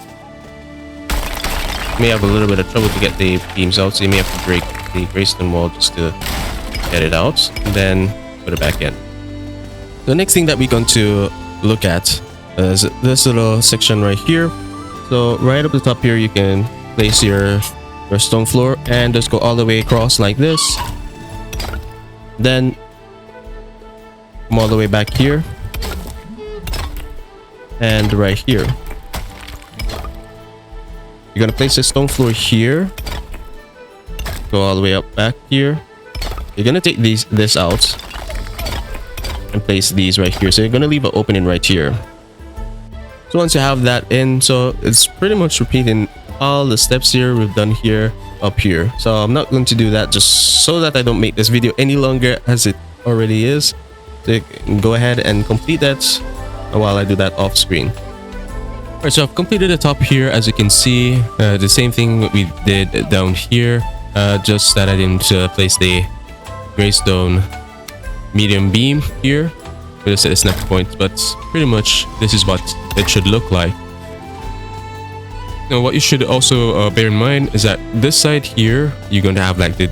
You may have a little bit of trouble to get the beams out, so you may have to break the greystone wall just to get it out, and then put it back in. The next thing that we're going to look at is this little section right here. So right up the top here, you can place your stone floor and just go all the way across like this. Then come all the way back here and right here. You're gonna place the stone floor here, go all the way up back here. You're gonna take this out and place these right here. So you're gonna leave an opening right here. So once you have that in, so it's pretty much repeating all the steps here we've done here up here. So I'm not going to do that just so that I don't make this video any longer as it already is. So you can go ahead and complete that while I do that off screen. Alright, so I've completed the top here. As you can see, the same thing we did down here, just that I didn't place the greystone medium beam here. We just set a snap point, but pretty much this is what it should look like. Now what you should also bear in mind is that this side here, you're going to have like the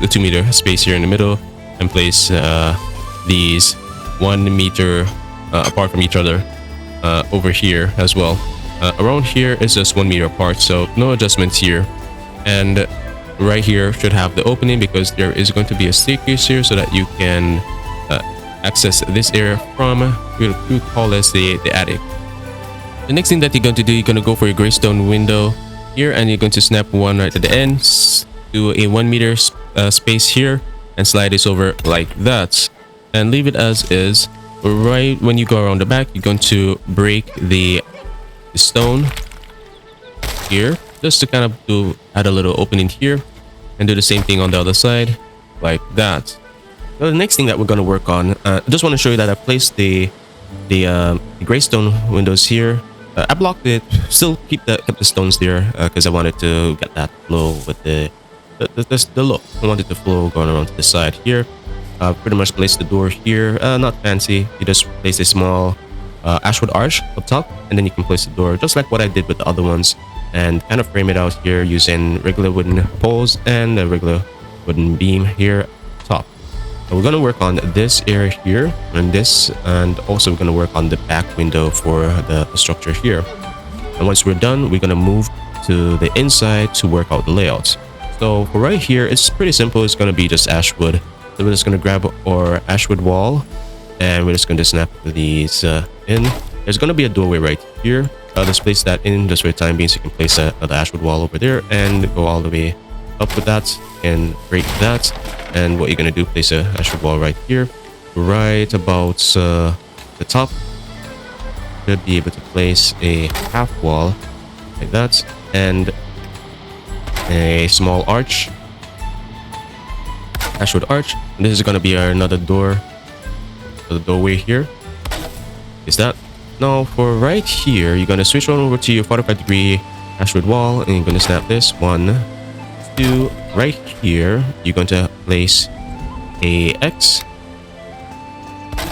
2 meter space here in the middle, and place these 1 meter apart from each other over here as well. Around here is just 1 meter apart, so no adjustments here. And right here should have the opening because there is going to be a staircase here so that you can access this area from, we call this the attic. The next thing that you're going to do, you're going to go for your greystone window here, and you're going to snap one right at the end, do a 1 meter space here, and slide this over like that, and leave it as is. Right when you go around the back, you're going to break the stone here, just to kind of add a little opening here, and do the same thing on the other side like that. Now the next thing that we're going to work on, I just want to show you that I placed the greystone windows here. I blocked it, still kept the stones there because I wanted to get that flow with the look. I wanted the flow going around to the side here. Pretty much place the door here, not fancy. You just place a small ashwood arch up top, and then you can place the door just like what I did with the other ones, and kind of frame it out here using regular wooden poles and a regular wooden beam here top. So we're going to work on this area here and this, and also we're going to work on the back window for the structure here. And once we're done, we're going to move to the inside to work out the layouts. So for right here, it's pretty simple. It's going to be just ashwood. So we're just going to grab our ashwood wall, and we're just going to snap these in. There's going to be a doorway right here. Let's place that in just for the time being, so you can place the ashwood wall over there and go all the way up with that and break that. And what you're going to do, place a ashwood wall right here, right about the top. Should be able to place a half wall like that, and a small arch, ashwood arch. And this is going to be another door, the doorway here is that. Now for right here, you're going to switch on over to your 45-degree ashwood wall, and you're going to snap this 1, 2. Right here, you're going to place a X,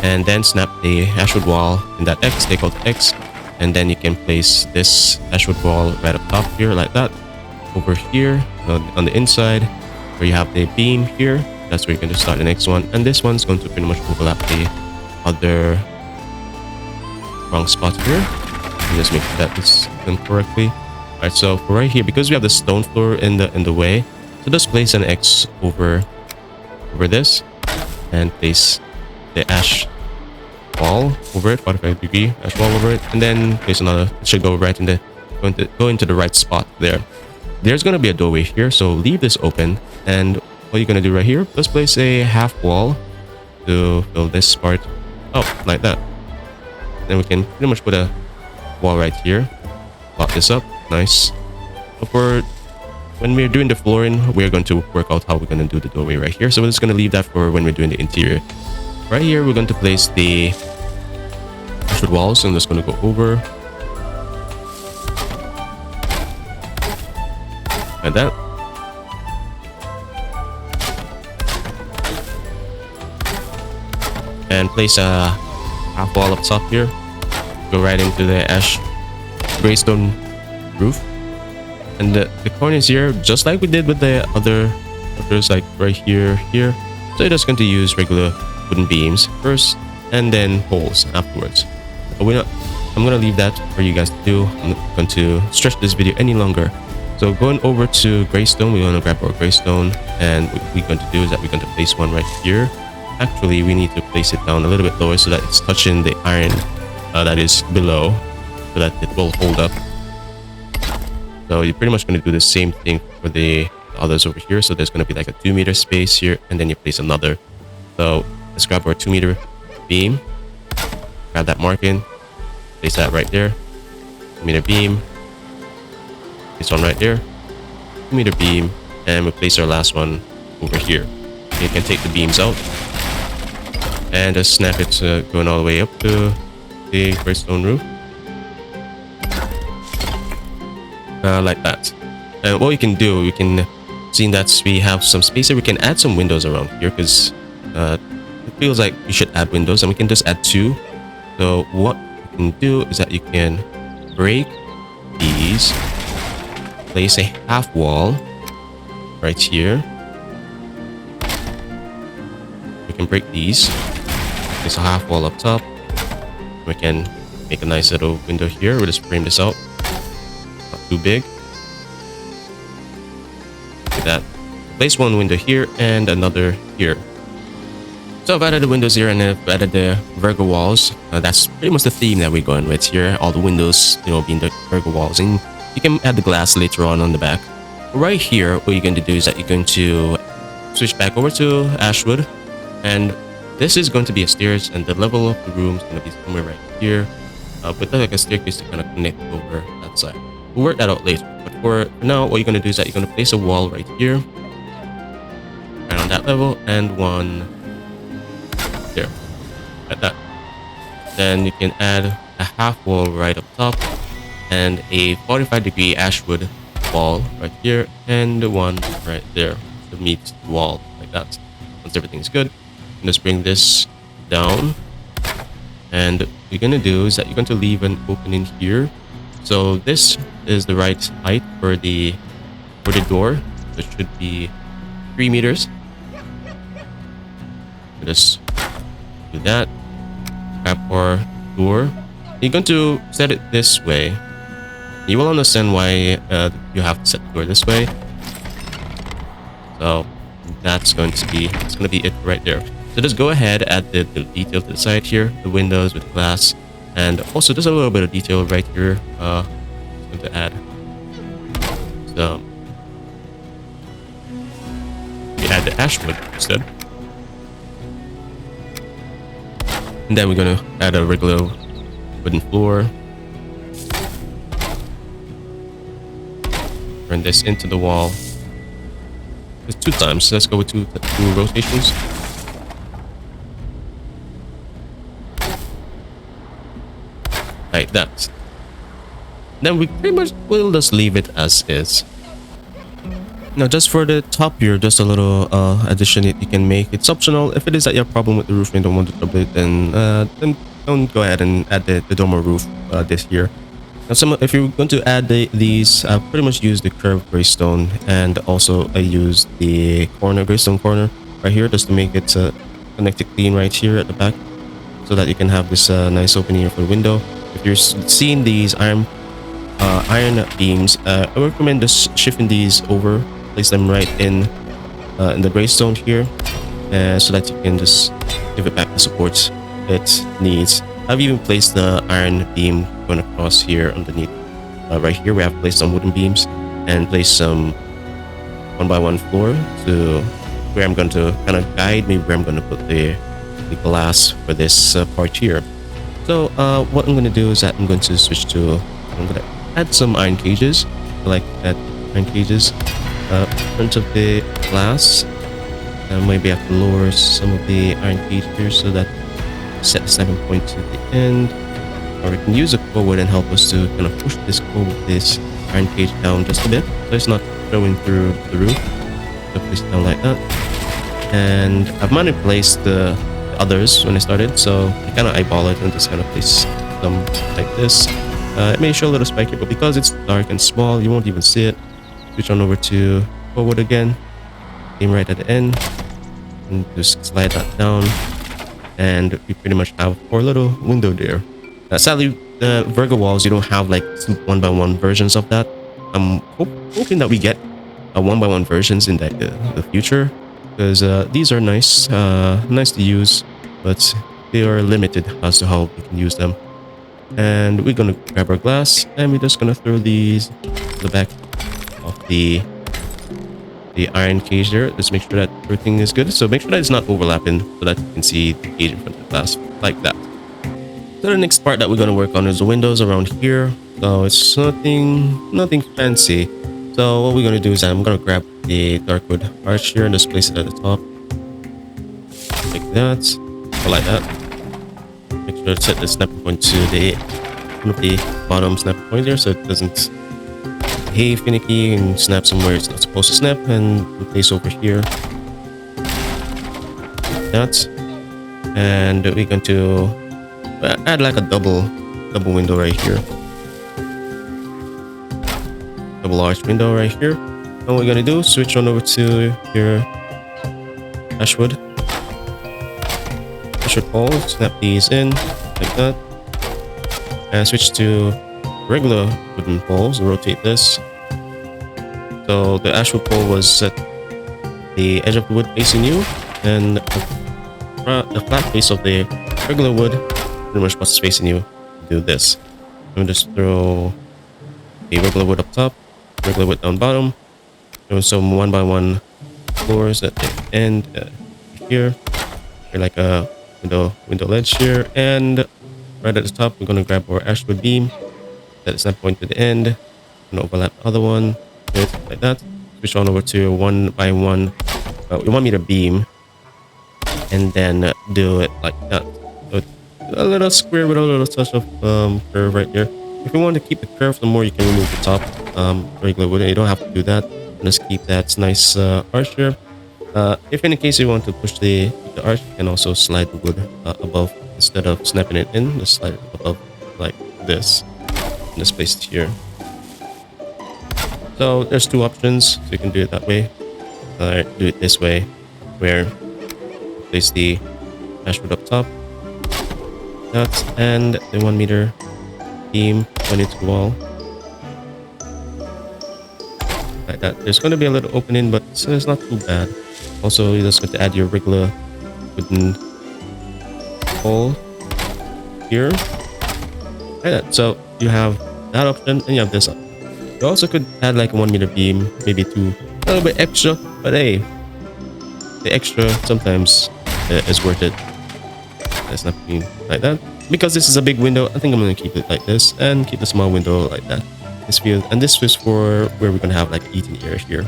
and then snap the ashwood wall in that X, take out the X, and then you can place this ashwood wall right up top here like that. Over here on the inside where you have the beam here, that's where you're going to start the next one, and this one's going to pretty much overlap the other wrong spot here. And just make sure that it's done correctly. Alright, so for right here, because we have the stone floor in the way, so just place an X over this, and place the ash wall over it, 45-degree ash wall over it, and then place another. It should go right in the go into the right spot there. There's gonna be a doorway here, so leave this open, and what you're gonna do right here, just place a half wall to fill this part up like that. Then we can pretty much put a wall right here, lock this up, nice. For when we're doing the flooring, we're going to work out how we're going to do the doorway right here. So we're just going to leave that for when we're doing the interior. Right here, we're going to place the ashwood walls. I'm just going to go over like that. And place a half wall up top here. Go right into the ash greystone roof. And the corners here, just like we did with the others, like right here, So you're just going to use regular wooden beams first, and then holes afterwards. But I'm going to leave that for you guys to do. I'm not going to stretch this video any longer. So going over to greystone, we're going to grab our greystone, and what we're going to do is that we're going to place one right here. Actually, we need to place it down a little bit lower so that it's touching the iron that is below, so that it will hold up. So you're pretty much going to do the same thing for the the others over here. So there's going to be like a 2 meter space here, and then you place another. So let's grab our 2 meter beam, grab that marking, place that right there. 2 meter beam, this one right there, 2 meter beam, and we place our last one over here. You can take the beams out and just snap it going all the way up to the redstone roof, like that. And what we can do, we can see that we have some space here. We can add some windows around here because it feels like we should add windows, and we can just add 2. So what you can do is that you can break these, place a half wall right here. We can break these, place a half wall up top. We can make a nice little window here. We'll just frame this out, not too big. Like that. Place one window here and another here. So I've added the windows here, and I've added the Versaugh walls. That's pretty much the theme that we're going with here. All the windows, being the Versaugh walls, and you can add the glass later on the back. Right here, what you're going to do is that you're going to switch back over to Ashwood, and this is going to be a stairs, and the level of the room is going to be somewhere right here, with like a staircase to kind of connect over that side. We'll work that out later, but for now, what you're going to do is that you're going to place a wall right here, right on that level, and one there, like that. Then you can add a half wall right up top, and a 45-degree Ashwood wall right here, and one right there to meet the wall, like that. Once everything's good, just bring this down, and what you're gonna do is that you're going to leave an opening here. So this is the right height for the door. It should be 3 meters. Just do that. Grab our door. You're going to set it this way. You will understand why you have to set the door this way. So that's going to be it right there. So just go ahead, add the detail to the side here, the windows with glass, and also there's a little bit of detail right here. I'm going to add. So we add the Ashwood instead, and then we're going to add a regular wooden floor. Turn this into the wall. It's 2 times. So let's go with two rotations. Like that. Then we pretty much will just leave it as is. Now, just for the top here, just a little addition that you can make. It's optional. If it is that you have a problem with the roof and don't want to trouble it, then don't go ahead and add the dormer roof this here. Now, if you're going to add these, I pretty much use the curved greystone, and also I use the greystone corner right here just to make it connected clean right here at the back, so that you can have this nice opening here for the window. If you're seeing these iron beams, I recommend just shifting these over, place them right in the greystone here, so that you can just give it back the support it needs. I've even placed the iron beam going across here underneath. Right here, we have placed some wooden beams and placed some 1x1 floor to where I'm going to kind of guide me where I'm going to put the glass for this part here. So what I'm going to do is that I'm going to switch to, I'm going to add some iron cages. I like that iron cages in front of the glass. Maybe I have to lower some of the iron cage here so that set the snapping point to the end, or we can use a cord and help us to kind of push this iron cage down just a bit so it's not showing through the roof. So place it down like that, and I've manipulated the others when I started, so I kind of eyeball it and just kind of place them like this. It may show a little spike here, but because it's dark and small, you won't even see it. Switch on over to forward again, aim right at the end, and just slide that down, and we pretty much have our little window there. Sadly, the Versaugh walls, you don't have like 1x1 versions of that. I'm hoping that we get a 1x1 versions in the future, because these are nice to use, but they are limited as to how we can use them. And we're gonna grab our glass, and we're just gonna throw these to the back of the the iron cage there. Just make sure that everything is good. So make sure that it's not overlapping so that you can see the cage in front of the glass like that. So the next part that we're going to work on is the windows around here. So it's nothing fancy. So what we're going to do is I'm going to grab the dark wood arch here and just place it at the top. Like that. Or like that. Make sure to set the snap point to the bottom snap point there so it doesn't behave finicky and snap somewhere it's not supposed to snap, and place over here. Like that. And we're going to add like a double window right here. Double arch window right here. And what we're gonna do, switch on over to your ashwood pole, snap these in like that, and switch to regular wooden poles. Rotate this. So the ashwood pole was set the edge of the wood facing you, and the flat face of the regular wood pretty much what's facing you. Do this. I'm just throw a regular wood up top, regular wood down bottom. Throw some 1x1 floors at the end here like a window ledge here, and right at the top we're gonna grab our ashwood beam. Set the snap point to the end. I'm gonna overlap the other one like that. Switch on over to 1x1 1 meter beam, and then do it like that. So a little square with a little touch of curve right there. If you want to keep the curve, the more you can remove the top regular wood. You don't have to do that. Just keep that nice arch here. If in case you want to push the arch, you can also slide the wood above instead of snapping it in. Just slide it above like this. And just place it here. So there's two options. So you can do it that way. Do it this way, where you place the ashwood up top. That and the 1 meter beam going into the wall. Like that. There's going to be a little opening, but it's not too bad. Also, you're just going to add your regular wooden hole here. Like that. So you have that option and you have this option. You also could add like a 1 meter beam, maybe two, a little bit extra, but hey, the extra sometimes is worth it. That's not being like that. Because this is a big window, I think I'm going to keep it like this and keep the small window like that. This field, and this is for where we're going to have like eating area here.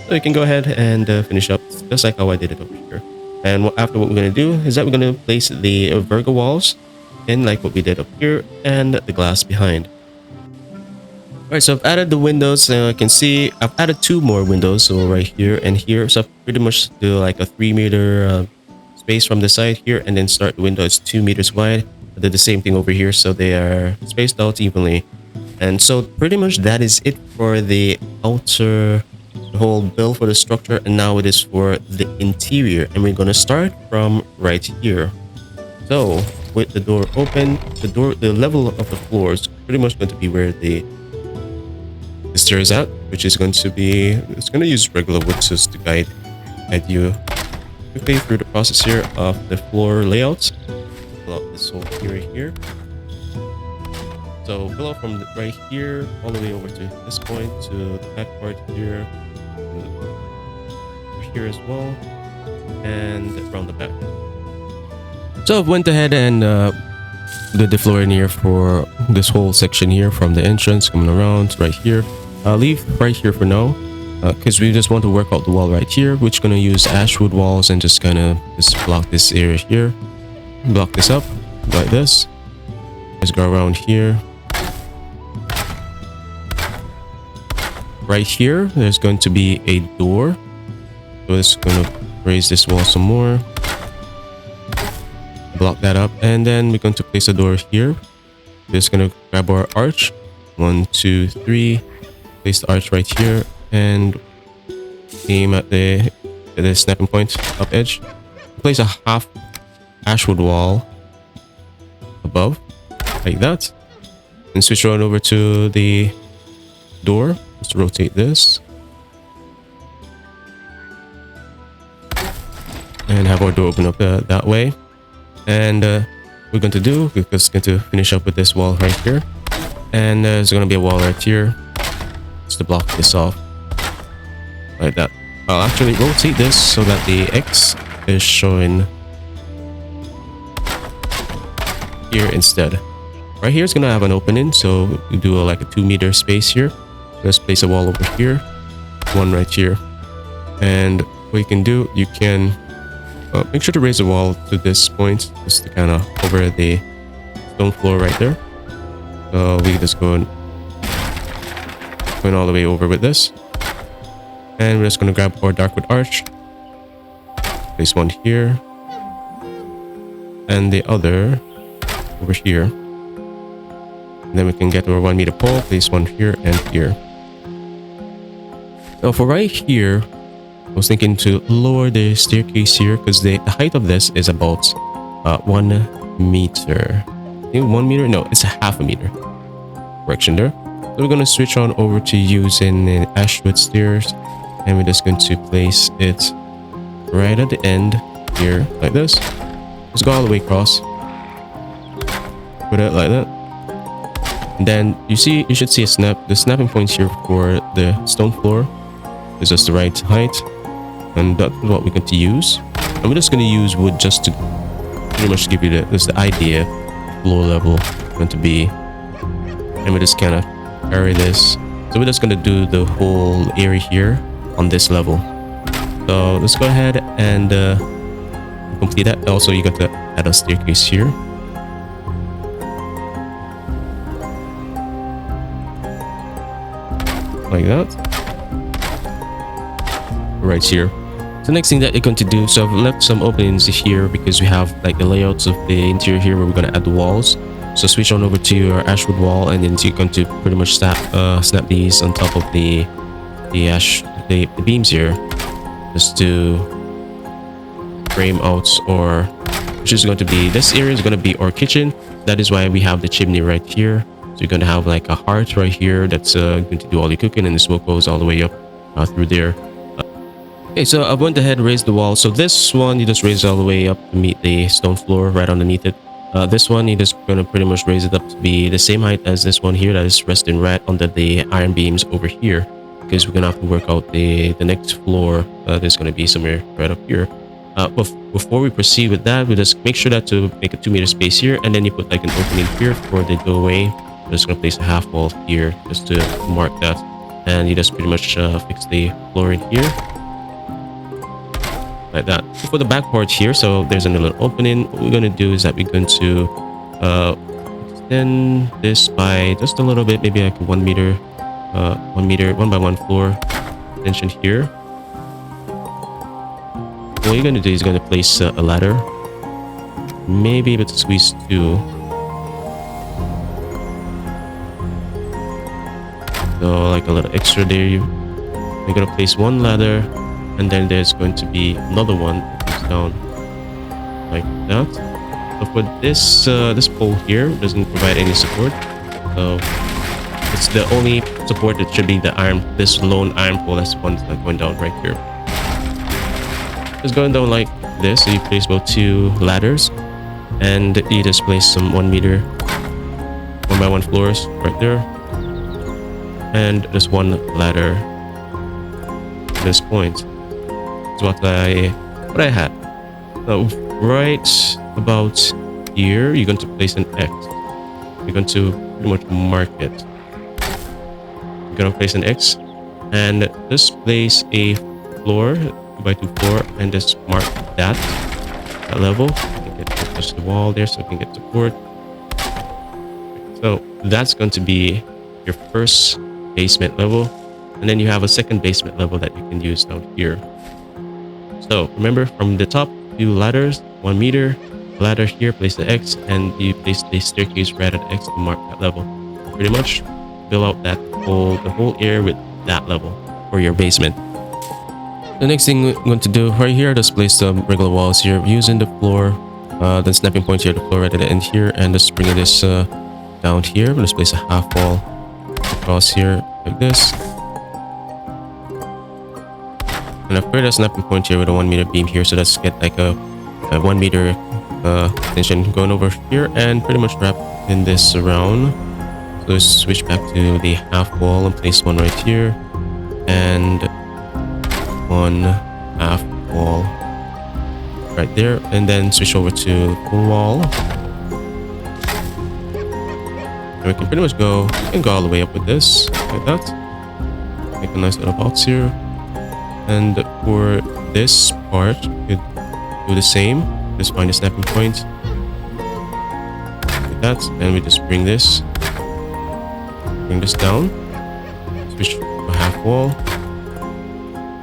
So you can go ahead and finish up just like how I did it over here. And after what we're going to do is that we're going to place the Versaugh walls in like what we did up here and the glass behind. Alright, so I've added the windows. You can see I've added 2 more windows, so right here and here. So I've pretty much do like a 3 meter space from the side here, and then start the window. It's 2 meters wide. I did the same thing over here, so they are spaced out evenly. And so pretty much that is it for the outer whole build for the structure, and now it is for the interior, and we're going to start from right here. So with the door open, the level of the floor is pretty much going to be where the stairs at, which is going to be, it's going to use regular wood just to guide you quickly through the process here of the floor layouts. Fill out this whole area here. So fill out from right here all the way over to this point to the back part here, over here as well, and around the back. So I went ahead and did the floor in here for this whole section here from the entrance coming around right here. I'll leave right here for now because we just want to work out the wall right here, which is going to use ashwood walls and just kind of just block this area here. Block this up like this. Just go around here. Right here, there's going to be a door. So it's going to raise this wall some more. Block that up, and then we're going to place a door here. Just going to grab our arch. 1, 2, 3. Place the arch right here and aim at the snapping point up edge. Place a half ashwood wall above, like that, and switch on over to the door. Let's rotate this and have our door open up that way. And we're going to finish up with this wall right here, and there's going to be a wall right here just to block this off like that. I'll actually rotate this so that the X is showing here instead. Right here is gonna have an opening, so we do like a 2-meter space here. Let's place a wall over here, one right here, and what you can do, you can make sure to raise the wall to this point, just to kind of cover the stone floor right there. So we just going all the way over with this, and we're just gonna grab our darkwood arch, place one here, and the other over here. And then we can get our 1-meter pole, place one here and here. Now for right here, I was thinking to lower the staircase here because the height of this is about 1 meter. I think 1 meter? No, it's a half a meter. Correction there. So we're going to switch on over to using an ashwood stairs, and we're just going to place it right at the end here like this. Just go all the way across. Put it like that. And then you should see the snapping points here for the stone floor is just the right height, and that's what we're going to use. And we're just going to use wood just to pretty much give you the idea floor level going to be. And we just kind of carry this. So we're just going to do the whole area here on this level. So let's go ahead and complete that. Also, you're going to add a staircase here. Like that. Right here. So next thing that you're going to do, so I've left some openings here because we have like the layouts of the interior here where we're going to add the walls. So switch on over to your ashwood wall, and then you're going to pretty much snap these on top of the beams here, just to frame out, or which is going to be, this area is going to be our kitchen. That is why we have the chimney right here. So you're going to have like a hearth right here that's going to do all your cooking, and the smoke goes all the way up through there. Okay, so I went ahead and raised the wall. So this one, you just raise it all the way up to meet the stone floor right underneath it. This one, you're just going to pretty much raise it up to be the same height as this one here that is resting right under the iron beams over here, because we're going to have to work out the next floor. There's going to be somewhere right up here. Before we proceed with that, we just make sure that to make a 2-meter space here, and then you put like an opening here for the doorway. I'm just going to place a half wall here just to mark that, and you just pretty much fix the floor in here like that. For the back part here, so there's a little opening. What we're going to do is that we're going to extend this by just a little bit, maybe like a 1 meter 1 by 1 floor extension here. What you're going to do is you're going to place a ladder, maybe able to squeeze 2. So like a little extra there. You're going to place 1 ladder, and then there's going to be another one that comes down like that. So for this this pole here doesn't provide any support, so it's the only support that should be this lone iron pole. That's one that's going down right here. It's going down like this. So you place about 2 ladders, and you just place some 1 meter 1 by 1 floors right there, and just 1 ladder at this point. What I had. So right about here, you're going to place an X. You're going to pretty much mark it. You're going to place an X, and just place a floor, 2 by 2 floor, and just mark that level. You can get to touch the wall there, so you can get support. So that's going to be your first basement level, and then you have a second basement level that you can use down here. So remember, from the top, 2 ladders, 1 meter, ladder here, place the X, and you place the staircase right at X to mark that level. Pretty much fill out the whole area with that level for your basement. The next thing we're going to do right here, just place some regular walls here using the floor, the snapping point here, the floor right at the end here, and just bring this down here. We'll just place a half wall across here like this. And I've put a snapping point here with a 1 meter beam here, so let's get like a 1 meter extension going over here, and pretty much wrap in this around. So let's switch back to the half wall and place 1 right here, and one half wall right there, and then switch over to full wall. And we can pretty much go, we can go all the way up with this, like that. Make a nice little box here. And for this part, we could do the same. Just find a snapping point. Like that. And we just bring this down. Switch to a half wall.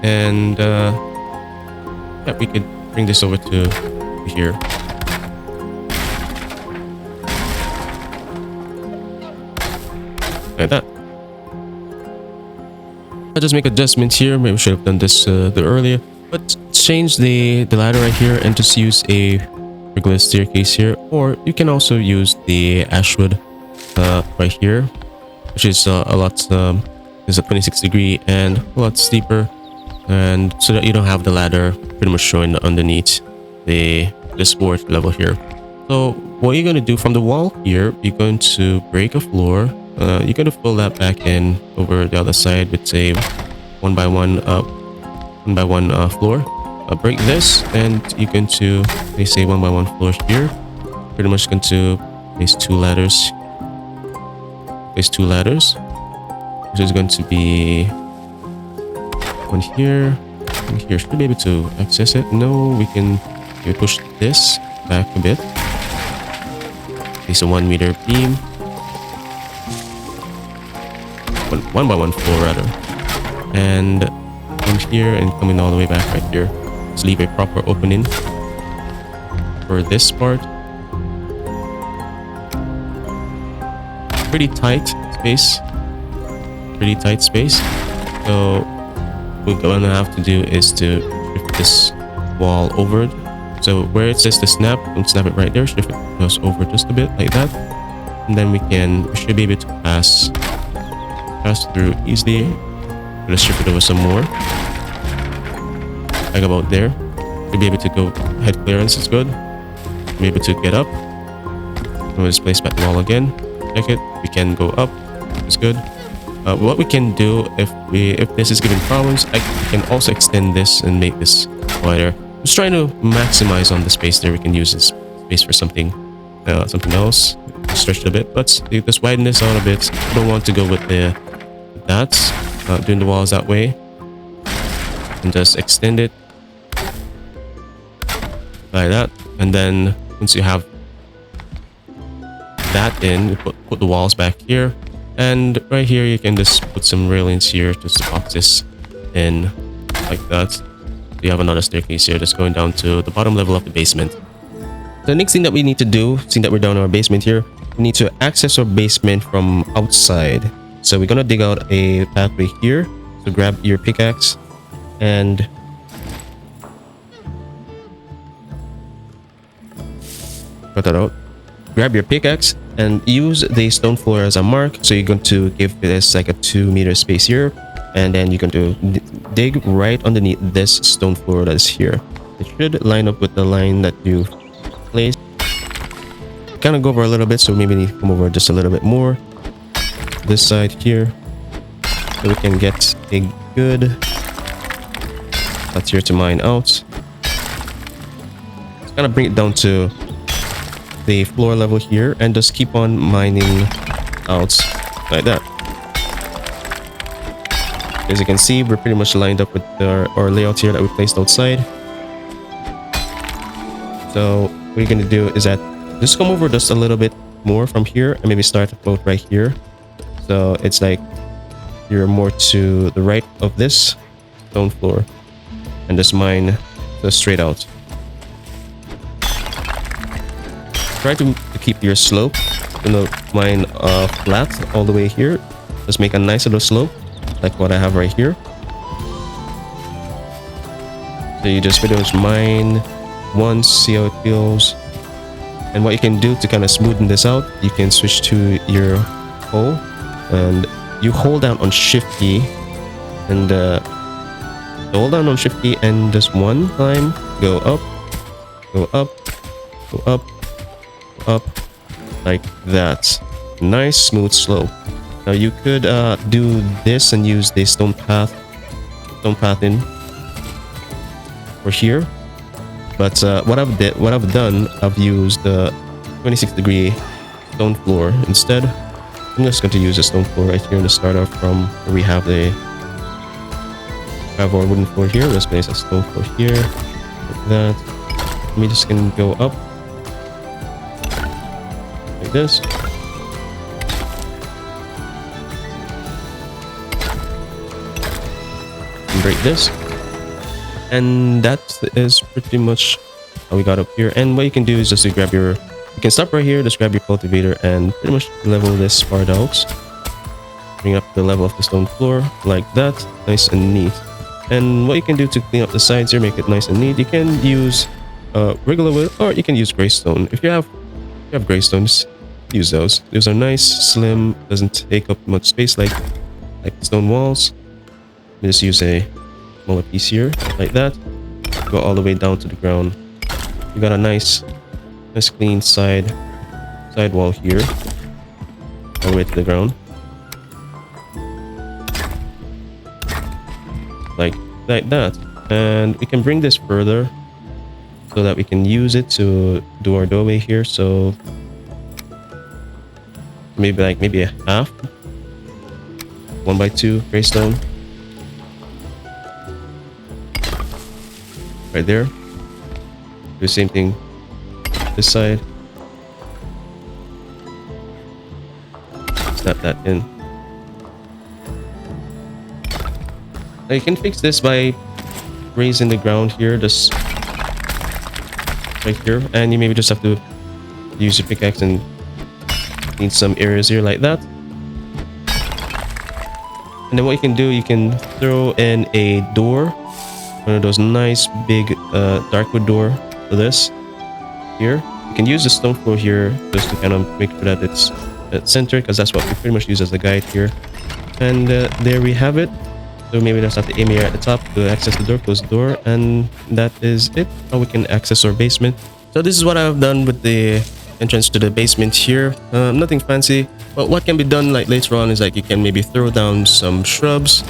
And yeah, we could bring this over to here. Like that. I'll just make adjustments here. Maybe I should have done this earlier. But change the ladder right here and just use a regular staircase here. Or you can also use the ashwood right here, which is a lot, is a 26-degree and a lot steeper. And so that you don't have the ladder pretty much showing underneath the support level here. So what you're going to do from the wall here, you're going to break a floor. You're going to fill that back in over the other side with a one by one floor. Break this, and you're going to place a 1 by 1 floor here. Pretty much going to place two ladders. Place two ladders, which is going to be one here, and here. Should we be able to access it? No, we can push this back a bit. Place a 1 meter beam. 1 by 1 floor rather, and come here and coming all the way back right here. Let's leave a proper opening for this part. Pretty tight space. So what we're gonna have to do is to shift this wall over. So where it says to snap, don't snap it right there. Shift it just over just a bit like that, and then we should be able to pass through easily. Let's shift it over some more, like about there. We'll be able to go head clearance is good. We'll be able to get up. We'll just place back the wall again. Check it. We can go up. It's good. What we can do if this is giving problems, I can also extend this and make this wider. Just trying to maximize on the space there. We can use this space for something else. Stretch it a bit, but just widen this out a bit. I don't want to go with doing the walls that way, and just extend it like that. And then once you have that in, you put the walls back here, and right here you can just put some railings here just to box this in like that. You have another staircase here that's going down to the bottom level of the basement. The next thing that we need to do, seeing that we're down in our basement here, we need to access our basement from outside. So we're gonna dig out a pathway here. So grab your pickaxe and cut that out. Grab your pickaxe and use the stone floor as a mark. So you're going to give this like a 2 meter space here, and then you're going to dig right underneath this stone floor that's here. It should line up with the line that you placed. Kind of go over a little bit, so maybe need to come over just a little bit more. This side here, so we can get a good that's here to mine out. Just kind of bring it down to the floor level here, and just keep on mining out like that. As you can see, we're pretty much lined up with our layout here that we placed outside. So what you're going to do is that just come over just a little bit more from here, and maybe start to float right here. So it's like you're more to the right of this stone floor, and just mine just straight out. Try to keep your slope, mine flat all the way here. Just make a nice little slope like what I have right here. So you just pretty much mine once, see how it feels. And what you can do to kind of smoothen this out, you can switch to your hoe, and you hold down on Shift key, and hold down on Shift key, and just one time go up, go up, go up, go up, like that. Nice smooth slope. Now you could do this and use the stone path in for here. But what I've done, I've used the 26-degree stone floor instead. I'm just going to use a stone floor right here in the start off from where we have our wooden floor here. Let's place a stone floor here, like that. We just can go up like this. And break this. And that is pretty much how we got up here. And what you can do is just to grab you can stop right here, just grab your cultivator and pretty much level this part out. Bring up the level of the stone floor like that, nice and neat. And what you can do to clean up the sides here, make it nice and neat, you can use regular wood or you can use gray stone. If you have gray stones, use those. Those are nice, slim, doesn't take up much space like stone walls. Just use a smaller piece here like that, go all the way down to the ground. You got a nice clean side wall here all the way to the ground, like that. And we can bring this further so that we can use it to do our doorway here. So maybe a half 1x2 gray stone right there. Do the same thing this side. Snap that in. Now you can fix this by raising the ground here, just right here, and you maybe just have to use your pickaxe and clean some areas here like that. And then what you can do, you can throw in a door, one of those nice big dark wood door for this here. You can use the stone floor here just to kind of make sure that it's centered, because that's what we pretty much use as a guide here. And there we have it. So maybe just have to aim here at the top to access the door, close the door, and that is it. How we can access our basement. So this is what I've done with the entrance to the basement here. Nothing fancy, but what can be done like later on is like you can maybe throw down some shrubs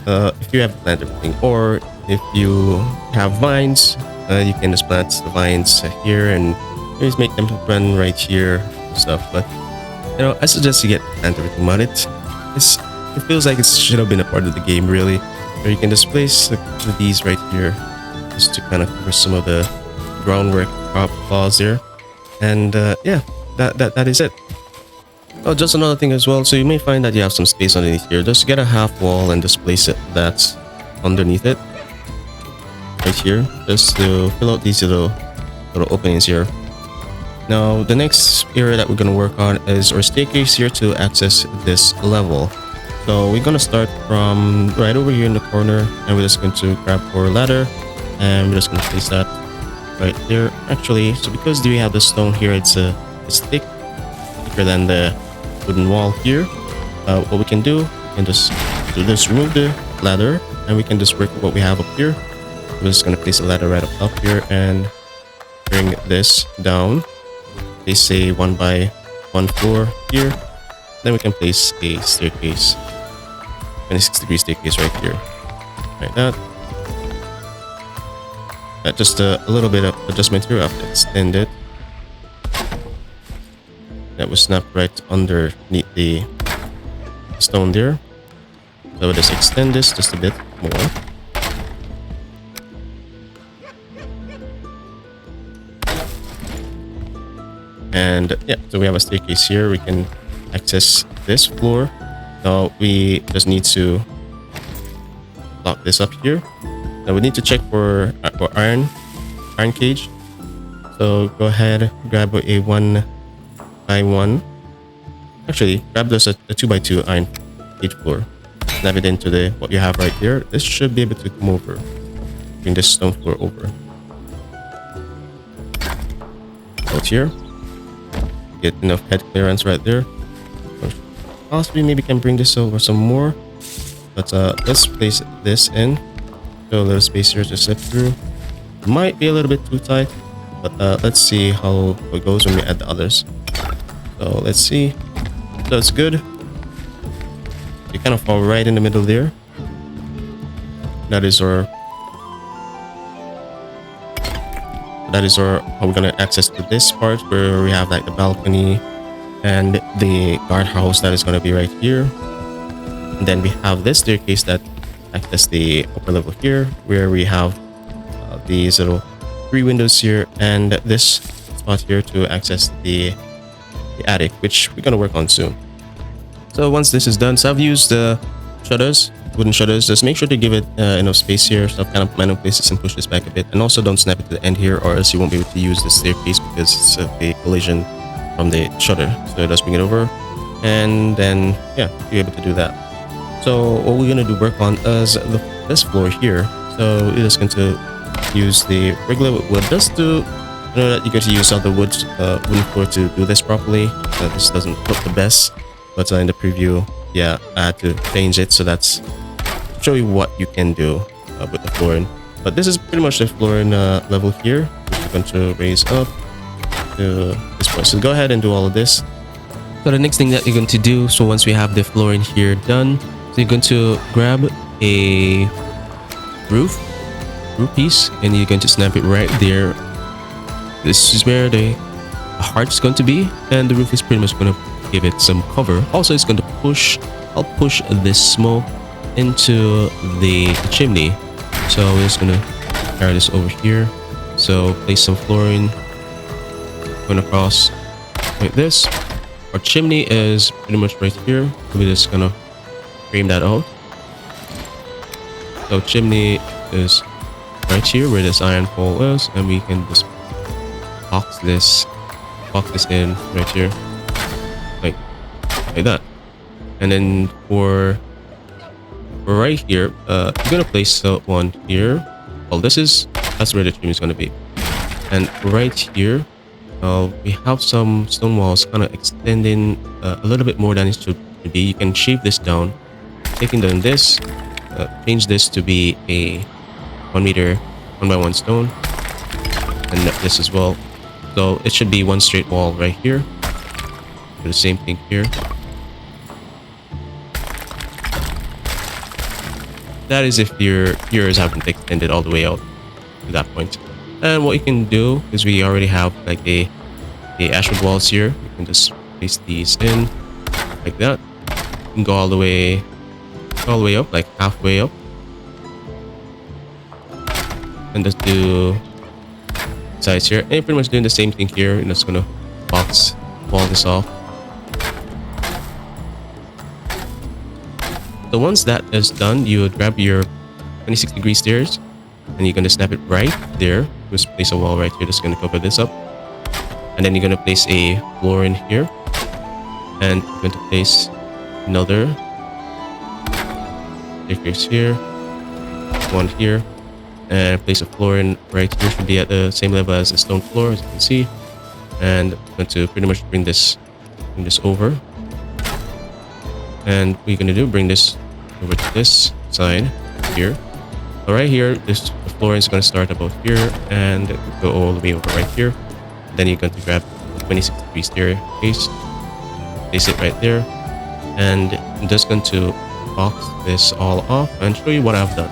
if you have planted everything, or if you have vines, you can just plant the vines here and just make them run right here and stuff. But you know, I suggest you get plant everything, but it feels like it should have been a part of the game really. Or you can just place these right here just to kind of cover some of the groundwork flaws there. And yeah, that is it. Oh, just another thing as well. So you may find that you have some space underneath here. Just get a half wall and just place it that's underneath it right here, just to fill out these little openings here. Now the next area that we're going to work on is our staircase here to access this level. So we're going to start from right over here in the corner, and we're just going to grab our ladder and we're just going to place that right there. Actually, so because we have the stone here, it's thicker than the wooden wall here. What we can do, we can just remove the ladder and we can just work with what we have up here. We're just going to place the ladder right up here and bring this down. Place a 1x1 floor here. Then we can place a staircase, 26-degree staircase right here, like that. Just a little bit of adjustment here. I have to extend it. That was snapped right underneath the stone there. So we'll just extend this just a bit more. And yeah, so we have a staircase here. We can access this floor. Now we just need to lock this up here. Now we need to check for iron cage. So go ahead, grab a 1x1. Actually, grab this a 2x2 iron cage floor. Snap it into what you have right there. This should be able to come over. Bring this stone floor over. Out here. Get enough head clearance right there. Possibly maybe can bring this over some more. But let's place this in. So a little space here to slip through. Might be a little bit too tight, but let's see how it goes when we add the others. So let's see. That's good. You kind of fall right in the middle there. That is our That is how we're gonna access to this part where we have like the balcony and the guardhouse that is gonna be right here. And then we have this staircase that access the upper level here, where we have these little 3 windows here, and this spot here to access the attic, which we're gonna work on soon. So once this is done, so I've used the shutters, wooden shutters. Just make sure to give it enough space here, so I've kind of manually place this and push this back a bit, and also don't snap it to the end here, or else you won't be able to use the staircase because it's a collision from the shutter. So just bring it over, and then yeah, you're able to do that. So what we're gonna do work on is this floor here. So we're just going to use the regular wood just to know that you get to use other wooden floor to do this properly. This doesn't look the best, but in the preview, yeah, I had to change it, so that's show you what you can do with the flooring. But this is pretty much the flooring level here, which we're going to raise up to this point. So go ahead and do all of this. So the next thing that you're going to do, so once we have the flooring here done, so you're going to grab a roof piece and you're going to snap it right there. This is where the heart's going to be, and the roof is pretty much going to give it some cover. Also, it's going to help push this smoke into the chimney. So we're just going to carry this over here. So place some flooring going across like this. Our chimney is pretty much right here. We're just gonna frame that out. So chimney is right here where this iron pole is, and we can just box this in right here, like that. And then for right here, you're gonna place one here. Well, that's where the chimney is gonna be, and right here. We have some stone walls kind of extending a little bit more than it should be. You can shave this down, taking down this, change this to be a 1 meter 1 by 1 stone, and this as well. So it should be one straight wall right here. Do the same thing here. That is if yours haven't extended all the way out to that point. And what you can do is we already have like the ashwood walls here. You can just place these in like that. You can go all the way up, like halfway up, and just do sides here. And you're pretty much doing the same thing here. You're just gonna wall this off. So once that is done, you would grab your 26-degree stairs, and you're gonna snap it right there. Just place a wall right here. Just gonna cover this up, and then you're gonna place a floor in here, and you're going to place another staircase here, one here, and place a floor in right here. Should be at the same level as the stone floor, as you can see. And I'm going to pretty much bring this over, and what you're gonna do, bring this over to this side here. So right here, the floor is going to start about here and go all the way over right here. Then you're going to grab the 26-degree staircase, place it right there, and I'm just going to box this all off and show you what I've done.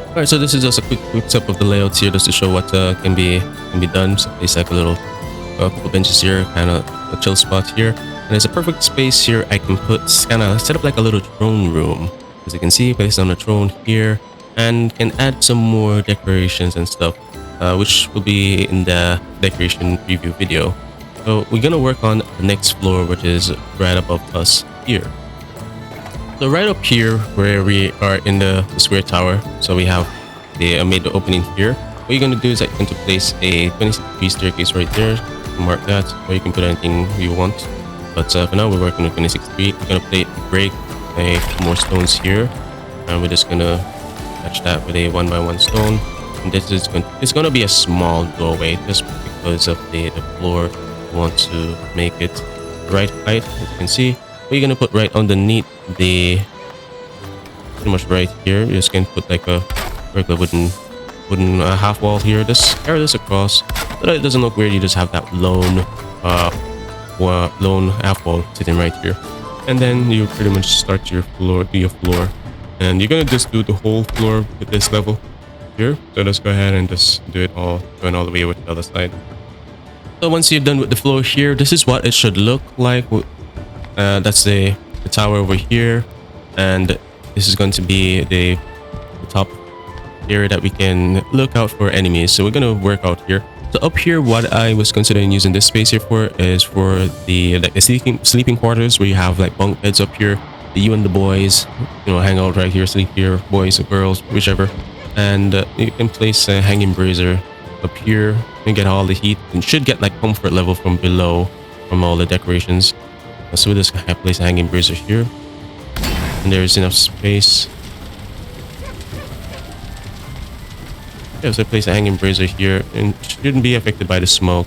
Alright, so this is just a quick step of the layouts here, just to show what can be done. So place like a couple benches here, kind of a chill spot here, and there's a perfect space here. I can kind of set up like a little throne room, as you can see, placed on a throne here. And can add some more decorations and stuff, which will be in the decoration preview video. So we're gonna work on the next floor, which is right above us here. So right up here where we are in the square tower, so we have made the opening here. What you're gonna do is that you're going to place a 26-degree staircase right there. Mark that, or you can put anything you want. But for now, we're working with 26 degree. We're gonna break more stones here, and we're just gonna touch that with a 1 by 1 stone. And this is it's gonna be a small doorway just because of the floor. We want to make it the right height, as you can see. We're gonna put right underneath pretty much right here. You're just gonna put like a regular wooden half wall here. Just carry this across so that it doesn't look weird. You just have that lone half wall sitting right here, and then you pretty much start your floor, and you're gonna just do the whole floor with this level. here. So let's go ahead and just do it all, going all the way over to the other side. So once you're done with the floor here, this is what it should look like. That's the tower over here, and this is going to be the top area that we can look out for enemies. So we're going to work out here. So up here, what I was considering using this space here for is for the sleeping quarters, where you have like bunk beds up here. You and the boys, hang out right here, sleep here, boys or girls, whichever. And you can place a hanging brazier up here and get all the heat, and should get like comfort level from below from all the decorations. So we'll just place a hanging brazier here, and there's enough space. Yeah, so place a hanging brazier here, and shouldn't be affected by the smoke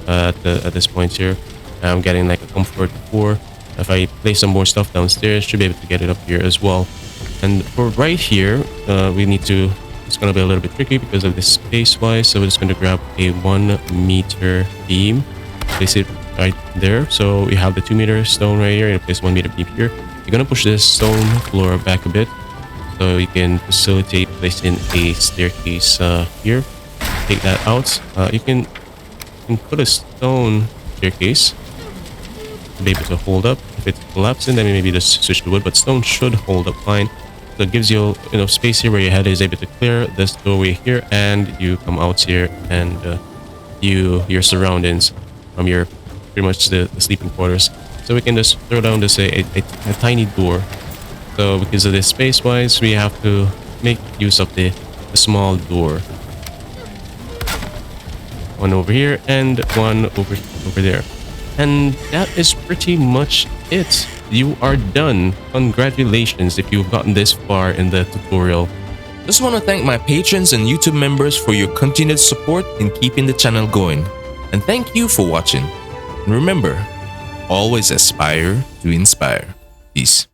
at this point here. I'm getting like a comfort 4. If I place some more stuff downstairs, should be able to get it up here as well. And for right here, we need to. It's gonna be a little bit tricky because of this space wise. So we're just gonna grab a 1 meter beam, place it right there. So we have the 2 meter stone right here, and place 1 meter beam here. You're gonna push this stone floor back a bit, so you can facilitate placing a staircase here. Take that out. You can put a stone staircase to be able to hold up. If it's collapsing, then maybe just switch to wood, but stone should hold up fine. So it gives you enough space here where your head is able to clear this doorway here, and you come out here and your surroundings from your pretty much the sleeping quarters. So we can just throw down this a tiny door. So because of this space wise, we have to make use of the small door. One over here and one over there. And that is pretty much it. You are done. Congratulations if you've gotten this far in the tutorial. Just want to thank my patrons and YouTube members for your continued support in keeping the channel going. And thank you for watching. And remember, always aspire to inspire. Peace.